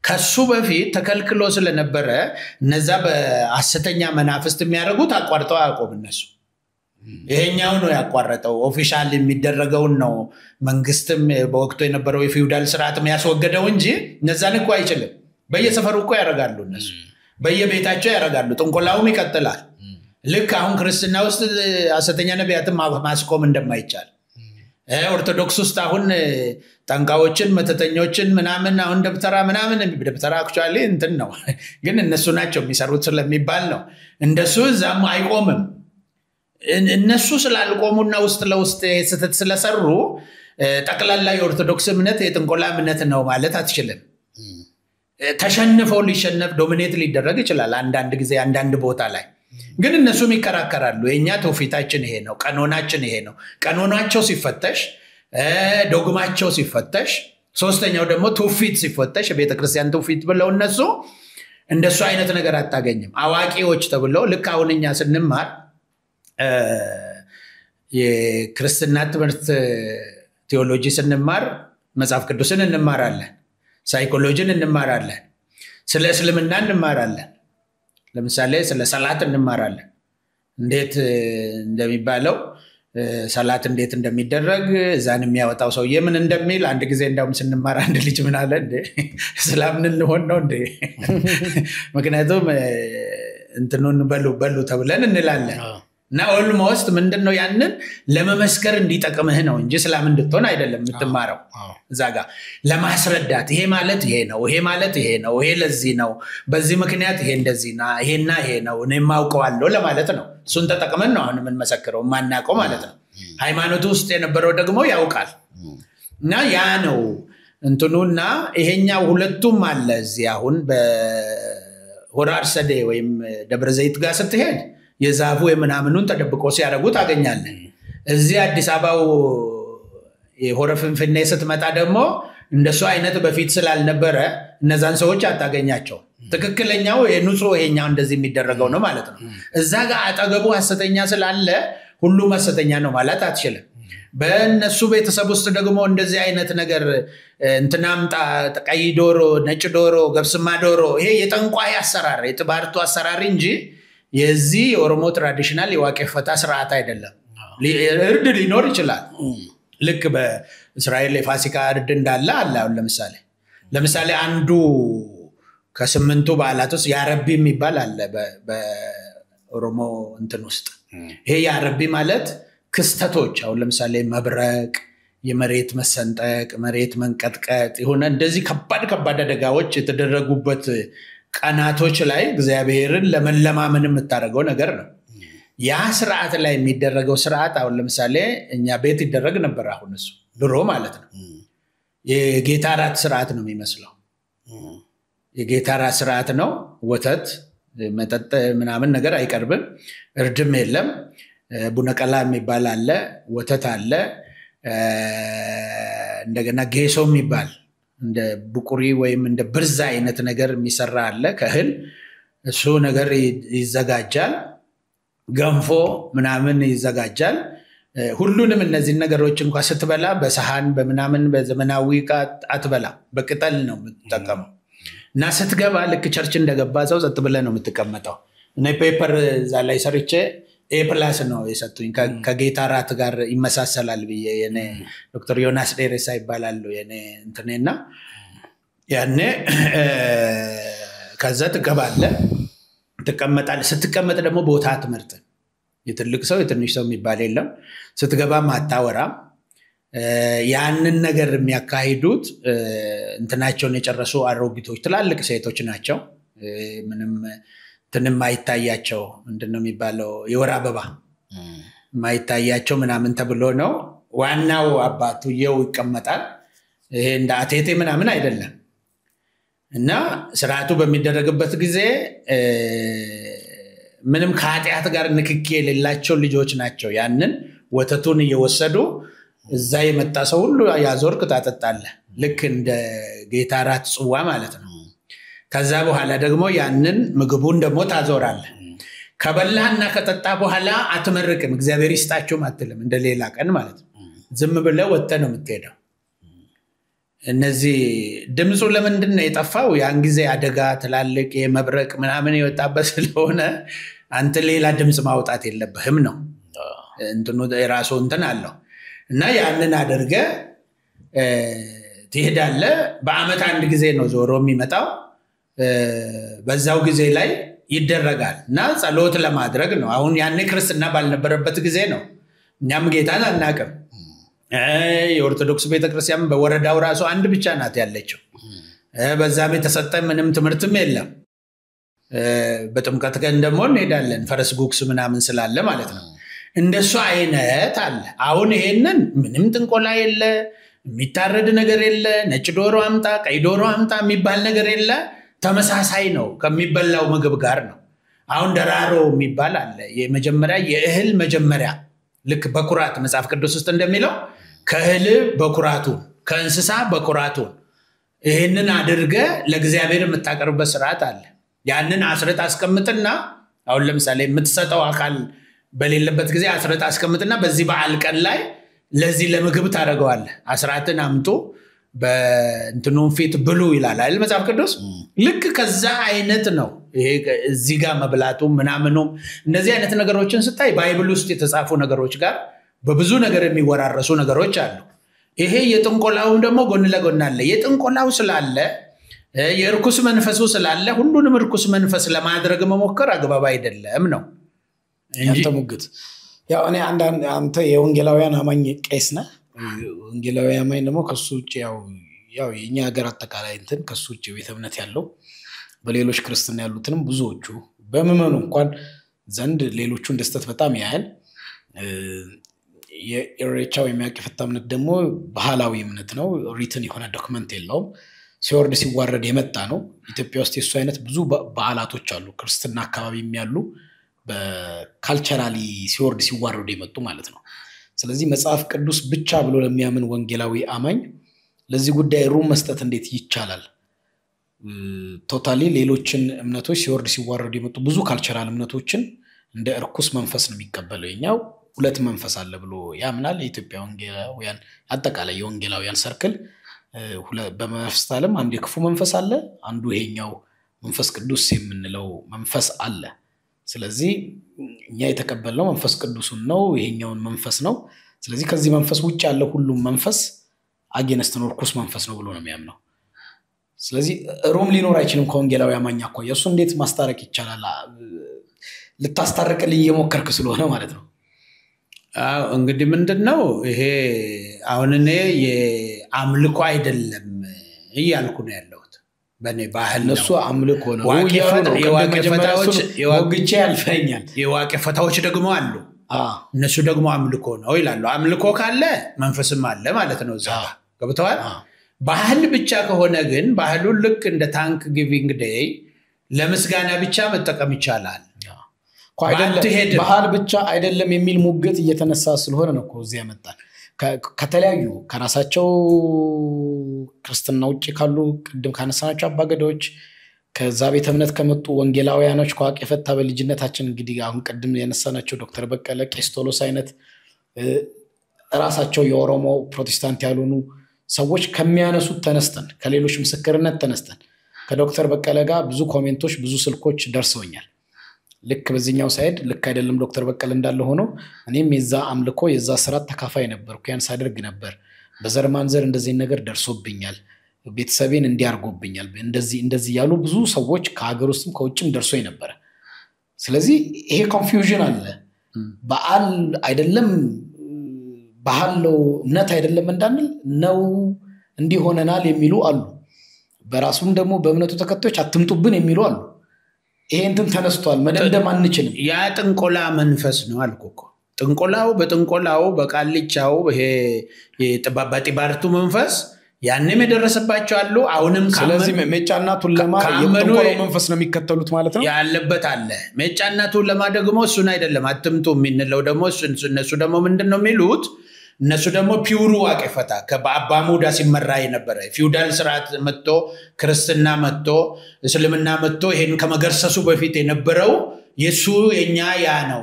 ከሱ በፊት ተከልክሎ ስለነበረ እነዛ በሐሰተኛ መናፍስት የሚያደርጉት አቋርጠው አያቆም እነሱ ይሄኛው ነው ያቋረጠው ኦፊሻል የሚደረገውን ነው መንግስትም በወቅቱ የነበረው የፊውዳል ስርዓትም ያስወገደው እንጂ እነዛን እኮ አይችልም በየሰፈሩ እኮ ያረጋሉ እነሱ በየቤታቸው ያረጋሉ ጥንቆላውም ይቀጥላል ልክ አሁን ክርስትና ውስጥ ሐሰተኛ ነቢያትን ማስቆም እንደማይቻል ኦርቶዶክስ ውስጥ አሁን ጠንቋዮችን መተተኞችን ምናምን አሁን ደብተራ ምናምን ደብተራ አክቹአሊ እንትን ነው ግን እነሱ ናቸው የሚሰሩት ስለሚባል ነው እንደሱ ዛም አይቆምም እነሱ ስላልቆሙና ውስጥ ለውስጥ ስተት ስለሰሩ ጠቅላላ የኦርቶዶክስ እምነት የጥንቆላ እምነት ነው ማለት አትችልም ተሸንፈው ሊሸነፍ ዶሚኔት ሊደረግ ይችላል አንዳንድ ጊዜ አንዳንድ ቦታ ላይ ግን እነሱም ይከራከራሉ የኛ ተውፊታችን ይሄ ነው ቀኖናችን ይሄ ነው ቀኖናቸው ሲፈተሽ ዶግማቸው ሲፈተሽ ሶስተኛው ደግሞ ተውፊት ሲፈተሽ ቤተክርስቲያን ተውፊት ብለው እነሱ እንደሱ አይነት ነገር አታገኝም አዋቂዎች ተብለው ልክ አሁንኛ ስንማር የክርስትና ትምህርት ቴዎሎጂ ስንማር መጽሐፍ ቅዱስን እንማራለን ሳይኮሎጂን እንማራለን ስለ እስልምና እንማራለን ለምሳሌ ስለ ሰላት እንማራለን እንዴት እንደሚባለው ሰላት እንዴት እንደሚደረግ እዛን የሚያወጣው ሰውዬ ምን እንደሚል አንድ ጊዜ እንደውም ስንማር አንድ ልጅ ምን አለ እንዴ እስላምን እንሆን ነው እንዴ ምክንያቱም እንትኑን በሉ ተብለን እንላለን እና ኦልሞስት ምንድነው ያንን ለመመስከር እንዲጠቅምህ ነው እንጂ ሰላም እንድትሆን አይደለም የምትማረው እዛ ጋር ለማስረዳት ይሄ ማለት ይሄ ነው ይሄ ማለት ይሄ ነው ይሄ ለዚህ ነው በዚህ ምክንያት ይሄ እንደዚህና ይሄና ይሄ ነው እኔ ማውቀዋለሁ ለማለት ነው እሱን ተጠቅመን ነው አሁን ምን መሰከረው ማናቀው ማለት ነው ሃይማኖት ውስጥ የነበረው ደግሞ ያውቃል እና ያ ነው እንትኑና ይሄኛው ሁለቱም አለ እዚህ አሁን በሆራር ሰዴ ወይም ደብረ ዘይት ጋር ስትሄድ የዛፉ የምናምኑን ተደብቆ ሲያረጉ ታገኛለህ እዚህ አዲስ አበባው የሆረ ፍንፍኔ ስትመጣ ደግሞ እንደሱ አይነት በፊት ስላልነበረ እነዛን ሰዎች አታገኛቸው ትክክለኛው የንጹህ ይሄኛው እንደዚህ የሚደረገው ነው ማለት ነው እዛ ጋር አጠገቡ ሐሰተኛ ስላለ ሁሉ ሐሰተኛ ነው ማለት አትችልም በእነሱ ቤተሰብ ውስጥ ደግሞ እንደዚህ አይነት ነገር እንትናምጣ ቀይ ዶሮ ነጭ ዶሮ ገብስማ ዶሮ ይሄ የጠንቋይ አሰራር የጥባርቱ አሰራር እንጂ የዚህ ኦሮሞ ትራዲሽናል የዋቄ ፈታ ስርዓት አይደለም እርድ ሊኖር ይችላል ልክ በእስራኤል የፋሲካ እርድ እንዳለ አለ አሁን ለምሳሌ አንዱ ከስምንቱ በዓላት ውስጥ ያረቢ የሚባል አለ በኦሮሞ እንትን ውስጥ ይሄ ያረቢ ማለት ክስተቶች አሁን ለምሳሌ መብረቅ የመሬት መሰንጠቅ መሬት መንቀጥቀጥ ይሆነ እንደዚህ ከባድ አደጋዎች የተደረጉበት ቀናቶች ላይ እግዚአብሔርን ለመለማመን የምታደርገው ነገር ነው ያ ስርዓት ላይ የሚደረገው ስርዓት አሁን ለምሳሌ እኛ ቤት ይደረግ ነበር አሁን እሱ ድሮ ማለት ነው የጌታ ራት ስርዓት ነው የሚመስለው የጌታ ራት ስርዓት ነው ወተት መጠጥ ምናምን ነገር አይቀርብም እርድም የለም ቡነቀላ የሚባል አለ ወተት አለ እንደገና ጌሶ የሚባል እንደ ቡቁሪ ወይም እንደ ብርዛ አይነት ነገር የሚሰራ አለ ከእህል እሱ ነገር ይዘጋጃል ገንፎ ምናምን ይዘጋጃል ሁሉንም እነዚህ ነገሮች እንኳን ስትበላ በሰሃን በምናምን በዘመናዊ አትበላ በቅጠል ነው የምትጠቀመው እና ስትገባ ልክ ቸርች እንደገባ ሰው ጸጥ ብለህ ነው የምትቀመጠው እና ፔፐር እዛ ላይ ሰርቼ ኤፕላስ ነው የሰጡኝ ከጌታ ራት ጋር ይመሳሰላል ብዬ የኔ ዶክተር ዮናስ ዴሬሳ ይባላሉ የኔ እንትኔና ያኔ ከዛ ትገባለህ ትቀመጣለህ ስትቀመጥ ደግሞ ቦታ አትመርጥ የትልቅ ሰው የትንሽ ሰው የሚባል የለም ስትገባ ማታወራም ያንን ነገር የሚያካሂዱት እንትናቸውን የጨረሱ አሮጊቶች ትላልቅ ሴቶች ናቸው ምንም ትንም ማይታያቸው ምንድነው የሚባለው የወር አበባ ማይታያቸው ምናምን ተብሎ ነው ዋናው አባቱየው ይቀመጣል ይሄ እንደ አቴቴ ምናምን አይደለም እና ስርዓቱ በሚደረግበት ጊዜ ምንም ከኃጢአት ጋር ንክኪ የሌላቸው ልጆች ናቸው ያንን ወተቱን እየወሰዱ እዛ የመጣ ሰው ሁሉ ያዞርክ ታጠጣለህ ልክ እንደ ጌታ ራት ጽዋ ማለት ነው ከዛ በኋላ ደግሞ ያንን ምግቡን ደግሞ ታዞራለህ ከበላህና ከጠጣ በኋላ አትመርቅም እግዚአብሔር ይስጣችሁም አትልም እንደሌላ ቀን ማለት ነው ዝም ብለህ ወጥተህ ነው የምትሄደው እነዚህ ድምፁ ለምንድን ነው የጠፋው ያን ጊዜ አደጋ ትላልቅ የመብረቅ ምናምን የወጣበት ስለሆነ አንተ ሌላ ድምፅ ማውጣት የለብህም ነው እንትኑ የራሱ እንትን አለው እና ያንን አድርገህ ትሄዳለህ በአመት አንድ ጊዜ ነው ዞሮ የሚመጣው በዛው ጊዜ ላይ ይደረጋል እና ጸሎት ለማድረግ ነው አሁን ያኔ ክርስትና ባልነበረበት ጊዜ ነው እኛም ጌታን አናውቅም የኦርቶዶክስ ቤተክርስቲያን በወረዳው ራሱ አንድ ብቻ ናት ያለችው በዛም የተሰጠ ምንም ትምህርትም የለም በጥምቀት ቀን ደግሞ እንሄዳለን ፈረስ ጉክስ ምናምን ስላለ ማለት ነው እንደሱ አይነት አለ አሁን ይሄንን ምንም ጥንቆላ የለ የሚታረድ ነገር የለ ነጭ ዶሮ አምጣ ቀይ ዶሮ አምጣ የሚባል ነገር የለ ተመሳሳይ ነው ከሚበላው ምግብ ጋር ነው አሁን ደራሮ የሚባል አለ የመጀመሪያ የእህል መጀመሪያ ልክ በኩራት መጽሐፍ ቅዱስ ውስጥ እንደሚለው ከእህል በኩራቱን ከእንስሳ በኩራቱን ይሄንን አድርገ ለእግዚአብሔር የምታቀርብበት ስርዓት አለ ያንን አስረት አስቀምጥና አሁን ለምሳሌ የምትሰጠው አካል በሌለበት ጊዜ አስረት አስቀምጥና በዚህ በዓል ቀን ላይ ለዚህ ለምግብ ታደርገዋለህ አስራትን አምጡ በእንትኑን ፊት ብሉ ይላል አይደል መጽሐፍ ቅዱስ ልክ ከዛ አይነት ነው ይሄ እዚህ ጋር መብላቱ ምናምኑ እንደዚህ አይነት ነገሮችን ስታይ ባይብል ውስጥ የተጻፉ ነገሮች ጋር በብዙ ነገር የሚወራረሱ ነገሮች አሉ ይሄ የጥንቆላው ደግሞ ጎን ለጎን አለ የጥንቆላው ስላለ የርኩስ መንፈሱ ስላለ ሁሉንም ርኩስ መንፈስ ለማድረግ መሞከር አግባብ አይደለም ነው ያንተ ሙግት ያው እኔ አንተ የወንጌላውያን አማኝ ቄስ ነህ ወንጌላዊ አማኝ ደግሞ ከሱ ውጪ ያው የኛ ሀገር አጠቃላይ እንትን ከሱ ውጪ ቤተ እምነት ያለው በሌሎች ክርስቲያን ያሉትንም ብዙዎቹ በመመኑ እንኳን ዘንድ ሌሎቹ እንደስተት በጣም ያያል የኢሬቻው የሚያቀፈታ እምነት ደግሞ ባህላዊ እምነት ነው ሪትን የሆነ ዶክመንት የለውም ሲወርድ ሲዋረድ የመጣ ነው ኢትዮጵያ ውስጥ የሱ አይነት ብዙ በዓላቶች አሉ ክርስትና አካባቢ የሚያሉ በካልቸራሊ ሲወርድ ሲዋረድ የመጡ ማለት ነው ስለዚህ መጽሐፍ ቅዱስ ብቻ ብሎ ለሚያምን ወንጌላዊ አማኝ ለዚህ ጉዳይ ሩም መስጠት እንዴት ይቻላል ቶታሊ ሌሎችን እምነቶች ሲወርድ ሲዋረድ የመጡ ብዙ ካልቸራል እምነቶችን እንደ እርኩስ መንፈስ ነው የሚቀበለው የኛው ሁለት መንፈስ አለ ብሎ ያምናል የኢትዮጵያ ወንጌላውያን አጠቃላይ የወንጌላውያን ሰርክል በመንፈስ ዓለም አንድ የክፉ መንፈስ አለ አንዱ ይሄኛው መንፈስ ቅዱስ የምንለው መንፈስ አለ ስለዚህ እኛ የተቀበልነው መንፈስ ቅዱስን ነው ይሄኛውን መንፈስ ነው ስለዚህ ከዚህ መንፈስ ውጭ ያለው ሁሉም መንፈስ አጌንስት ነው እርኩስ መንፈስ ነው ብሎ ነው የሚያምነው ስለዚህ ሮም ሊኖር አይችልም ከወንጌላዊ አማኝ አኳያ እሱ እንዴት ማስታረቅ ይቻላል ልታስታርቅልኝ የሞከርክ ስለሆነ ማለት ነው እንግዲህ ምንድነው ይሄ አሁን እኔ የአምልኮ አይደለም እያልኩ ነው ያለሁት በኔ ባህል ነው እሱ አምልኮ ነው የዋቄፈታዎች ወግቼ ያልፈኛል የዋቄፈታዎች ደግሞ አሉ እነሱ ደግሞ አምልኮ ነው ይላሉ አምልኮ ካለ መንፈስም አለ ማለት ነው እዛ ገብተዋል ባህል ብቻ ከሆነ ግን ባህሉን ልክ እንደ ታንክ ጊቪንግ ዴይ ለምስጋና ብቻ መጠቀም ይቻላል ባህል ብቻ አይደለም የሚል ሙግት እየተነሳ ስለሆነ ነው እኮ እዚህ ያመጣል ከተለያዩ ከራሳቸው ክርስትና ውጪ ካሉ ቅድም ካነሳናቸው አባገዳዎች ከዛ ቤተ እምነት ከመጡ ወንጌላውያኖች ከዋቄፈታ በልጅነታችን እንግዲህ አሁን ቅድም ያነሳናቸው ዶክተር በቀለ ቄስቶሎስ አይነት ራሳቸው የኦሮሞ ፕሮቴስታንት ያሉኑ ሰዎች ከሚያነሱት ተነስተን ከሌሎች ምስክርነት ተነስተን ከዶክተር በቀለ ጋር ብዙ ኮሜንቶች ብዙ ስልኮች ደርሰውኛል ልክ በዚህኛው ሳይድ ልክ አይደለም ዶክተር በቀለ እንዳለ ሆኖ እኔም የዛ አምልኮ የዛ ስራት ተካፋይ ነበርኩ ያን ሳደርግ ነበር በዘር ማንዘር እንደዚህ ነገር ደርሶብኛል ቤተሰቤን እንዲያርጎብኛል እንደዚህ ያሉ ብዙ ሰዎች ከሀገር ውስጥም ከውጭም ደርሶኝ ነበር ስለዚህ ይሄ ኮንፊውዥን አለ በዓል አይደለም ባህል ነው እምነት አይደለም እንዳንል ነው እንዲሆነናል የሚሉ አሉ በራሱም ደግሞ በእምነቱ ተከታዮች አትምጡብን የሚሉ አሉ ይሄ እንትን ተነስቷል መደምደም አንችልም ያ ጥንቆላ መንፈስ ነው አልኩኮ ጥንቆላው በጥንቆላው በቃልቻው ይሄ የጥባባጢባርቱ መንፈስ ያንንም የደረሰባቸው አሉ አሁንም ስለዚህ ሜጫና ቱለማ የጥንቆላው መንፈስ ነው የሚከተሉት ማለት ነው ያለበት አለ ሜጫና ቱለማ ደግሞ እሱን አይደለም አትምጡ የሚንለው ደግሞ እነሱ ደግሞ ምንድነው የሚሉት እነሱ ደግሞ ፒውሩ ዋቄፈታ ከአባ ሙዳ ሲመራ የነበረ ፊውዳል ስርዓት መጥቶ ክርስትና መጥቶ እስልምና መጥቶ ይሄን ከመገርሰሱ በፊት የነበረው የሱ የኛ ያ ነው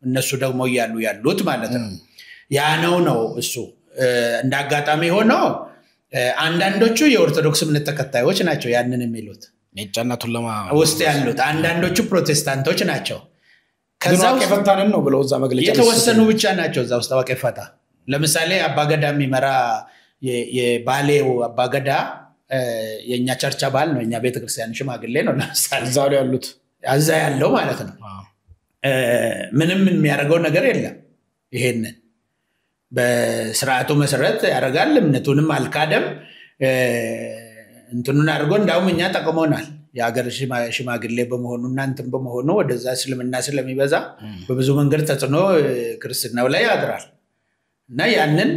እነሱ ደግሞ ያሉት ማለት ነው ያ ነው እሱ እንዳጋጣሚ ሆኖ አንዳንዶቹ የኦርቶዶክስ እምነት ተከታዮች ናቸው ያንን የሚሉት ሜጫና ቱለማ ውስጥ ያሉት አንዳንዶቹ ፕሮቴስታንቶች ናቸው ከዛው ዋቄፈታን ነው ብለው እዛ መግለጫ የተወሰኑ ብቻ ናቸው እዛው ውስጥ ዋቄፈታ ለምሳሌ አባገዳ የሚመራ የባሌው አባገዳ የኛ ቸርች አባል ነው የኛ ቤተክርስቲያን ሽማግሌ ነው ለምሳሌ እዛው ያሉት አዛ ያለው ማለት ነው ምንም የሚያደርገው ነገር የለም ይሄን በስርዓቱ መሰረት ያደርጋል እምነቱንም አልካደም እንትኑን አድርጎ እንዳውም እኛ ተቀመውናል የሀገር ሽማግሌ በመሆኑ እናንተም በመሆኑ ወደዛ እስልምና ስለሚበዛ በብዙ መንገድ ተጽዕኖ ክርስትናው ላይ ያድራል እና ያንን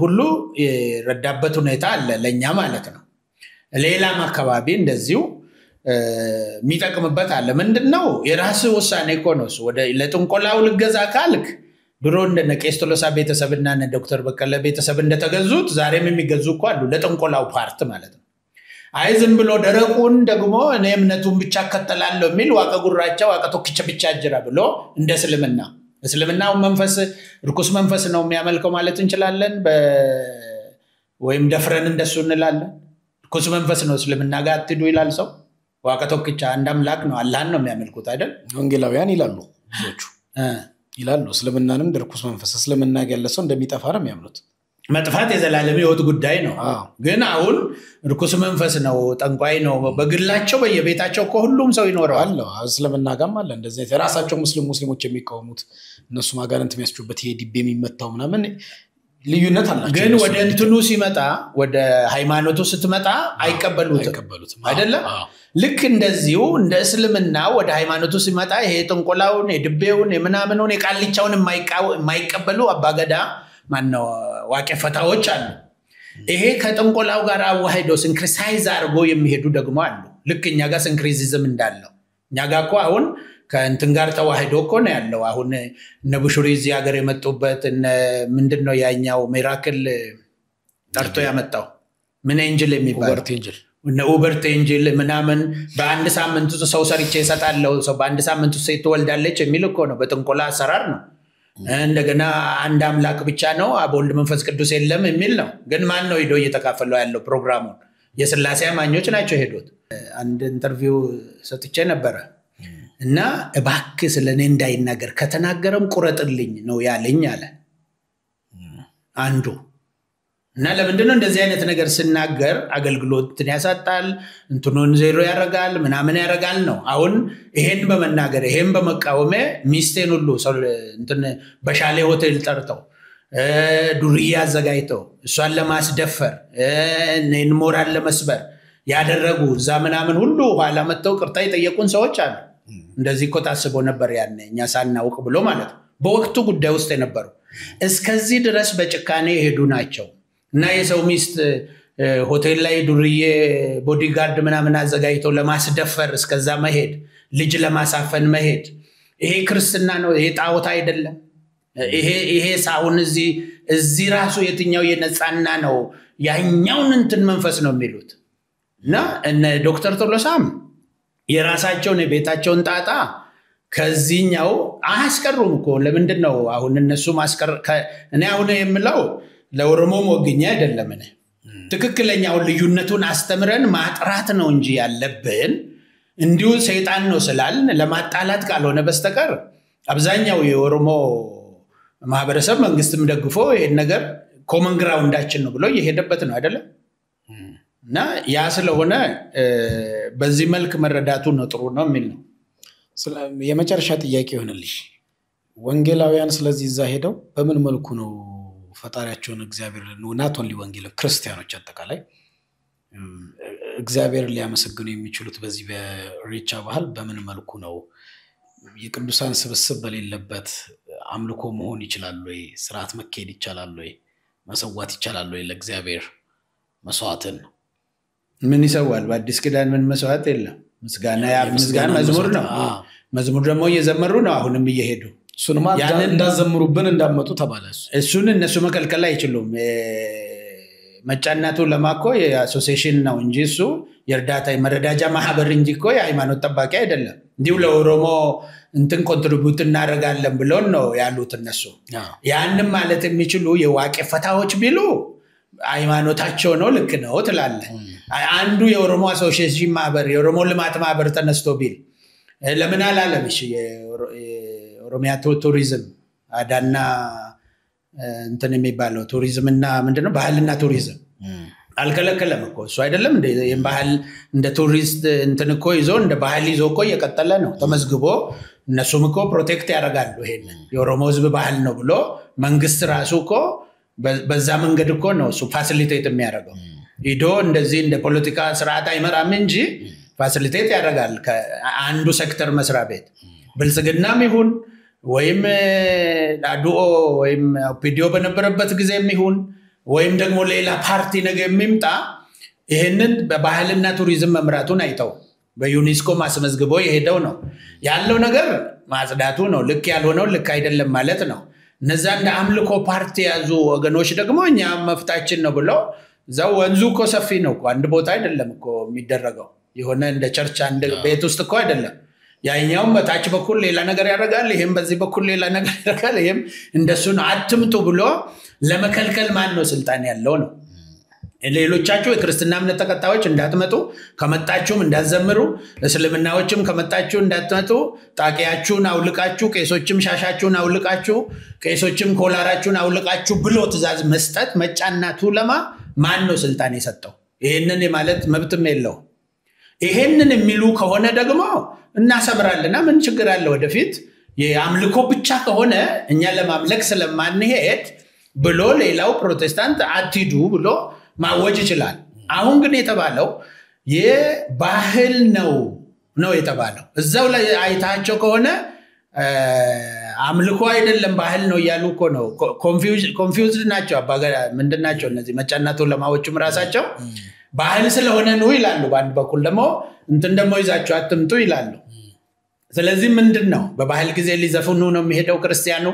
ሁሉ የረዳበት ሁኔታ አለ ለኛ ማለት ነው ሌላም አካባቢ እንደዚሁ የሚጠቅምበት አለ ምንድነው የራስ ውሳኔ እኮ ነው ወደ ለጥንቆላው ልገዛ ካልክ ድሮ እንደነ ቄስቶሎሳ ቤተሰብና እነ ዶክተር በቀለ ቤተሰብ እንደተገዙት ዛሬም የሚገዙ እኮ አሉ ለጥንቆላው ፓርት ማለት ነው አይ ዝም ብሎ ደረቁን ደግሞ እኔ እምነቱን ብቻ ከተላለሁ የሚል ዋቀጉራቸው ዋቀቶክቸ ብቻ አጅራ ብሎ እንደ እስልምናው መንፈስ ርኩስ መንፈስ ነው የሚያመልከው ማለት እንችላለን ወይም ደፍረን እንደሱ እንላለን ርኩስ መንፈስ ነው እስልምና ጋር አትዱ ይላል ሰው ዋቀቶክቸ አንድ አምላክ ነው አላህን ነው የሚያመልኩት አይደል ወንጌላውያን ይላሉ ብዙዎቹ ይላሉ እስልምናንም ርኩስ መንፈስ እስልምና ያለ ሰው እንደሚጠፋ ነው የሚያምኑት መጥፋት የዘላለም ሕይወት ጉዳይ ነው። ግን አሁን ርኩስ መንፈስ ነው፣ ጠንቋይ ነው በግላቸው በየቤታቸው ሁሉም ሰው ይኖራል። እስልምና ጋርም አለ እንደዚህ የራሳቸው ሙስሊሞች የሚቃወሙት እነሱ ማጋነንት የሚያስጩበት ይሄ ዲቤ የሚመታው ምናምን ልዩነት አላቸው። ግን ወደ እንትኑ ሲመጣ ወደ ሃይማኖቱ ስትመጣ አይቀበሉትም አይደለም። ልክ እንደዚሁ እንደ እስልምና ወደ ሃይማኖቱ ሲመጣ ይሄ ጥንቆላውን የድቤውን የምናምኑን የቃልቻውን የማይቀበሉ አባገዳ ማነው ዋቄ ፈታዎች አሉ። ይሄ ከጥንቆላው ጋር አዋህደው ሲንክሪሳይዝ አድርጎ የሚሄዱ ደግሞ አሉ። ልክ እኛ ጋር ሲንክሪሲዝም እንዳለው እኛ ጋር እኮ አሁን ከእንትን ጋር ተዋህዶ እኮ ነው ያለው። አሁን እነ ቡሹሪ እዚህ ሀገር የመጡበት ምንድነው ያኛው ሚራክል ጠርቶ ያመጣው ምን ኤንጅል የሚባለው ኡበርት ኤንጅል ምናምን በአንድ ሳምንት ውስጥ ሰው ሰርቼ እሰጣለሁ፣ ሰው በአንድ ሳምንት ውስጥ ትወልዳለች የሚል እኮ ነው። በጥንቆላ አሰራር ነው። እንደገና አንድ አምላክ ብቻ ነው አብ ወልድ መንፈስ ቅዱስ የለም የሚል ነው። ግን ማን ነው ሄዶ እየተካፈለው ያለው ፕሮግራሙን? የሥላሴ አማኞች ናቸው ሄዶት። አንድ ኢንተርቪው ሰጥቼ ነበረ እና እባክህ ስለኔ እንዳይናገር ከተናገረም ቁረጥልኝ ነው ያለኝ አለ አንዱ። እና ለምንድነው እንደዚህ አይነት ነገር ስናገር አገልግሎትን ያሳጣል፣ እንትኑን ዜሮ ያረጋል፣ ምናምን ያረጋል ነው። አሁን ይሄን በመናገር ይሄን በመቃወም ሚስቴን ሁሉ እንትን በሻሌ ሆቴል ጠርተው ዱርዬ አዘጋጅተው እሷን ለማስደፈር እኔን ሞራል ለመስበር ያደረጉ እዛ ምናምን ሁሉ ኋላ መጥተው ቅርታ የጠየቁን ሰዎች አሉ። እንደዚህ እኮ ታስቦ ነበር ያኔ እኛ ሳናውቅ ብሎ ማለት ነው። በወቅቱ ጉዳይ ውስጥ የነበሩ እስከዚህ ድረስ በጭካኔ የሄዱ ናቸው። እና የሰው ሚስት ሆቴል ላይ ዱርዬ ቦዲጋርድ ምናምን አዘጋጅተው ለማስደፈር እስከዛ መሄድ፣ ልጅ ለማሳፈን መሄድ፣ ይሄ ክርስትና ነው? ይሄ ጣዖት አይደለም? ይሄ ሳውን እዚህ ራሱ የትኛው የነጻና ነው? ያኛውን እንትን መንፈስ ነው የሚሉት። እና እነ ዶክተር ቶሎሳም የራሳቸውን የቤታቸውን ጣጣ ከዚህኛው አያስቀሩም እኮ። ለምንድን ነው አሁን እነሱ ማስቀር? እኔ አሁን የምለው ለኦሮሞ ወግኛ አይደለም። እኔ ትክክለኛውን ልዩነቱን አስተምረን ማጥራት ነው እንጂ ያለብን እንዲሁ ሰይጣን ነው ስላልን ለማጣላት ካልሆነ በስተቀር አብዛኛው የኦሮሞ ማህበረሰብ መንግስትም ደግፎ ይሄን ነገር ኮመን ግራውንዳችን ነው ብሎ እየሄደበት ነው አይደለም። እና ያ ስለሆነ በዚህ መልክ መረዳቱ ነው ጥሩ ነው የሚል ነው። የመጨረሻ ጥያቄ ይሆንልሽ ወንጌላውያን ስለዚህ እዛ ሄደው በምን መልኩ ነው ፈጣሪያቸውን እግዚአብሔር ናት ኦንሊ ወንጌል ክርስቲያኖች አጠቃላይ እግዚአብሔር ሊያመሰግኑ የሚችሉት በዚህ በኢሬቻ ባህል በምን መልኩ ነው? የቅዱሳን ስብስብ በሌለበት አምልኮ መሆን ይችላል ወይ? ስርዓት መካሄድ ይችላል ወይ? መሰዋት ይችላል ወይ? ለእግዚአብሔር መስዋዕትን ምን ይሰዋል? በአዲስ ኪዳን ምን መስዋዕት የለም። ምስጋና መዝሙር ነው። መዝሙር ደግሞ እየዘመሩ ነው አሁንም እየሄዱ እሱንማ እንዳዘምሩብን እንዳመጡ ተባለ። እሱን እነሱ መከልከል አይችሉም። መጫናቱ ለማኮ የአሶሲዬሽን ነው እንጂ እሱ የእርዳታ መረዳጃ ማህበር እንጂ እኮ የሃይማኖት ጠባቂ አይደለም። እንዲሁ ለኦሮሞ እንትን ኮንትሪቢዩት እናደርጋለን ብሎን ነው ያሉት እነሱ። ያንም ማለት የሚችሉ የዋቄ ፈታዎች ቢሉ ሃይማኖታቸው ነው፣ ልክ ነው ትላለህ። አንዱ የኦሮሞ አሶሲዬሽን ማህበር የኦሮሞ ልማት ማህበር ተነስቶ ቢል ለምን አላለም? እሺ የኦሮሚያ ቱሪዝም አዳና እንትን የሚባለው ቱሪዝምና ምንድነው ባህልና ቱሪዝም አልከለከለም እኮ እሱ አይደለም እንደ ባህል እንደ ቱሪስት እንትን እኮ ይዞ እንደ ባህል ይዞ እኮ እየቀጠለ ነው ተመዝግቦ። እነሱም እኮ ፕሮቴክት ያደርጋሉ። ይሄንን የኦሮሞ ህዝብ ባህል ነው ብሎ መንግስት ራሱ እኮ በዛ መንገድ እኮ ነው እሱ ፋሲሊቴት የሚያደርገው። ሂዶ እንደዚህ እንደ ፖለቲካ ስርዓት አይመራም እንጂ ፋሲሊቴት ያደርጋል። ከአንዱ ሴክተር መስሪያ ቤት ብልጽግናም ይሁን ወይም አዱኦ ወይም ኦፒዲዮ በነበረበት ጊዜም ይሁን ወይም ደግሞ ሌላ ፓርቲ ነገር የሚምጣ ይሄንን በባህልና ቱሪዝም መምራቱን አይተው በዩኔስኮ ማስመዝግቦ የሄደው ነው ያለው ነገር ማጽዳቱ ነው። ልክ ያልሆነው ልክ አይደለም ማለት ነው። እነዛ እንደ አምልኮ ፓርቲ ያዙ ወገኖች ደግሞ እኛ መፍታችን ነው ብለው እዛው ወንዙ እኮ ሰፊ ነው እኮ አንድ ቦታ አይደለም እኮ የሚደረገው። የሆነ እንደ ቸርች አንድ ቤት ውስጥ እኮ አይደለም። ያኛውም በታች በኩል ሌላ ነገር ያደርጋል፣ ይሄም በዚህ በኩል ሌላ ነገር ያደርጋል። ይሄም እንደሱ ነው። አትምጡ ብሎ ለመከልከል ማን ነው ስልጣን ያለው ነው? ሌሎቻችሁ የክርስትና እምነት ተከታዮች እንዳትመጡ ከመጣችሁም እንዳትዘምሩ እስልምናዎችም ከመጣችሁ እንዳትመጡ ጣቂያችሁን አውልቃችሁ ቄሶችም ሻሻችሁን አውልቃችሁ ቄሶችም ኮላራችሁን አውልቃችሁ ብሎ ትእዛዝ መስጠት መጫና ቱለማ ማን ነው ስልጣን የሰጠው? ይሄንን ማለት መብትም የለው። ይሄንን የሚሉ ከሆነ ደግሞ እናሰምራለና ምን ችግር አለ? ወደፊት የአምልኮ ብቻ ከሆነ እኛ ለማምለክ ስለማንሄድ ብሎ ሌላው ፕሮቴስታንት አትሂዱ ብሎ ማወጅ ይችላል። አሁን ግን የተባለው የባህል ነው የተባለው። እዛው ላይ አይታቸው ከሆነ አምልኮ አይደለም ባህል ነው እያሉ እኮ ነው። ኮንፊውዝድ ናቸው። ምንድናቸው እነዚህ መጫናቱ ለማዎችም ራሳቸው ባህል ስለሆነ ነው ይላሉ። በአንድ በኩል ደግሞ እንትን ደግሞ ይዛቸው አትምጡ ይላሉ። ስለዚህ ምንድነው በባህል ጊዜ ሊዘፍኑ ነው የሚሄደው ክርስቲያኑ?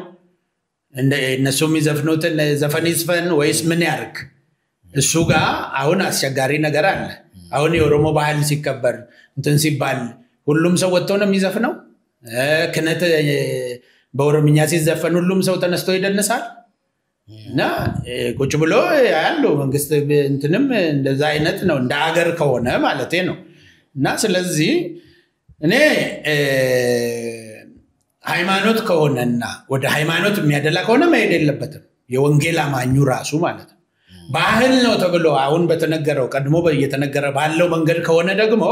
እነሱ የሚዘፍኑትን ዘፈን ይዝፈን ወይስ ምን ያርግ? እሱ ጋር አሁን አስቸጋሪ ነገር አለ። አሁን የኦሮሞ ባህል ሲከበር እንትን ሲባል ሁሉም ሰው ወጥቶ ነው የሚዘፍነው? ክነት በኦሮምኛ ሲዘፈን ሁሉም ሰው ተነስቶ ይደንሳል? እና ቁጭ ብሎ ያሉ መንግስት እንትንም እንደዛ አይነት ነው እንደ ሀገር ከሆነ ማለት ነው። እና ስለዚህ እኔ ሃይማኖት ከሆነና ወደ ሃይማኖት የሚያደላ ከሆነ መሄድ የለበትም የወንጌል አማኙ ራሱ ማለት ነው። ባህል ነው ተብሎ አሁን በተነገረው ቀድሞ እየተነገረ ባለው መንገድ ከሆነ ደግሞ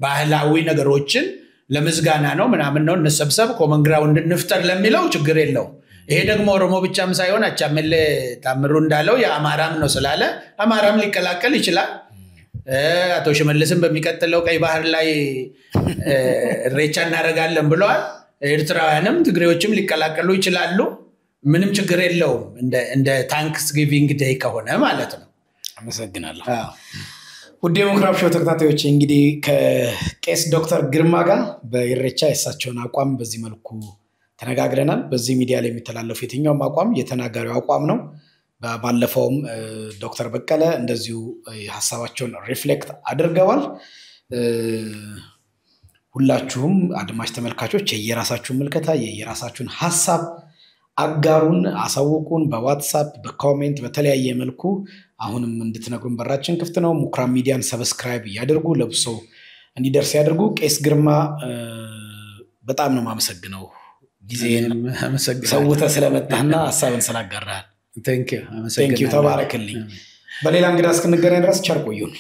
ባህላዊ ነገሮችን ለምስጋና ነው ምናምን ነው እንሰብሰብ ኮመን ግራውንድ እንፍጠር ለሚለው ችግር የለው። ይሄ ደግሞ ኦሮሞ ብቻም ሳይሆን አቻምል ታምሩ እንዳለው የአማራም ነው ስላለ አማራም ሊቀላቀል ይችላል። አቶ ሽመልስም በሚቀጥለው ቀይ ባህር ላይ ኢሬቻ እናደርጋለን ብለዋል። ኤርትራውያንም ትግሬዎችም ሊቀላቀሉ ይችላሉ። ምንም ችግር የለውም እንደ ታንክስ ጊቪንግ ዴይ ከሆነ ማለት ነው። አመሰግናለሁ። ውድ የሞክራፍ ሾው ተከታታዮች እንግዲህ ከቄስ ዶክተር ግርማ ጋር በኢሬቻ የሳቸውን አቋም በዚህ መልኩ ተነጋግረናል። በዚህ ሚዲያ ላይ የሚተላለፉ የትኛውም አቋም የተናጋሪው አቋም ነው። ባለፈውም ዶክተር በቀለ እንደዚሁ ሐሳባቸውን ሪፍሌክት አድርገዋል። ሁላችሁም አድማጭ ተመልካቾች የየራሳችሁን መልከታ የየራሳችሁን ሐሳብ አጋሩን፣ አሳውቁን። በዋትስአፕ በኮሜንት በተለያየ መልኩ አሁንም እንድትነግሩን በራችን ክፍት ነው። ሙክራም ሚዲያን ሰብስክራይብ ያድርጉ፣ ለብሶ እንዲደርስ ያድርጉ። ቄስ ግርማ በጣም ነው ማመሰግነው ጊዜን ሰውተ ስለመጣህና ሐሳብን ስላጋራህ። Thank you. ተባረክልኝ። በሌላ እንግዳ እስክንገናኝ ድረስ ቸር ቆዩን።